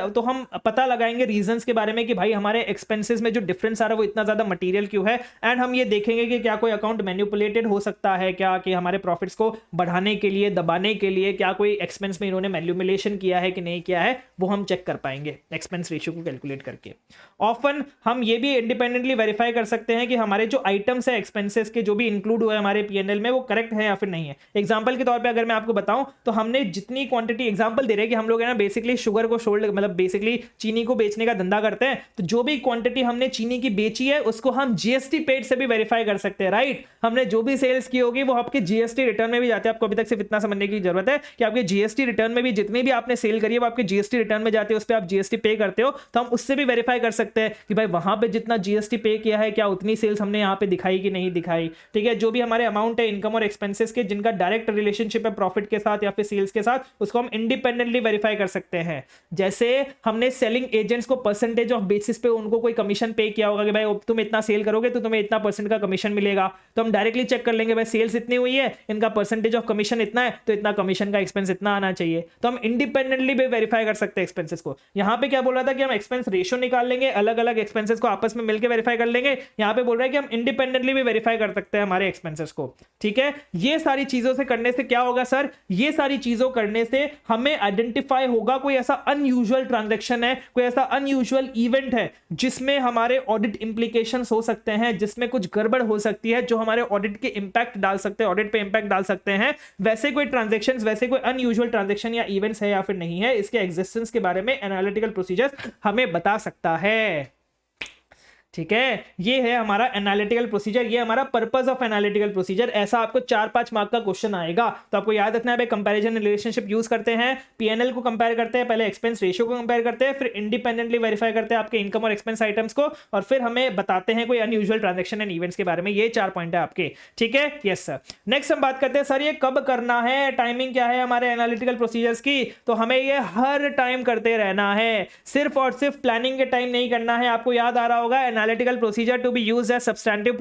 तो हम पता लगाएंगे रीजंस के बारे में कि भाई हमारे एक्सपेंसेस में जो डिफरेंस आ रहा है वो इतना ज्यादा मटीरियल क्यों है, एंड हम ये देखेंगे कि क्या कोई अकाउंट मैनिपुलेटेड हो सकता है क्या, कि हमारे प्रॉफिट्स को बढ़ाने के लिए, दबाने के लिए क्या कोई एक्सपेंस में इन्होंने मैनिपुलेशन किया है कि नहीं किया है, वो हम चेक कर पाएंगे एक्सपेंस रेशियो को कैलकुलेट करके। ऑफन हम ये भी इंडिपेंडेंटली वेरीफाई कर सकते हैं कि हमारे जो आइटम्स है एक्सपेंसेस के जो भी इंक्लूड हुए हमारे पीएनएल में वो करेक्ट है या फिर नहीं है। एग्जांपल के तौर पे अगर मैं आपको बताऊं तो हमने जितनी क्वांटिटी, एग्जांपल दे रहे हैं कि हम लोग है ना बेसिकली शुगर को मतलब बेसिकली चीनी को बेचने का धंधा करते हैं, तो जो भी क्वांटिटी हमने चीनी की बेची है उसको हम जीएसटी पेड से भी वेरीफाई कर सकते हैं, राइट। हमने जो भी सेल्स की होगी वो आपके जीएसटी रिटर्न में भी जाते हैं। आपको अभी तक सिर्फ इतना समझने की जरूरत है कि आपके जीएसटी रिटर्न में भी जितनी भी आपने सेल करी है वो आपके जीएसटी रिटर्न में जाते हैं, उस पर आप जीएसटी पे करते हो, तो हम उससे भी वेरीफाई कर सकते हैं कि भाई वहां पे जितना जीएसटी पे किया है क्या उतनी सेल्स हमने यहाँ पे दिखाई कि नहीं दिखाई, ठीक है। जो भी हमारे अमाउंट है इनकम और एक्सपेंसेस के जिनका डायरेक्ट रिलेशनशिप है प्रॉफिट के साथ या फिर सेल्स के साथ, उसको हम इंडिपेंडेंटली वेरीफाई कर सकते हैं। जैसे हमने सेलिंग एजेंट्स को परसेंटेज ऑफ बेसिस पे उनको कोई कमीशन पे किया होगा कि भाई तुम इतना सेल करोगे तो तुम्हें इतना परसेंट का कमीशन मिलेगा, तो हम डायरेक्टली चेक कर लेंगे भाई सेल्स इतनी हुई है, इनका परसेंटेज ऑफ कमीशन इतना है, तो इतना कमीशन का एक्सपेंस इतना आना चाहिए, तो हम इंडिपेंडेंटली भी वेरीफाई कर सकते हैं एक्सपेंसेस को। यहां पे क्या बोल रहा था कि हम एक्सपेंस रेशियो निकाल लेंगे, अलग अलग एक्सपेंसेस को आपस में मिलकर वेरीफाई कर लेंगे। यहां पे बोल रहा है कि हम इंडिपेंडेंटली भी वेरीफाई कर सकते हैं हमारे एक्सपेंसेस को, ठीक है। ये सारी चीजों से करने से क्या होगा सर, ये सारी चीजों करने से हमें आइडेंटिफाई होगा कोई ऐसा अनयूजुअल ट्रांजैक्शन है, कोई ऐसा अनयूजुअल इवेंट है जिसमें हमारे ऑडिट इंप्लीकेशंस हो सकते हैं, जिसमें कुछ गड़बड़ हो सकती है जो हमारे ऑडिट के इंपैक्ट डाल सकते हैं, ऑडिट पे इंपैक्ट डाल सकते हैं। वैसे कोई ट्रांजैक्शंस, वैसे कोई अनयूजुअल ट्रांजैक्शन या इवेंट्स है या फिर नहीं है, इसके एग्जिस्टेंस के बारे में एनालिटिकल प्रोसीजर्स हमें बता सकता है, ठीक है। ये है हमारा एनालिटिकल प्रोसीजर, ये हमारा पर्पस ऑफ एनालिटिकल प्रोसीजर। ऐसा आपको 4-5 मार्क का क्वेश्चन आएगा, तो आपको याद रखना है कंपैरिजन रिलेशनशिप यूज करते हैं, पीएनएल को कंपेयर करते हैं, पहले एक्सपेंस रेशियो को कंपेयर करते हैं, फिर इंडिपेंडेंटली वेरीफाई करते हैं आपके इनकम और एक्सपेंस आइटम्स को, और फिर हमें बताते हैं कोई अनयूजुअल ट्रांजैक्शन एंड इवेंट्स के बारे में। ये 4 पॉइंट है आपके, ठीक है। Yes sir. नेक्स्ट हम बात करते हैं सर ये कब करना है, टाइमिंग क्या है हमारे एनालिटिकल प्रोसीजर्स की। तो हमें ये हर टाइम करते रहना है, सिर्फ और सिर्फ प्लानिंग के टाइम नहीं करना है। आपको याद आ रहा होगा analytical procedure to be used as substantive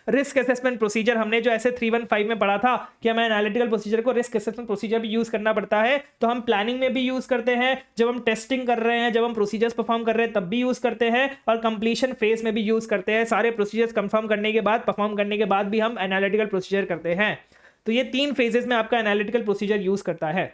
risk assessment procedure, हमने जो ऐसे 315 में पढ़ा था कि हमें एनालिटिकल प्रोसीजर को रिस्क असेसमेंट प्रोसीजर भी यूज करना पड़ता है। तो हम प्लानिंग में भी यूज करते हैं, जब हम टेस्टिंग कर रहे हैं, जब हम प्रोसीजर्स परफॉर्म कर रहे हैं तब भी यूज करते हैं, और कंप्लीशन फेज में भी यूज करते हैं। सारे प्रोसीजर्स कंफर्म करने के बाद, परफॉर्म करने के बाद भी हम एनालिटिकल प्रोसीजर करते हैं। तो ये 3 फेजेस में आपका एनालिटिकल प्रोसीजर यूज करता है।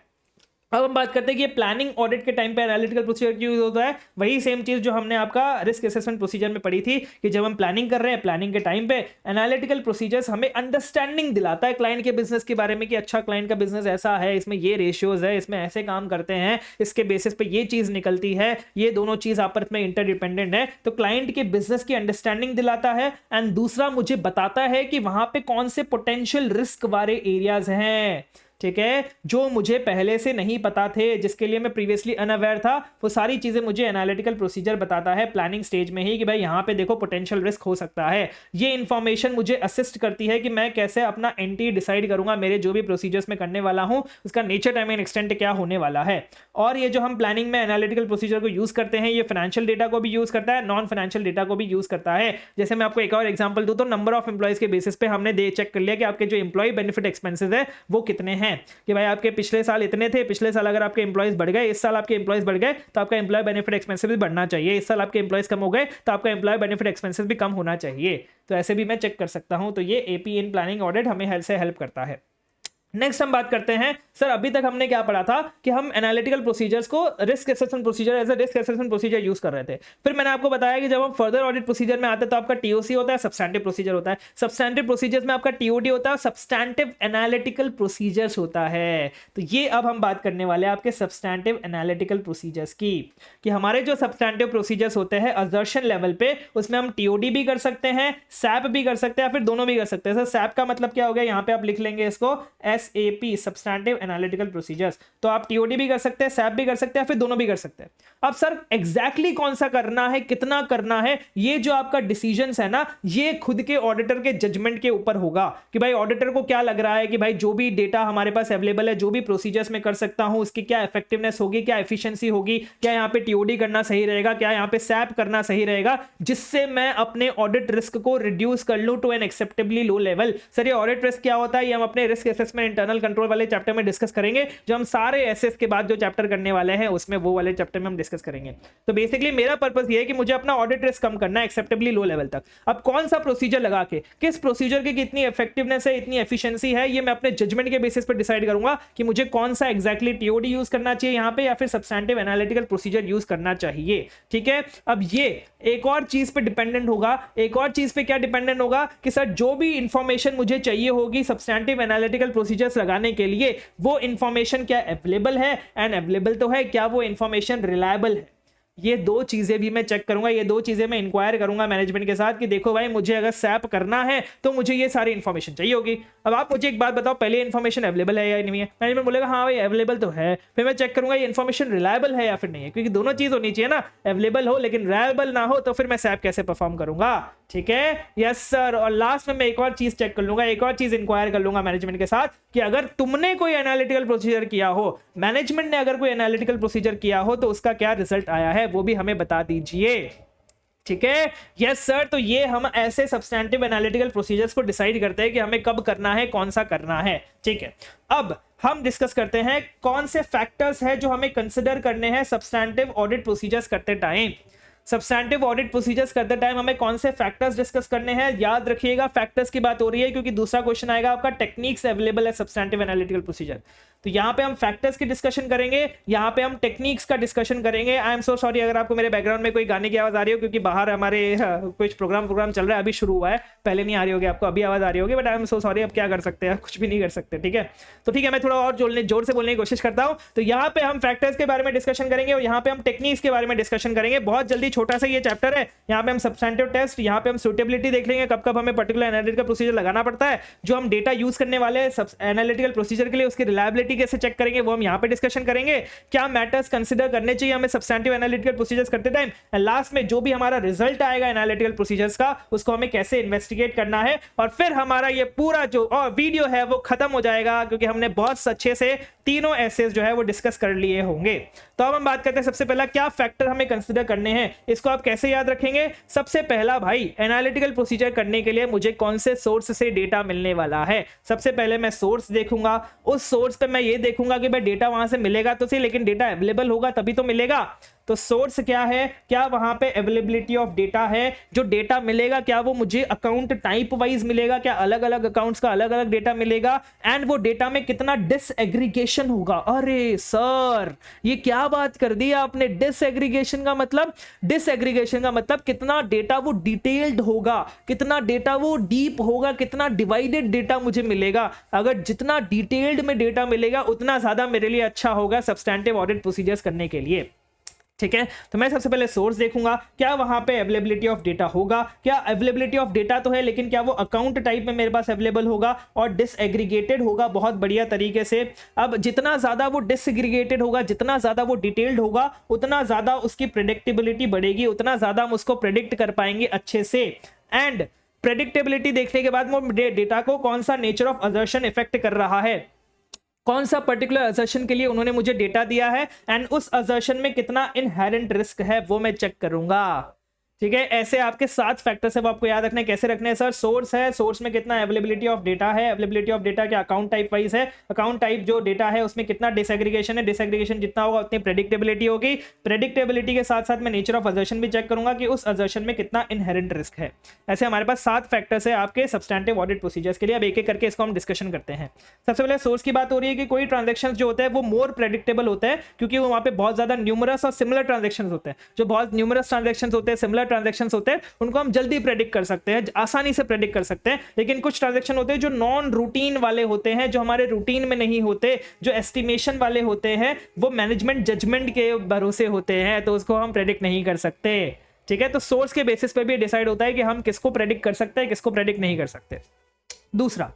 अब हम बात करते हैं कि ये प्लानिंग ऑडिट के टाइम पे एनालिटिकल प्रोसीजर क्यों यूज होता है। वही सेम चीज जो हमने आपका रिस्क असेसमेंट प्रोसीजर में पढ़ी थी कि जब हम प्लानिंग कर रहे हैं, प्लानिंग के टाइम पे एनालिटिकल प्रोसीजर्स हमें अंडरस्टैंडिंग दिलाता है क्लाइंट के बिजनेस के बारे में कि अच्छा क्लाइंट का बिजनेस ऐसा है, इसमें ये रेशियोज है, इसमें ऐसे काम करते हैं, इसके बेसिस पे ये चीज निकलती है, ये दोनों चीज आपस में इंटरडिपेंडेंट है। तो क्लाइंट के बिजनेस की अंडरस्टैंडिंग दिलाता है, एंड दूसरा मुझे बताता है कि वहां पे कौन से पोटेंशियल रिस्क वाले एरियाज हैं, ठीक है, जो मुझे पहले से नहीं पता थे, जिसके लिए मैं प्रीवियसली अनअवेयर था। वो सारी चीजें मुझे एनालिटिकल प्रोसीजर बताता है प्लानिंग स्टेज में ही कि भाई यहाँ पे देखो पोटेंशियल रिस्क हो सकता है। ये इंफॉर्मेशन मुझे असिस्ट करती है कि मैं कैसे अपना एंटी डिसाइड करूंगा, मेरे जो भी प्रोसीजर्स में करने वाला हूं उसका नेचर, टाइम एंड एक्सटेंट क्या होने वाला है। और ये जो हम प्लानिंग में एनालिटिकल प्रोसीजर को यूज करते हैं, ये फाइनेंशियल डेटा को भी यूज करता है, नॉन फाइनेंशियल डेटा को भी यूज करता है। जैसे मैं आपको एक और एग्जांपल दूं तो नंबर ऑफ एम्प्लॉइज के बेसिस पे हमने चेक कर लिया कि आपके जो एम्प्लॉय बेनिफिट एक्सपेंसेस है वो कितने हैं, कि भाई आपके पिछले साल इतने थे, पिछले साल अगर आपके एम्प्लॉइज बढ़ गए, इस साल आपके एम्प्लॉइज बढ़ गए तो आपका एम्प्लॉय बेनिफिट एक्सपेंसेस भी बढ़ना चाहिए। इस साल आपके एम्प्लॉइज कम हो गए तो आपका एम्प्लॉय बेनिफिट एक्सपेंसेस भी कम होना चाहिए। तो ऐसे भी मैं चेक कर सकता हूं। तो ये एपी इन प्लानिंग ऑडिट हमें हेल्प करता है। नेक्स्ट हम बात करते हैं सर, अभी तक हमने क्या पढ़ा था कि हम एनालिटिकल प्रोसीजर्स को risk assessment procedure as a risk assessment procedure use कर रहे थे। फिर मैंने आपको बताया कि जब हम फर्दर ऑडिट प्रोसीजर में आते हैं तो आपका टीओसी होता है, सब्सटैंटिव प्रोसीजर होता है। सब्सटैंटिव प्रोसीजर्स में आपका टीओडी होता है, सब्सटैंटिव एनालिटिकल प्रोसीजर्स होता है। तो ये अब हम बात करने वाले हैं आपके सब्सटैंटिव एनालिटिकल प्रोसीजर्स की, कि हमारे जो सब्सटैंटिव प्रोसीजर्स होते हैं असर्शन लेवल पे, उसमें हम टीओडी भी कर सकते हैं, सैप भी कर सकते हैं, फिर दोनों भी कर सकते हैं। सर सैप का मतलब क्या हो गया, यहाँ पे आप लिख लेंगे इसको SAP सब्सटैंटिव एनालिटिकल प्रोसीजर्स। तो आप TOD भी कर सकते हैं, SAP भी कर सकते हैं, फिर दोनों भी कर सकते हैं। अब सर एग्जैक्टली कौन सा करना है, कितना करना है, ये जो आपका डिसीजंस है ना, ये खुद के ऑडिटर के जजमेंट के ऊपर होगा कि भाई ऑडिटर को क्या लग रहा है कि भाई जो भी डेटा हमारे पास अवेलेबल है, जो भी प्रोसीजर्स में कर सकता हूं, उसकी क्या इफेक्टिवनेस होगी, क्या एफिशिएंसी होगी, क्या यहां पे TOD करना सही रहेगा, क्या यहां पे SAP करना सही रहेगा, जिससे मैं अपने ऑडिट रिस्क को रिड्यूस कर लूं to an acceptably low level. Sir ये ऑडिट रिस्क क्या होता है, ये हम अपने रिस्क असेसमेंट इंटरनल कंट्रोल वाले चैप्टर में डिस्कस करेंगे, जो हम सारे एसएस के बाद जो चैप्टर करने वाले हैं उसमें वो वाले चैप्टर में हम डिस्कस करेंगे। तो बेसिकली मेरा पर्पस ये है कि मुझे अपना ऑडिट रिस्क कम करना है एक्सेप्टेबली लो लेवल तक। अब कौन सा प्रोसीजर लगा के, किस प्रोसीजर की कितनी इफेक्टिवनेस है, इतनी एफिशिएंसी है, ये मैं अपने जजमेंट के बेसिस पर डिसाइड करूंगा कि मुझे कौन सा एग्जैक्टली TOD यूज करना चाहिए यहां पे, या फिर सब्सटैंटिव एनालिटिकल प्रोसीजर यूज करना चाहिए। ठीक है, अब ये एक और चीज पे डिपेंडेंट होगा। एक और चीज पे क्या डिपेंडेंट होगा कि सर जो भी इंफॉर्मेशन मुझे चाहिए होगी सब्सटैंटिव एनालिटिकल प्रोसीजर्स लगाने के लिए, वो इंफॉर्मेशन क्या अवेलेबल है, एंड अवेलेबल तो है, क्या वो इंफॉर्मेशन रिलायबल है। ये दो चीजें भी मैं चेक करूंगा, ये दो चीजें मैं इंक्वायर करूंगा मैनेजमेंट के साथ कि देखो भाई मुझे अगर SAP करना है तो मुझे ये सारी इंफॉर्मेशन चाहिए होगी। अब आप मुझे एक बात बताओ, पहले इंफॉर्मेशन अवेलेबल है या नहीं है। मैनेजमेंट बोलेगा हाँ भाई अवेलेबल तो है, फिर मैं चेक करूंगा ये इंफॉर्मेशन रिलायबल है या फिर नहीं है, क्योंकि दोनों चीज होनी चाहिए ना, अवेलेबल हो लेकिन रिलायबल ना हो तो फिर मैं SAP कैसे परफॉर्म करूंगा। ठीक है, यस सर। और लास्ट में मैं एक और चीज चेक कर लूंगा, एक और चीज इंक्वायर कर लूंगा मैनेजमेंट के साथ कि अगर तुमने कोई एनालिटिकल प्रोसीजर किया हो, मैनेजमेंट ने अगर कोई एनालिटिकल प्रोसीजर किया हो तो उसका क्या रिजल्ट आया है वो भी हमें बता दीजिए। ठीक है, यस सर। तो ये हम ऐसे सब्सटैंटिव एनालिटिकल प्रोसीजर्स को डिसाइड करते हैं कि हमें कब करना है, कौन सा करना है। ठीक है, अब हम डिस्कस करते हैं कौन से फैक्टर्स हैं जो हमें कंसिडर करने हैं सब्सटैंटिव ऑडिट प्रोसीजर्स करते टाइम। सब्सटैंटिव ऑडिट प्रोसीजर्स करते टाइम हमें कौन से फैक्टर्स डिस्कस करने हैं। याद रखिएगा फैक्टर्स की बात हो रही है, क्योंकि दूसरा क्वेश्चन आएगा आपका टेक्निक्स अवेलेबल है सब्सटैंटिव एनालिटिकल प्रोसीजर। तो यहां पे हम फैक्टर्स की डिस्कशन करेंगे, यहां पे हम टेक्निक्स का डिस्कशन करेंगे। आई एम सो सॉरी अगर आपको मेरे बैकग्राउंड में कोई गाने की आवाज आ रही हो, क्योंकि बाहर हमारे कुछ प्रोग्राम चल रहा है, अभी शुरू हुआ है, पहले नहीं आ रही होगी आपको, अभी आवाज आ रही होगी, but I am so sorry. अब क्या कर सकते हैं, कुछ भी नहीं कर सकते। ठीक है, तो ठीक है, मैं थोड़ा और जोर से बोलने की कोशिश करता हूं। तो यहाँ पे हम फैक्टर्स के बारे में डिस्कशन करेंगे और यहाँ पे हम टेक्निक्स के बारे में डिस्कशन करेंगे। बहुत जल्दी, छोटा सा ये चैप्टर है। यहाँ पे हम सब्सटैंटिव टेस्ट, यहाँ पे हम सूटेबिलिटी देख लेंगे, कब कब हमें पर्टिकुलर एनालिटिकल प्रोसीजर लगाना पड़ता है, जो हम डेटा यूज करने वाले हैं एनालिटिकल प्रोसीजर के लिए उसकी रिलायबिलिटी कैसे चेक करेंगे वो हम यहाँ पे डिस्कशन करेंगे। क्या मैटर्स कंसीडर करने चाहिए हमें सब्सटैंटिव एनालिटिकल प्रोसीजर्स करते टाइम, एंड लास्ट में जो भी हमारा रिजल्ट आएगा एनालिटिकल प्रोसीजर्स का उसको हमें कैसे इन्वेस्टिगेट करना है। और फिर हमारा ये पूरा जो वीडियो है वो खत्म हो जाएगा, क्योंकि हमने बहुत अच्छे से तीनों एसेस जो है वो डिस्कस कर लिए होंगे। तो अब हम बात करते हैं सबसे पहला क्या फैक्टर हमें कंसीडर करने हैं। इसको आप कैसे याद रखेंगे। सबसे पहला भाई, एनालिटिकल प्रोसीजर करने के लिए मुझे कौन से सोर्स से डेटा मिलने वाला है। सबसे पहले मैं सोर्स देखूंगा, उस सोर्स पे मैं ये देखूंगा कि भाई डेटा वहां से मिलेगा तो सही, लेकिन डेटा अवेलेबल होगा तभी तो मिलेगा। तो सोर्स क्या है, क्या वहां पे अवेलेबिलिटी ऑफ डेटा है, जो डेटा मिलेगा क्या वो मुझे अकाउंट टाइप वाइज मिलेगा, क्या अलग अलग अकाउंट्स का अलग अलग डेटा मिलेगा, एंड वो डेटा में कितना डिसएग्रीगेशन होगा। अरे सर ये क्या बात कर दी आपने, डिसएग्रीगेशन का मतलब, डिसएग्रीगेशन का मतलब कितना डेटा वो डिटेल्ड होगा, कितना डेटा वो डीप होगा, कितना डिवाइडेड डेटा मुझे मिलेगा। अगर जितना डिटेल्ड में डेटा मिलेगा उतना ज्यादा मेरे लिए अच्छा होगा सब्सटैंटिव ऑडिट प्रोसीजर्स करने के लिए। ठीक है, तो मैं सबसे पहले सोर्स देखूंगा, क्या वहां पे अवेलेबिलिटी ऑफ डेटा होगा, क्या अवेलेबिलिटी ऑफ डेटा तो है लेकिन क्या वो अकाउंट टाइप में मेरे पास अवेलेबल होगा और डिसएग्रीगेटेड होगा बहुत बढ़िया तरीके से। अब जितना ज्यादा वो डिसएग्रीगेटेड होगा, जितना ज्यादा वो डिटेल्ड होगा, उतना ज्यादा उसकी प्रेडिक्टेबिलिटी बढ़ेगी, उतना ज्यादा हम उसको प्रेडिक्ट कर पाएंगे अच्छे से। एंड प्रेडिक्टेबिलिटी देखने के बाद वो डेटा को कौन सा नेचर ऑफ असर्शन इफेक्ट कर रहा है, कौन सा पर्टिकुलर असर्शन के लिए उन्होंने मुझे डेटा दिया है, एंड उस असर्शन में कितना इनहेरेंट रिस्क है वो मैं चेक करूंगा। ठीक है, ऐसे आपके 7 फैक्टर्स है वो आपको याद रखने। कैसे रखने हैं सर, सोर्स है, सोर्स में कितना अवेलेबिलिटी ऑफ डेटा है, अवेलेबिलिटी ऑफ डेटा क्या अकाउंट टाइप वाइज है, अकाउंट टाइप जो डेटा है उसमें कितना डिसएग्रीगेशन है, डिसएग्रीगेशन जितना होगा उतनी प्रेडिक्टेबिलिटी होगी, प्रेडिक्टेबिलिटी के साथ साथ मैं नेचर ऑफ असर्शन भी चेक करूंगा कि उस असर्शन में कितना इनहेरेंट रिस्क है। ऐसे हमारे पास 7 फैक्टर्स है आपके सब्सटैंटिव ऑडिट प्रोसीजर्स के लिए। अब एक एक करके इसको हम डिस्कशन करते हैं। सबसे पहले सोर्स की बात हो रही है कि कोई ट्रांजेक्शन जो होते हैं वो मोर प्रेडिक्टेबल होते हैं, क्योंकि वो वहां पे बहुत ज्यादा न्यूमरस और सिमिलर ट्रांजेक्शन होते हैं। जो बहुत न्यूमरस ट्रांजेक्शन होते हैं, सिमिलर ट्रांजेक्शन होते हैं, उनको हम जल्दी प्रेडिक्ट कर सकते हैं, आसानी से प्रेडिक्ट कर सकते हैं। लेकिन कुछ ट्रांजैक्शन होते हैं जो नॉन रूटीन वाले होते हैं, जो हमारे रूटीन में नहीं होते, जो एस्टिमेशन वाले होते हैं, वो मैनेजमेंट जजमेंट के भरोसे होते हैं, तो उसको हम प्रेडिक्ट नहीं कर सकते। ठीक है, तो सोर्स के बेसिस पे भी डिसाइड होता है कि हम किसको प्रेडिक्ट कर सकते हैं, किसको प्रेडिक्ट नहीं कर सकते। दूसरा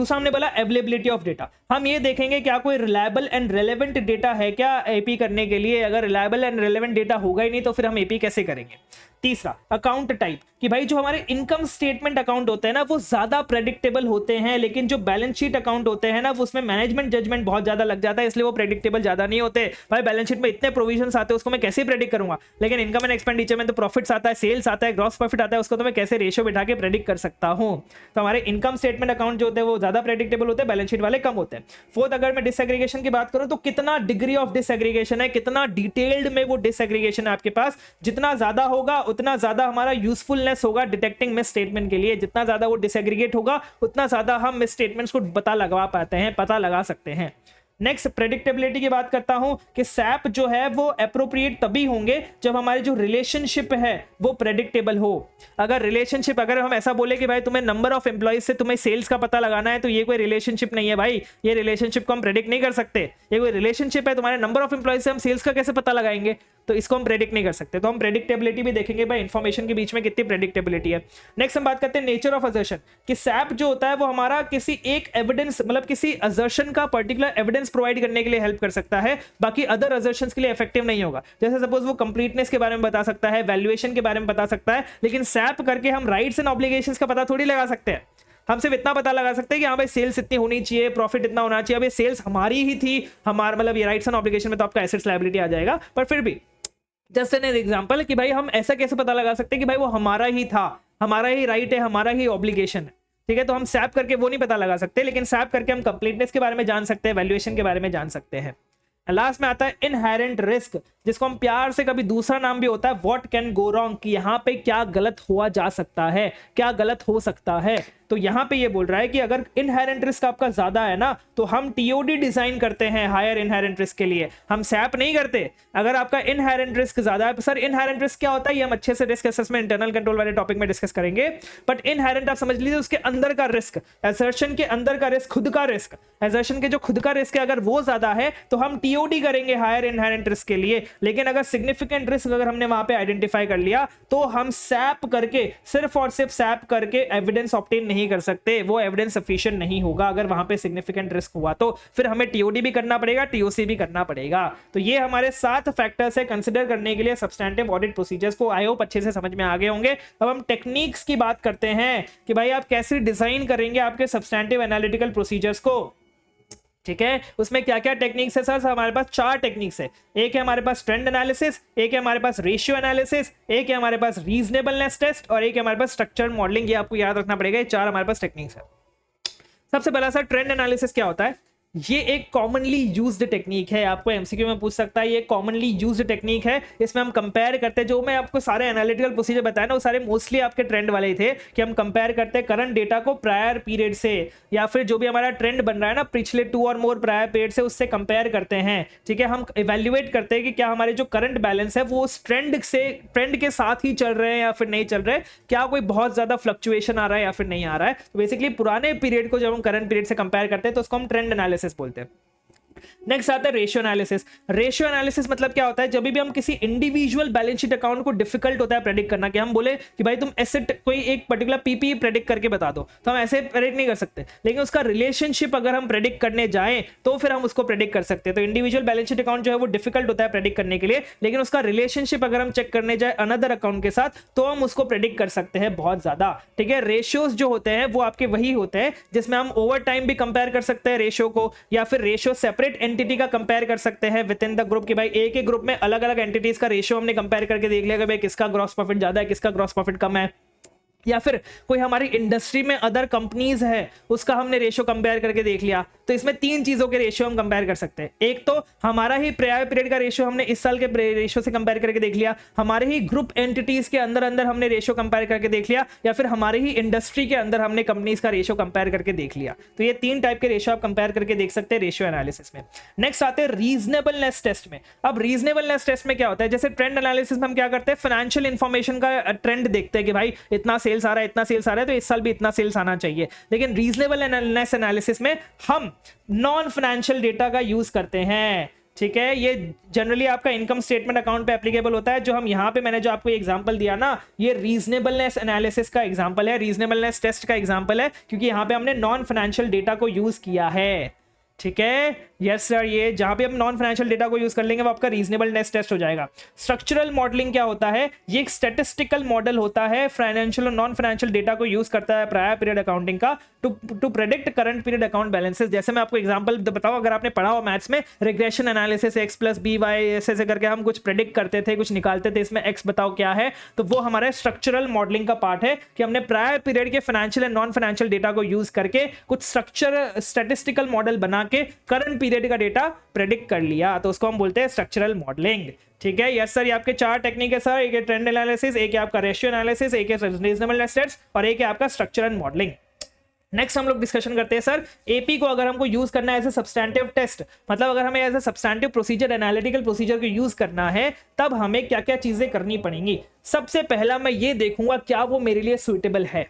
हमने बोला अवेलेबिलिटी ऑफ डेटा। हम ये देखेंगे क्या कोई रिलायबल एंड रेलेवेंट डेटा है क्या एपी करने के लिए। अगर रिलायबल एंड रेलेवेंट डेटा होगा ही नहीं तो फिर हम एपी कैसे करेंगे। तीसरा अकाउंट टाइप, कि भाई जो हमारे इनकम स्टेटमेंट अकाउंट होते हैं ना वो ज्यादा प्रेडिक्टेबल होते हैं, लेकिन जो बैलेंस शीट अकाउंट होते हैं ना वो उसमें मैनेजमेंट जजमेंट बहुत ज्यादा लग जाता है, इसलिए वो प्रेडिक्टेबल ज्यादा नहीं होते। भाई बैलेंस शीट में इतने प्रोविजंस आते हैं उसको मैं कैसे प्रेडिक्ट करूंगा, लेकिन इनकम एंड एक्सपेंडिचर में तो प्रॉफिट्स आता है, सेल्स आता है, ग्रॉस प्रॉफिट आता है, उसको तो मैं कैसे रेशियो बिठा के प्रेडिक्ट कर सकता हूं। तो हमारे इनकम स्टेटमेंट अकाउंट जो होते हैं वो ज्यादा प्रेडिक्टेबल होते हैं, बैलेंस शीट वाले कम होते हैं। फोर्थ, अगर मैं डिसएग्रीगेशन की बात करूं तो कितना डिग्री ऑफ डिसएग्रीगेशन है, कितना डिटेल्ड में वो डिसएग्रीगेशन है आपके पास। जितना ज्यादा होगा उतना ज्यादा हमारा यूजफुलनेस होगा डिटेक्टिंग मिस स्टेटमेंट के लिए। जितना ज्यादा वो डिसएग्रीगेट होगा उतना ज्यादा हम मिस स्टेटमेंट्स को पता लगा सकते हैं। नेक्स्ट प्रेडिक्टेबिलिटी की बात करता हूं कि सैप जो है वो अप्रोप्रिएट तभी होंगे जब हमारे जो रिलेशनशिप है वो प्रेडिक्टेबल हो। अगर हम ऐसा बोले कि भाई तुम्हें नंबर ऑफ एम्प्लॉइज से तुम्हें सेल्स का पता लगाना है, तो ये कोई रिलेशनशिप नहीं है भाई, ये रिलेशनशिप को हम प्रेडिक्ट नहीं कर सकते। ये कोई रिलेशनशिप है तुम्हारे नंबर ऑफ एम्प्लॉइज से हम सेल्स का कैसे पता लगाएंगे, तो इसको हम प्रेडिक्ट नहीं कर सकते। तो हम प्रेडिक्टेबिलिटी भी देखेंगे भाई इंफॉर्मेशन के बीच में कितनी प्रेडिक्टेबिलिटी है। नेक्स्ट हम बात करते हैं नेचर ऑफ असर्शन, कि सैप जो होता है वो हमारा किसी एक एविडेंस मतलब किसी असर्शन का पर्टिकुलर एविडेंस प्रोवाइड करने के लिए हेल्प कर सकता है, बाकी अदर असर्शंस के लिए इफेक्टिव नहीं होगा। जैसे सपोज वो कंप्लीटनेस के बारे में बता सकता है, वैल्यूएशन के बारे में बता सकता है, लेकिन सैप करके हम राइट्स एंड ऑब्लिगेशंस का पता थोड़ी लगा सकते हैं। हम सिर्फ इतना पता लगा सकते हैं कि हाँ भाई सेल्स इतनी होनी चाहिए, प्रॉफिट इतना होना चाहिए। अब ये सेल्स हमारी ही थी, हमारा मतलब ये राइट्स एंड ऑब्लिगेशन में तो आपका एसेट्स लायबिलिटी आ जाएगा, पर फिर भी जस्ट एन एग्जांपल कि भाई हम ऐसा कैसे पता लगा सकते हैं कि भाई वो हमारा ही था, हमारा ही राइट है, हमारा ही ऑब्लिगेशन है। ठीक है, तो हम सैप करके वो नहीं पता लगा सकते, लेकिन सैप करके हम कंप्लीटनेस के बारे में जान सकते हैं, वैल्यूएशन के बारे में जान सकते हैं। लास्ट में आता है इनहेरेंट रिस्क, जिसको हम प्यार से कभी दूसरा नाम भी होता है व्हाट कैन गो रॉन्ग, कि यहां पे क्या गलत हुआ जा सकता है, क्या गलत हो सकता है। तो यहां पे ये बोल रहा है कि अगर इनहेरेंट रिस्क आपका ज्यादा है ना तो हम टीओडी डिजाइन करते हैं हायर इनहेरेंट रिस्क के लिए, हम सैप नहीं करते। अगर आपका इनहेरेंट रिस्क ज्यादा है, सर इनहेरेंट रिस्क क्या होता है ये हम अच्छे से रिस्क असेसमेंट इंटरनल कंट्रोल वाले टॉपिक में डिस्कस करेंगे, बट इनहेरेंट आप समझ लीजिए उसके अंदर का रिस्क, असर्शन के अंदर का रिस्क, खुद का रिस्क, असर्शन के जो खुद का रिस्क है अगर वो ज्यादा है तो हम टीओडी करेंगे हायर इनहेरेंट रिस्क के लिए। लेकिन अगर सिग्निफिकेंट रिस्क अगर हमने वहां पे आइडेंटिफाई कर लिया तो हम सैप करके, सिर्फ और सिर्फ सैप करके एविडेंस ऑब्टेन नहीं कर सकते, वो एविडेंस सफिशिएंट नहीं होगा। अगर वहां पे सिग्निफिकेंट रिस्क हुआ तो फिर हमें टीओडी भी करना पड़ेगा, टीओसी भी करना पड़ेगा। तो ये हमारे 7 फैक्टर्स है कंसीडर करने के लिए सब्सटैंटिव ऑडिट प्रोसीजर्स को। आई होप अच्छे से समझ में आ गए होंगे। अब हम टेक्निक्स की बात करते हैं कि भाई आप कैसे डिजाइन करेंगे आपके सब्सटैंटिव एनालिटिकल प्रोसीजर्स को। ठीक है, उसमें क्या क्या टेक्निक्स है सर? हमारे पास 4 टेक्निक्स है। एक है हमारे पास ट्रेंड एनालिसिस, एक है हमारे पास रेशियो एनालिसिस, एक है हमारे पास रीजनेबलनेस टेस्ट और एक है हमारे पास स्ट्रक्चर्ड मॉडलिंग। ये आपको याद रखना पड़ेगा, ये 4 हमारे पास टेक्निक्स है। सबसे पहला सर ट्रेंड एनालिसिस क्या होता है? ये एक कॉमनली यूज्ड टेक्निक है, आपको एमसीक्यू में पूछ सकता है। ये कॉमनली यूज्ड टेक्निक है, इसमें हम कंपेयर करते हैं, जो मैं आपको सारे एनालिटिकल प्रोसीजर बताया ना वो सारे मोस्टली आपके ट्रेंड वाले ही थे, कि हम कंपेयर करते हैं करंट डेटा को प्रायर पीरियड से, या फिर जो भी हमारा ट्रेंड बन रहा है ना पिछले 2 और मोर प्रायर पीरियड से, उससे कंपेयर करते हैं। ठीक है, हम इवेल्युएट करते हैं कि क्या हमारे जो करंट बैलेंस है वो उस ट्रेंड के साथ ही चल रहे हैं या फिर नहीं चल रहे, क्या कोई बहुत ज्यादा फ्लक्चुएशन आ रहा है या फिर नहीं आ रहा है। तो बेसिकली पुराने पीरियड को जब हम करंट पीरियड से कंपेयर करते हैं तो उसको हम ट्रेंड एनालिसिस बोलते हैं। नेक्स्ट आता है रेशियो एनालिसिस। रेशियो एनालिसिस मतलब क्या होता है? जब भी हम किसी इंडिविजुअल बैलेंस शीट अकाउंट को डिफिकल्ट होता है प्रेडिक्ट करना, कि हम बोले कि भाई तुम एसेट कोई एक पर्टिकुलर पीपी प्रेडिक्ट करके बता दो, तो हम ऐसे प्रेडिक्ट नहीं कर सकते, लेकिन उसका रिलेशनशिप अगर हम प्रेडिक्ट करने जाएं तो फिर हम उसको प्रेडिक्ट कर सकते हैं। तो इंडिविजुअल बैलेंस शीट अकाउंट जो है वो डिफिकल्ट होता है प्रेडिक्ट करने के लिए, लेकिन उसका रिलेशनशिप अगर हम चेक करने जाए अनदर अकाउंट के साथ तो हम उसको प्रेडिक्ट कर सकते हैं बहुत ज्यादा। ठीक है, रेशियोज जो होते हैं वो आपके वही होते हैं जिसमें हम ओवर टाइम भी कंपेयर कर सकते हैं रेशियो को, या फिर रेशियो सेपरेट एंटिटी का कंपेयर कर सकते हैं विद इन द ग्रुप, कि भाई एक ही ग्रुप में अलग अलग एंटिटीज का रेशियो हमने कंपेयर करके देख लिया कि भाई किसका ग्रॉस प्रॉफिट ज्यादा है, किसका ग्रॉस प्रॉफिट कम है। या फिर कोई हमारी इंडस्ट्री में अदर कंपनीज है उसका हमने रेशियो कंपेयर करके देख लिया। तो इसमें 3 चीजों के रेशियो हम कंपेयर कर सकते हैं। एक तो हमारा ही प्रायर पीरियड का रेशियो हमने इस साल के रेशियो से कंपेयर करके देख लिया, हमारे ही ग्रुप एंटिटीज के अंदर अंदर हमने रेशियो कंपेयर करके देख लिया, या फिर हमारे ही इंडस्ट्री के अंदर हमने कंपनीज का रेशियो कंपेयर करके देख लिया। तो ये 3 टाइप के रेशियो आप कंपेयर करके देख सकते हैं रेशियो एनालिसिस में। नेक्स्ट आते हैं रीजनेबलनेस टेस्ट में। अब रीजनेबलनेस टेस्ट में क्या होता है? जैसे ट्रेंड एनालिसिस में हम क्या करते हैं, फाइनेंशियल इंफॉर्मेशन का ट्रेंड देखते हैं कि भाई इतना सेल्स आ रहा है, इतना सेल्स आ रहा है, तो इस साल भी इतना सेल्स आना चाहिए। लेकिन रीजनेबलनेस एनालिसिस में हम नॉन फाइनेंशियल डेटा का यूज करते हैं। ठीक है, ये जनरली आपका इनकम स्टेटमेंट अकाउंट पे एप्लीकेबल होता है। जो हम यहाँ पे मैंने जो आपको एग्जांपल दिया ना, ये रीजनेबलनेस एनालिसिस का एग्जांपल है, रीजनेबलनेस टेस्ट का एग्जांपल है, क्योंकि यहाँ पे हमने नॉन फाइनेंशियल डेटा को यूज किया है। ठीक है, यस सर, ये जहां पे हम नॉन फाइनेंशियल डेटा को यूज कर लेंगे वो आपका रीजनेबलनेस टेस्ट हो जाएगा। स्ट्रक्चरल मॉडलिंग क्या होता है? ये एक स्टैटिस्टिकल मॉडल होता है, फाइनेंशियल और नॉन फाइनेंशियल डेटा को यूज करता है प्रायर पीरियड अकाउंटिंग का to predict current period account balances. जैसे मैं आपको एग्जांपल बताऊं, अगर आपने पढ़ा हो मैथ्स में regression analysis x plus b y ऐसे करके हम कुछ प्रेडिक्ट करते थे, कुछ निकालते थे, इसमें x बताओ क्या है, तो वो हमारे स्ट्रक्चरल मॉडलिंग का पार्ट है कि हमने प्रायर पीरियड के financial and non financial data को यूज करके कुछ स्ट्रक्चर स्टैटिस्टिकल मॉडल बना के करंट पीरियड का डेटा प्रेडिक्ट कर लिया, तो उसको हम बोलते हैं स्ट्रक्चरल मॉडलिंग। ठीक है, यस सर, ये आपके 4 टेक्निक है सर, एक है ट्रेंड एनालिसिस, एक है आपका रेशियो एनालिसिस, एक है रीजनेबलनेस टेस्ट और एक है आपका स्ट्रक्चरल मॉडलिंग। नेक्स्ट हम लोग डिस्कशन करते हैं सर, एपी को अगर हमको यूज करना है एज ए सब्सटैंटिव टेस्ट, मतलब अगर हमें as a substantive procedure, analytical procedure को यूज करना है, तब हमें क्या क्या चीजें करनी पड़ेंगी। सबसे पहला मैं ये देखूंगा क्या वो मेरे लिए सुइटेबल है,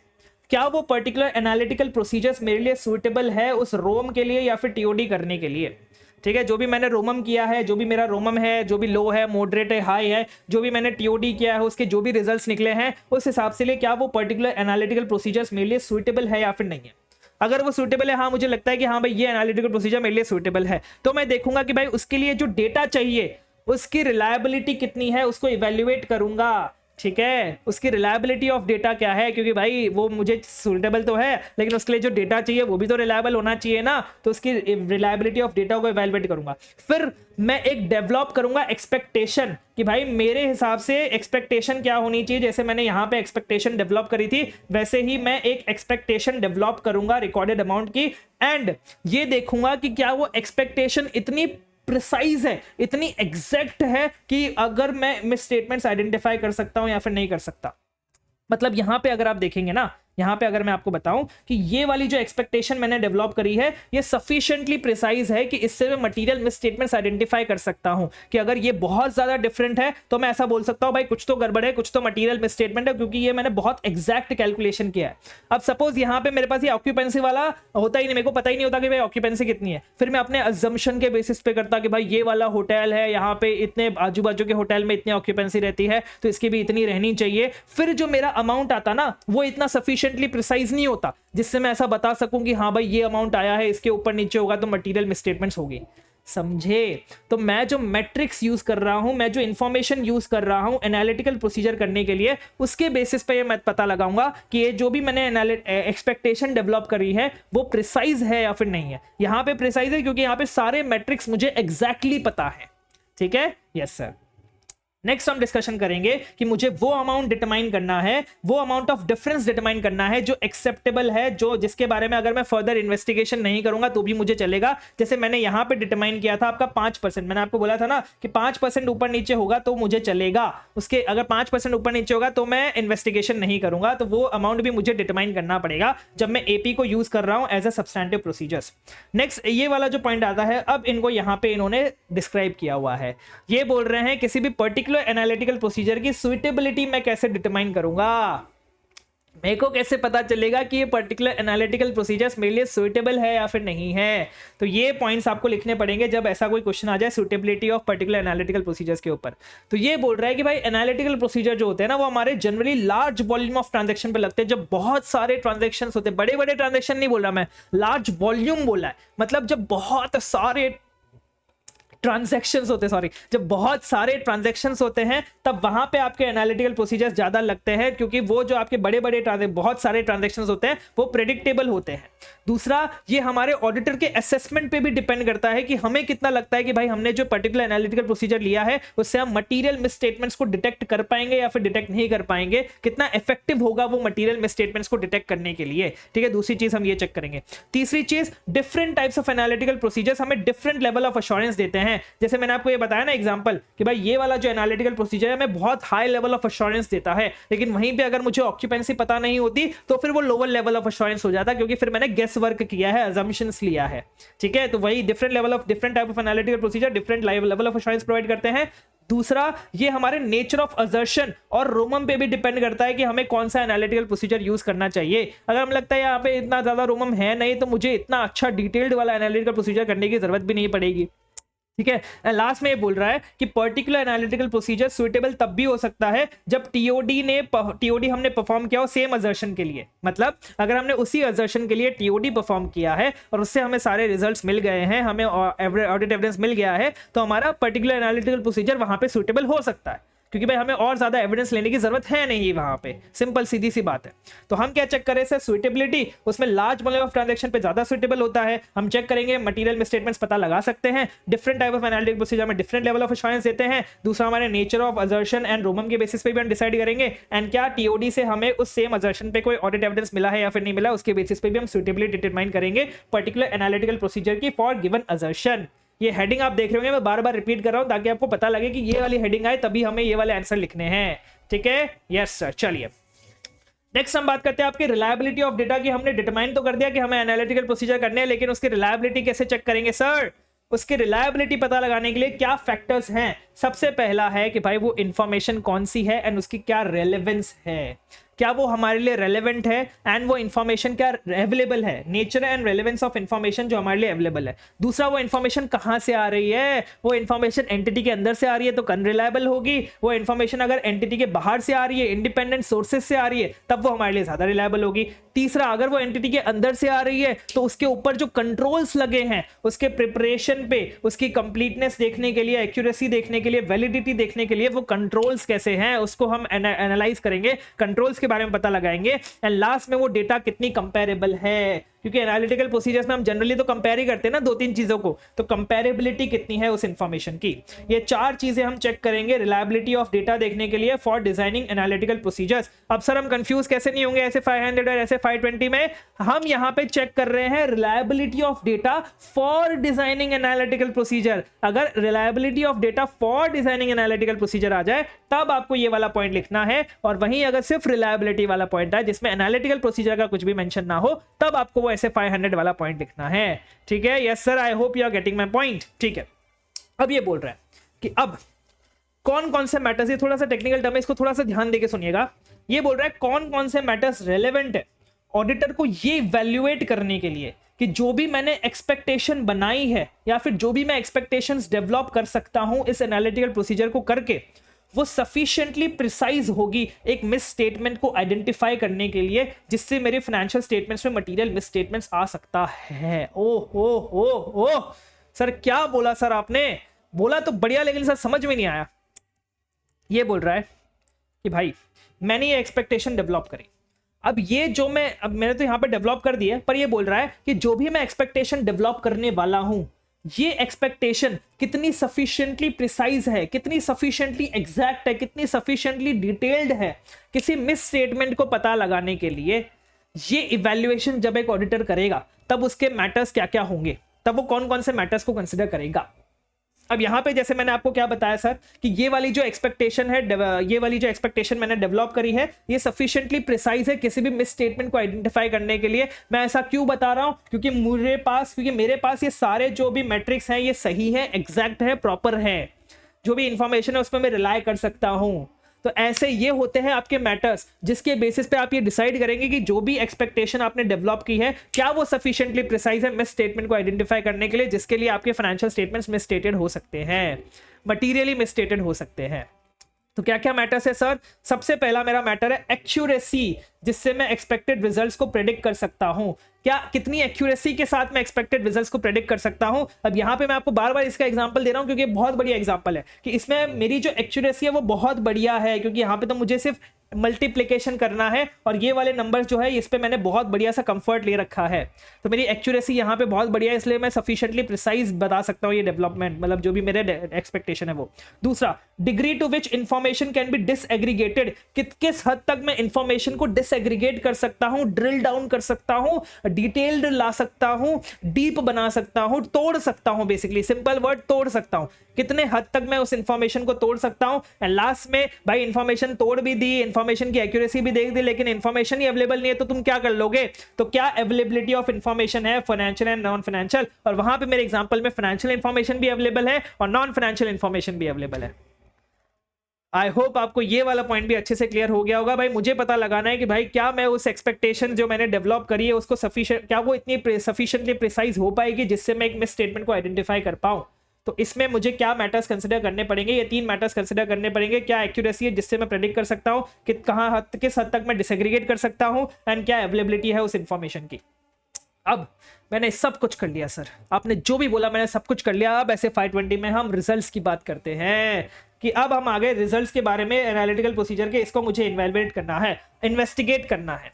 क्या वो पर्टिकुलर एनालिटिकल प्रोसीजर्स मेरे लिए सुइटेबल है उस रोम के लिए या फिर टीओडी करने के लिए। ठीक है, जो भी मैंने रोमम किया है, जो भी मेरा रोमम है, जो भी लो है, मॉडरेट है, हाई है, जो भी मैंने टीओडी किया है, उसके जो भी रिजल्ट्स निकले हैं, उस हिसाब से लिए क्या वो पर्टिकुलर एनालिटिकल प्रोसीजर्स मेरे लिए सुइटेबल है या फिर नहीं है। अगर वो सुइटेबल है, हाँ मुझे लगता है कि हाँ भाई ये एनालिटिकल प्रोसीजर मेरे लिए सुइटेबल है, तो मैं देखूंगा कि भाई उसके लिए जो डेटा चाहिए उसकी रिलायबिलिटी कितनी है, उसको इवेल्युएट करूंगा। ठीक है, उसकी रिलायबिलिटी ऑफ डेटा क्या है, क्योंकि भाई वो मुझे सुटेबल तो है लेकिन उसके लिए जो डेटा चाहिए वो भी तो रिलायबल होना चाहिए ना, तो उसकी रिलायबिलिटी ऑफ डेटा को इवैल्यूएट करूंगा। फिर मैं एक डेवलप करूंगा एक्सपेक्टेशन कि भाई मेरे हिसाब से एक्सपेक्टेशन क्या होनी चाहिए। जैसे मैंने यहाँ पे एक्सपेक्टेशन डेवलप करी थी, वैसे ही मैं एक एक्सपेक्टेशन डेवलप करूंगा रिकॉर्डेड अमाउंट की, एंड ये देखूंगा कि क्या वो एक्सपेक्टेशन इतनी प्रिसाइज है, इतनी एग्जैक्ट है कि अगर मैं मिस स्टेटमेंट्स आइडेंटिफाई कर सकता हूं या फिर नहीं कर सकता। मतलब यहां पे अगर आप देखेंगे ना, यहां पे अगर मैं आपको बताऊं कि ये वाली जो एक्सपेक्टेशन मैंने डेवलप करी है ये सफिशिएंटली प्रिसाइज है कि इससे मैं मटेरियल मिस स्टेटमेंट्स आइडेंटिफाई कर सकता हूं कि अगर ये बहुत ज्यादा डिफरेंट है तो मैं ऐसा बोल सकता हूं भाई कुछ तो गड़बड़ है, कुछ तो मटेरियल मिस स्टेटमेंट है, क्योंकि ये मैंने बहुत एग्जैक्ट कैलकुलेशन किया है। अब सपोज यहां पे मेरे पास ये ऑक्यूपेंसी वाला होता ही नहीं, मेरे को पता ही नहीं होता कि भाई ऑक्यूपेंसी कितनी है, फिर मैं अपने अजम्पशन के बेसिस पे करता कि भाई ये वाला होटल है, यहाँ पे इतने आजू बाजू के होटल में इतनी ऑक्यूपेंसी रहती है तो इसकी भी इतनी रहनी चाहिए, फिर जो मेरा अमाउंट आता ना वो इतना सफिशिएंटली प्रिसाइज नहीं होता जिससे मैं ऐसा बता सकूं कि हाँ भाई ये अमाउंट आया है, इसके ऊपर नीचे होगा तो मटेरियल मिसस्टेटमेंट्स होगी। समझे? तो मैं जो मैट्रिक्स यूज कर रहा हूं, मैं जो इंफॉर्मेशन यूज कर रहा हूं एनालिटिकल प्रोसीजर करने के लिए, उसके बेसिस पे मैं पता लगाऊंगा कि ये जो भी मैंने एक्सपेक्टेशन डेवलप करी है वो प्रिसाइज है या फिर नहीं है। यहां पे प्रिसाइज है क्योंकि यहां पे सारे मैट्रिक्स मुझे एग्जैक्टली पता है। ठीक है, यस सर। नेक्स्ट हम डिस्कशन करेंगे कि मुझे वो अमाउंट डिटरमाइन करना है, वो अमाउंट ऑफ डिफरेंस डिटरमाइन करना है जो एक्सेप्टेबल है, जो जिसके बारे में अगर मैं फर्दर इन्वेस्टिगेशन नहीं करूंगा तो भी मुझे चलेगा। जैसे मैंने यहां पे डिटरमाइन किया था आपका 5%, मैंने आपको बोला था ना कि 5% ऊपर नीचे होगा तो मुझे चलेगा, उसके अगर 5% ऊपर नीचे होगा तो मैं इन्वेस्टिगेशन नहीं करूंगा, तो वो अमाउंट भी मुझे डिटरमाइन करना पड़ेगा जब मैं एपी को यूज कर रहा हूं as a substantive procedures. Next ये वाला जो पॉइंट आता है, अब इनको यहां पे इन्होंने डिस्क्राइब किया हुआ है, ये बोल रहे हैं किसी भी पर्टिकुलर एनालिटिकल प्रोसीजर की सुइटेबिलिटी मैं कैसे डिटरमाइन करूंगा, मेरे को कैसे पता चलेगा कि ये पर्टिकुलर एनालिटिकल प्रोसीजर्स मेरे लिए सुइटेबल है या फिर नहीं है। तो ये पॉइंट्स आपको लिखने पड़ेंगे जब ऐसा कोई क्वेश्चन आ जाए suitability of particular analytical procedures के ऊपर। तो ये बोल रहा है कि भाई एनालिटिकल प्रोसीजर जो होते हैं ना वो हमारे generally large volume of transaction पे लगते हैं, जब बहुत सारे ट्रांजेक्शन होते हैं, बड़े बड़े ट्रांजेक्शन नहीं बोल रहा मैं, लार्ज वॉल्यूम बोला है, मतलब जब बहुत सारे ट्रांजैक्शंस होते हैं, सॉरी, जब बहुत सारे ट्रांजैक्शंस होते हैं तब वहां पे आपके एनालिटिकल प्रोसीजर्स ज्यादा लगते हैं, क्योंकि वो जो आपके बड़े बड़े बहुत सारे ट्रांजैक्शंस होते हैं वो प्रेडिक्टेबल होते हैं। दूसरा, ये हमारे ऑडिटर के असेसमेंट पे भी डिपेंड करता है कि हमें कितना लगता है कि भाई हमने जो पर्टिकुलर एनालिटिकल प्रोसीजर लिया है उससे हम मटेरियल मिसस्टेटमेंट्स को डिटेक्ट कर पाएंगे या फिर डिटेक्ट नहीं कर पाएंगे, कितना इफेक्टिव होगा वो मटेरियल मिसस्टेटमेंट्स को डिटेक्ट करने के लिए। ठीक है, दूसरी चीज हम ये चेक करेंगे। तीसरी चीज, different types of analytical procedures हमें डिफरेंट लेवल ऑफ एश्योरेंस देते हैं। जैसे मैंने आपको ये बताया ना एग्जांपल कि भाई ये वाला जो एनालिटिकल प्रोसीजर है हमें बहुत हाई लेवल ऑफ एश्योरेंस देता है, लेकिन वहीं पे अगर मुझे ऑक्यूपेंसी पता नहीं होती तो फिर वो लोअर लेवल ऑफ एश्योरेंस हो जाता, क्योंकि फिर मैंने गेस वर्क किया है, अजम्पशंस लिया है। ठीक है, तो वही different level of different type of analytical procedure different level of assurance provide करते हैं। दूसरा, ये हमारे नेचर ऑफ असर्शन और रोमम पे भी डिपेंड करता है कि हमें कौन सा एनालिटिकल प्रोसीजर यूज करना चाहिए। अगर हमें लगता है यहाँ पे इतना ज्यादा रोमम है नहीं तो मुझे इतना अच्छा डिटेल्ड वाला एनालिटिकल प्रोसीजर करने की जरूरत भी नहीं पड़ेगी। ठीक है। लास्ट में ये बोल रहा है कि पर्टिकुलर एनालिटिकल प्रोसीजर सुइटेबल तब भी हो सकता है जब टीओडी हमने परफॉर्म किया हो सेम असर्शन के लिए। मतलब अगर हमने उसी असर्शन के लिए टीओडी परफॉर्म किया है और उससे हमें सारे रिजल्ट्स मिल गए हैं, हमें ऑडिट एविडेंस मिल गया है, तो हमारा पर्टिकुलर एनालिटिकल प्रोसीजर वहां पे सुइटेबल हो सकता है, क्योंकि भाई हमें और ज्यादा एविडेंस लेने की जरूरत है नहीं वहां पे, सिंपल सीधी सी बात है। तो हम क्या चेक करें सर, सुइटेबिलिटी, उसमें लार्ज वॉल्यूम ऑफ ट्रांजैक्शन पे ज्यादा सुइटेबल होता है। हम चेक करेंगे मटेरियल मिसस्टेटमेंट्स पता लगा सकते हैं, different type of analytical procedure में डिफरेंट लेवल ऑफ एश्योरेंस देते हैं। दूसरा हमारे नेचर ऑफ असर्शन एंड रोमम के बेसिस पे भी हम डिसाइड करेंगे, एंड क्या टीओडी से हमें उस सेम असर्शन पे कोई ऑडिट एविडेंस मिला है या फिर नहीं मिला, उसके बेसिस पे भी हम सुइटेबिलिटी डिटरमाइन करेंगे पर्टिकुलर एनालिटिकल प्रोसीजर की फॉर गिवन असर्शन। ये हेडिंग आप देख रहे होंगे, मैं बार बार रिपीट कर रहा हूं ताकि आपको पता लगे कि ये वाली हेडिंग आए तभी हमें ये वाले आंसर लिखने हैं। ठीक है, यस सर। चलिए नेक्स्ट हम बात करते हैं आपकी रिलायबिलिटी ऑफ डेटा की। हमने डिटरमाइन तो कर दिया कि हमें एनालिटिकल प्रोसीजर करने हैं, लेकिन उसकी रिलायबिलिटी कैसे चेक करेंगे सर? उसकी रिलायबिलिटी पता लगाने के लिए क्या फैक्टर्स हैं? सबसे पहला है कि भाई वो इंफॉर्मेशन कौन सी है एंड उसकी क्या रेलेवेंस है, क्या वो हमारे लिए रेलेवेंट है, एंड वो इंफॉर्मेशन क्या अवेलेबल है, nature and relevance of information जो हमारे लिए अवेलेबल है। दूसरा, वो इंफॉर्मेशन कहां से आ रही है, वो इंफॉर्मेशन एंटिटी के अंदर से आ रही है तो अनरिलायबल होगी, वो इंफॉर्मेशन अगर एंटिटी के बाहर से आ रही है, इंडिपेंडेंट सोर्सेज से आ रही है, तब वो हमारे लिए ज्यादा रिलायबल होगी। तीसरा, अगर वो एंटिटी के अंदर से आ रही है तो उसके ऊपर जो कंट्रोल्स लगे हैं, उसके प्रिपरेशन पे, उसकी कंप्लीटनेस देखने के लिए, एक्यूरेसी देखने के लिए, वैलिडिटी देखने के लिए, वो कंट्रोल्स कैसे हैं उसको हम एनालाइज करेंगे, कंट्रोल्स के बारे में पता लगाएंगे। एंड लास्ट में वो डेटा कितनी कंपेरेबल है, क्योंकि एनालिटिकल प्रोसीजर्स में हम जनरली तो कंपेयर ही करते हैं ना दो तीन चीजों को, तो कंपेरेबिलिटी कितनी है उस इंफॉर्मेशन की। ये चार चीजें हम चेक करेंगे रिलायबिलिटी ऑफ डेटा देखने के लिए फॉर डिजाइनिंग एनालिटिकल प्रोसीजर्स। अब सर हम कंफ्यूज कैसे नहीं होंगे ऐसे 500 और ऐसे 520 में? हम यहां पे चेक कर रहे हैं reliability of data for designing analytical procedure. अगर reliability of data for designing analytical procedure आ जाए तब आपको ये वाला पॉइंट लिखना है, और वहीं अगर सिर्फ रिलायबिलिटी वाला पॉइंट है जिसमें एनालिटिकल प्रोसीजर का कुछ भी मेंशन ना हो, तब आपको ऐसे 500 वाला पॉइंट लिखना है। ठीक है, yes sir, I hope you are getting my point. ठीक है, अब ये बोल रहा है कि अब कौन कौन से मैटर्स, ये थोड़ा सा टेक्निकल टर्म है, इसको थोड़ा सा ध्यान देके सुनिएगा। ये बोल रहा है कौन कौन से मैटर्स रेलेवेंट है ऑडिटर को ये इवैल्यूएट करने के लिए कि जो भी मैंने एक्सपेक्टेशन बनाई है या फिर जो भी मैं एक्सपेक्टेशंस डेवलप कर सकता हूं इस एनालिटिकल प्रोसीजर को करके, वो सफिशिएंटली प्रिसाइज होगी एक मिस स्टेटमेंट को आइडेंटिफाई करने के लिए, जिससे मेरे फाइनेंशियल स्टेटमेंट्स में मटेरियल मिस स्टेटमेंट्स आ सकता है। ओ सर क्या बोला सर आपने? बोला तो बढ़िया, लेकिन सर समझ में नहीं आया। ये बोल रहा है कि भाई मैंने ये एक्सपेक्टेशन डेवलप करी, अब मैंने तो यहां पे डेवलप कर दी है, पर ये बोल रहा है कि जो भी मैं एक्सपेक्टेशन डेवलप करने वाला हूं, ये एक्सपेक्टेशन कितनी सफिशिएंटली प्रिसाइज है, कितनी सफिशिएंटली एग्जैक्ट है, कितनी सफिशिएंटली डिटेल्ड है, किसी मिस स्टेटमेंट को पता लगाने के लिए ये इवैल्यूएशन जब एक ऑडिटर करेगा तब उसके मैटर्स क्या क्या होंगे, तब वो कौन कौन से मैटर्स को कंसिडर करेगा। अब यहां पे जैसे मैंने आपको क्या बताया सर कि ये वाली जो एक्सपेक्टेशन है, ये वाली जो एक्सपेक्टेशन मैंने डेवलप करी है, ये सफिशिएंटली प्रिसाइज है किसी भी मिस स्टेटमेंट को आइडेंटिफाई करने के लिए। मैं ऐसा क्यों बता रहा हूं? क्योंकि मेरे पास ये सारे जो भी मैट्रिक्स हैं ये सही है, एग्जैक्ट है, प्रॉपर है, जो भी इंफॉर्मेशन है उसमें मैं रिलाय कर सकता हूं। तो ऐसे ये होते हैं आपके मैटर्स, जिसके बेसिस पे आप ये डिसाइड करेंगे कि जो भी एक्सपेक्टेशन आपने डेवलप की है क्या वो सफिशिएंटली प्रिसाइज है मिस स्टेटमेंट को आइडेंटिफाई करने के लिए, जिसके लिए आपके फाइनेंशियल स्टेटमेंट्स मिस स्टेटेड हो सकते हैं, मटीरियली मिस स्टेटेड हो सकते हैं। तो क्या क्या मैटर्स है सर? सबसे पहला मेरा मैटर है एक्यूरेसी, जिससे मैं एक्सपेक्टेड रिजल्ट्स को प्रेडिक्ट कर सकता हूं। क्या कितनी एक्यूरेसी के साथ मैं एक्सपेक्टेड रिजल्ट्स को प्रेडिक्ट कर सकता हूं? अब यहां पे मैं आपको बार बार इसका एग्जांपल दे रहा हूं क्योंकि बहुत बढ़िया एग्जांपल है कि इसमें मेरी जो एक्यूरेसी है वो बहुत बढ़िया है, क्योंकि यहां पे तो मुझे सिर्फ मल्टीप्लिकेशन करना है और ये वाले नंबर्स जो है इस पे मैंने बहुत बढ़िया सा कंफर्ट ले रखा है, तो मेरी एक्यूरेसी यहाँ पे बहुत बढ़िया है, इसलिए मैं सफिशिएंटली प्रिसाइज बता सकता हूँ ये डेवलपमेंट, मतलब जो भी मेरे एक्सपेक्टेशन है वो। दूसरा, degree to which information can be disaggregated, किस हद तक मैं इंफॉर्मेशन को डिसएग्रीगेट कर सकता हूँ, ड्रिल डाउन कर सकता हूँ, डिटेल्ड ला सकता हूँ, डीप बना सकता हूँ, तोड़ सकता हूँ, बेसिकली सिंपल वर्ड तोड़ सकता हूँ, कितने हद तक मैं उस इंफॉर्मेशन को तोड़ सकता हूँ। एंड लास्ट में भाई इंफॉर्मेशन तोड़ भी दी, इंफॉर्मेशन की एक्यूरेसी भी देख दी, लेकिन इंफॉर्मेशन ही अवेलेबल नहीं है तो तुम क्या कर लोगे? तो क्या अवेलेबिलिटी ऑफ इंफॉर्मेशन है, फाइनेंशियल एंड नॉन फाइनेंशियल, और वहां पे मेरे एग्जांपल में फाइनेंशियल इंफॉर्मेशन भी अवेलेबल है और नॉन फाइनेंशियल इंफॉर्मेशन भी अवेलेबल है। आई होप आपको ये वाला पॉइंट भी अच्छे से क्लियर हो गया होगा। भाई मुझे पता लगाना है कि भाई क्या मैं उस एक्सपेक्टेशन जो मैंने डेवलप करी है उसको क्या वो इतनी सफिशिएंटली प्रिसाइज हो पाएगी जिससे मैं एक मिस स्टेटमेंट को आइडेंटिफाई कर पाऊं। तो इसमें मुझे क्या मैटर्स कंसिडर करने पड़ेंगे, ये 3 मैटर्स कंसिडर करने पड़ेंगे। क्या एक्यूरेसी है जिससे मैं प्रेडिक्ट कर सकता हूँ कि कहाँ किस हद तक मैं डिसएग्रीगेट कर सकता हूँ, एंड क्या अवेलेबिलिटी है उस इंफॉर्मेशन की। अब मैंने सब कुछ कर लिया सर, आपने जो भी बोला मैंने सब कुछ कर लिया। अब ऐसे 520 में हम रिजल्ट्स की बात करते हैं कि अब हम आगे रिजल्ट्स के बारे में, एनालिटिकल प्रोसीजर के, इसको मुझे इन्वेलुएट करना है, इन्वेस्टिगेट करना है।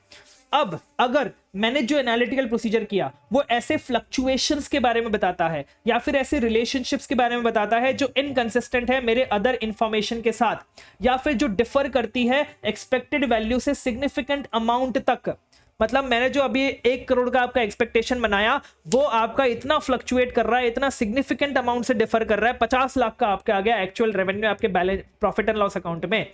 अब अगर मैंने जो एनालिटिकल प्रोसीजर किया वो ऐसे फ्लक्चुएशंस के बारे में बताता है या फिर ऐसे रिलेशनशिप्स के बारे में बताता है जो इनकंसिस्टेंट है मेरे अदर इंफॉर्मेशन के साथ, या फिर जो डिफर करती है एक्सपेक्टेड वैल्यू से सिग्निफिकेंट अमाउंट तक, मतलब मैंने जो अभी 1 करोड़ का आपका एक्सपेक्टेशन बनाया वो आपका इतना फ्लक्चुएट कर रहा है, इतना सिग्निफिकेंट अमाउंट से डिफर कर रहा है, 50 लाख का आपके आ गया एक्चुअल रेवेन्यू आपके balance profit and loss account में,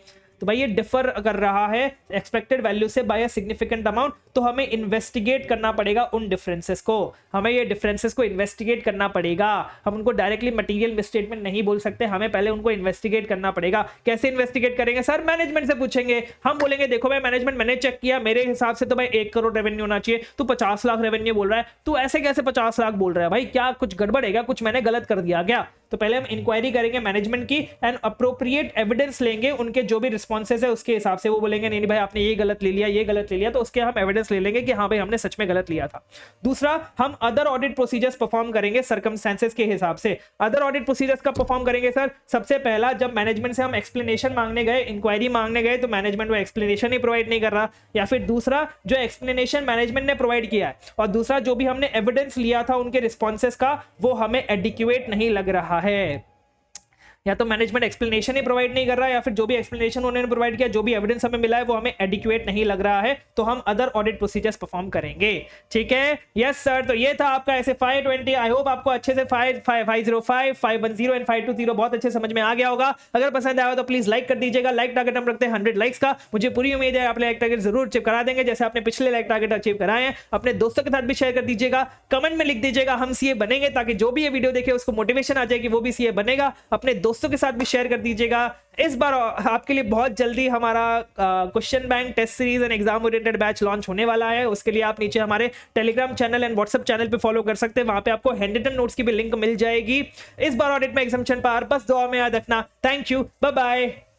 तो भाई ये डिफर कर रहा है एक्सपेक्टेड वैल्यू से बाय अ सिग्निफिकेंट अमाउंट, तो हमें इन्वेस्टिगेट करना पड़ेगा उन डिफरेंसेस को, हमें ये डिफरेंसेस को इन्वेस्टिगेट करना पड़ेगा। हम उनको डायरेक्टली मटेरियल मिसस्टेटमेंट नहीं बोल सकते, हमें पहले उनको इन्वेस्टिगेट करना पड़ेगा। कैसे इन्वेस्टिगेट करेंगे सर? मैनेजमेंट से पूछेंगे, हम बोलेंगे देखो भाई मैनेजमेंट मैंने चेक किया, मेरे हिसाब से तो भाई 1 करोड़ रेवेन्यू होना चाहिए, तू 50 लाख रेवेन्यू बोल रहा है, तू ऐसे कैसे 50 लाख बोल रहा है भाई, क्या कुछ गड़बड़ है क्या, कुछ मैंने गलत कर दिया क्या? तो पहले हम इंक्वायरी करेंगे मैनेजमेंट की एंड अप्रोप्रिएट एविडेंस लेंगे, उनके जो भी रिस्पॉन्सेज है उसके हिसाब से वो बोलेंगे नहीं भाई आपने ये गलत ले लिया, ये गलत ले लिया, तो उसके हम एविडेंस ले लेंगे कि हाँ भाई हमने सच में गलत लिया था। दूसरा, हम अदर ऑडिट प्रोसीजर्स परफॉर्म करेंगे सर्कमस्टेंसेस के हिसाब से। अदर ऑडिट प्रोसीजर्स का परफॉर्म करेंगे सर, सबसे पहला जब मैनेजमेंट से हम एक्सप्लेनेशन मांगने गए, इंक्वायरी मांगने गए, तो मैनेजमेंट वो एक्सप्लेनेशन ही प्रोवाइड नहीं कर रहा, या फिर दूसरा जो एक्सप्लेनेशन मैनेजमेंट ने प्रोवाइड किया है और दूसरा जो भी हमने एविडेंस लिया था उनके रिस्पॉन्सेस का वो हमें एडिक्वेट नहीं लग रहा है, या तो मैनेजमेंट एक्सप्लेनेशन ही प्रोवाइड नहीं कर रहा है या फिर जो भी एक्सप्लेनेशन उन्होंने प्रोवाइड किया, जो भी एविडेंस हमें मिला है वो हमें एडिक्वेट नहीं लग रहा है, तो हम अदर ऑडिट प्रोसीजर्स परफॉर्म करेंगे। ठीक है, यस सर। तो ये था आपका ऐसे 520। आई होप आपको अच्छे से 505, 510 एंड 520 बहुत अच्छे समझ में आ गया होगा। अगर पसंद आया तो प्लीज लाइक कर दीजिएगा। लाइक टारगेट हम रखते हैं 100 लाइक्स का, मुझे पूरी उम्मीद है आप लाइक टारगेट जरूर अचीव करा देंगे, जैसे आपने पिछले लाइक टारगेट अचीव कराए हैं। अपने दोस्तों के साथ भी शेयर कर दीजिएगा, कमेंट में लिख दीजिएगा हम सीए बनेंगे, ताकि जो भी ये वीडियो देखे उसको मोटिवेशन आ जाए कि वो भी सीए बनेगा। अपने दोस्तों के साथ भी शेयर कर दीजिएगा। इस बार आपके लिए बहुत जल्दी हमारा question bank test series and exam oriented batch launch होने वाला है। उसके लिए आप नीचे हमारे Telegram channel and WhatsApp channel पे फॉलो कर सकते हैं, वहां पे आपको हैंडरिटन नोट्स की भी लिंक मिल जाएगी। इस बार ऑडिट में एग्जामिनेशन पार बस दुआ में याद रखना। Thank you, bye bye.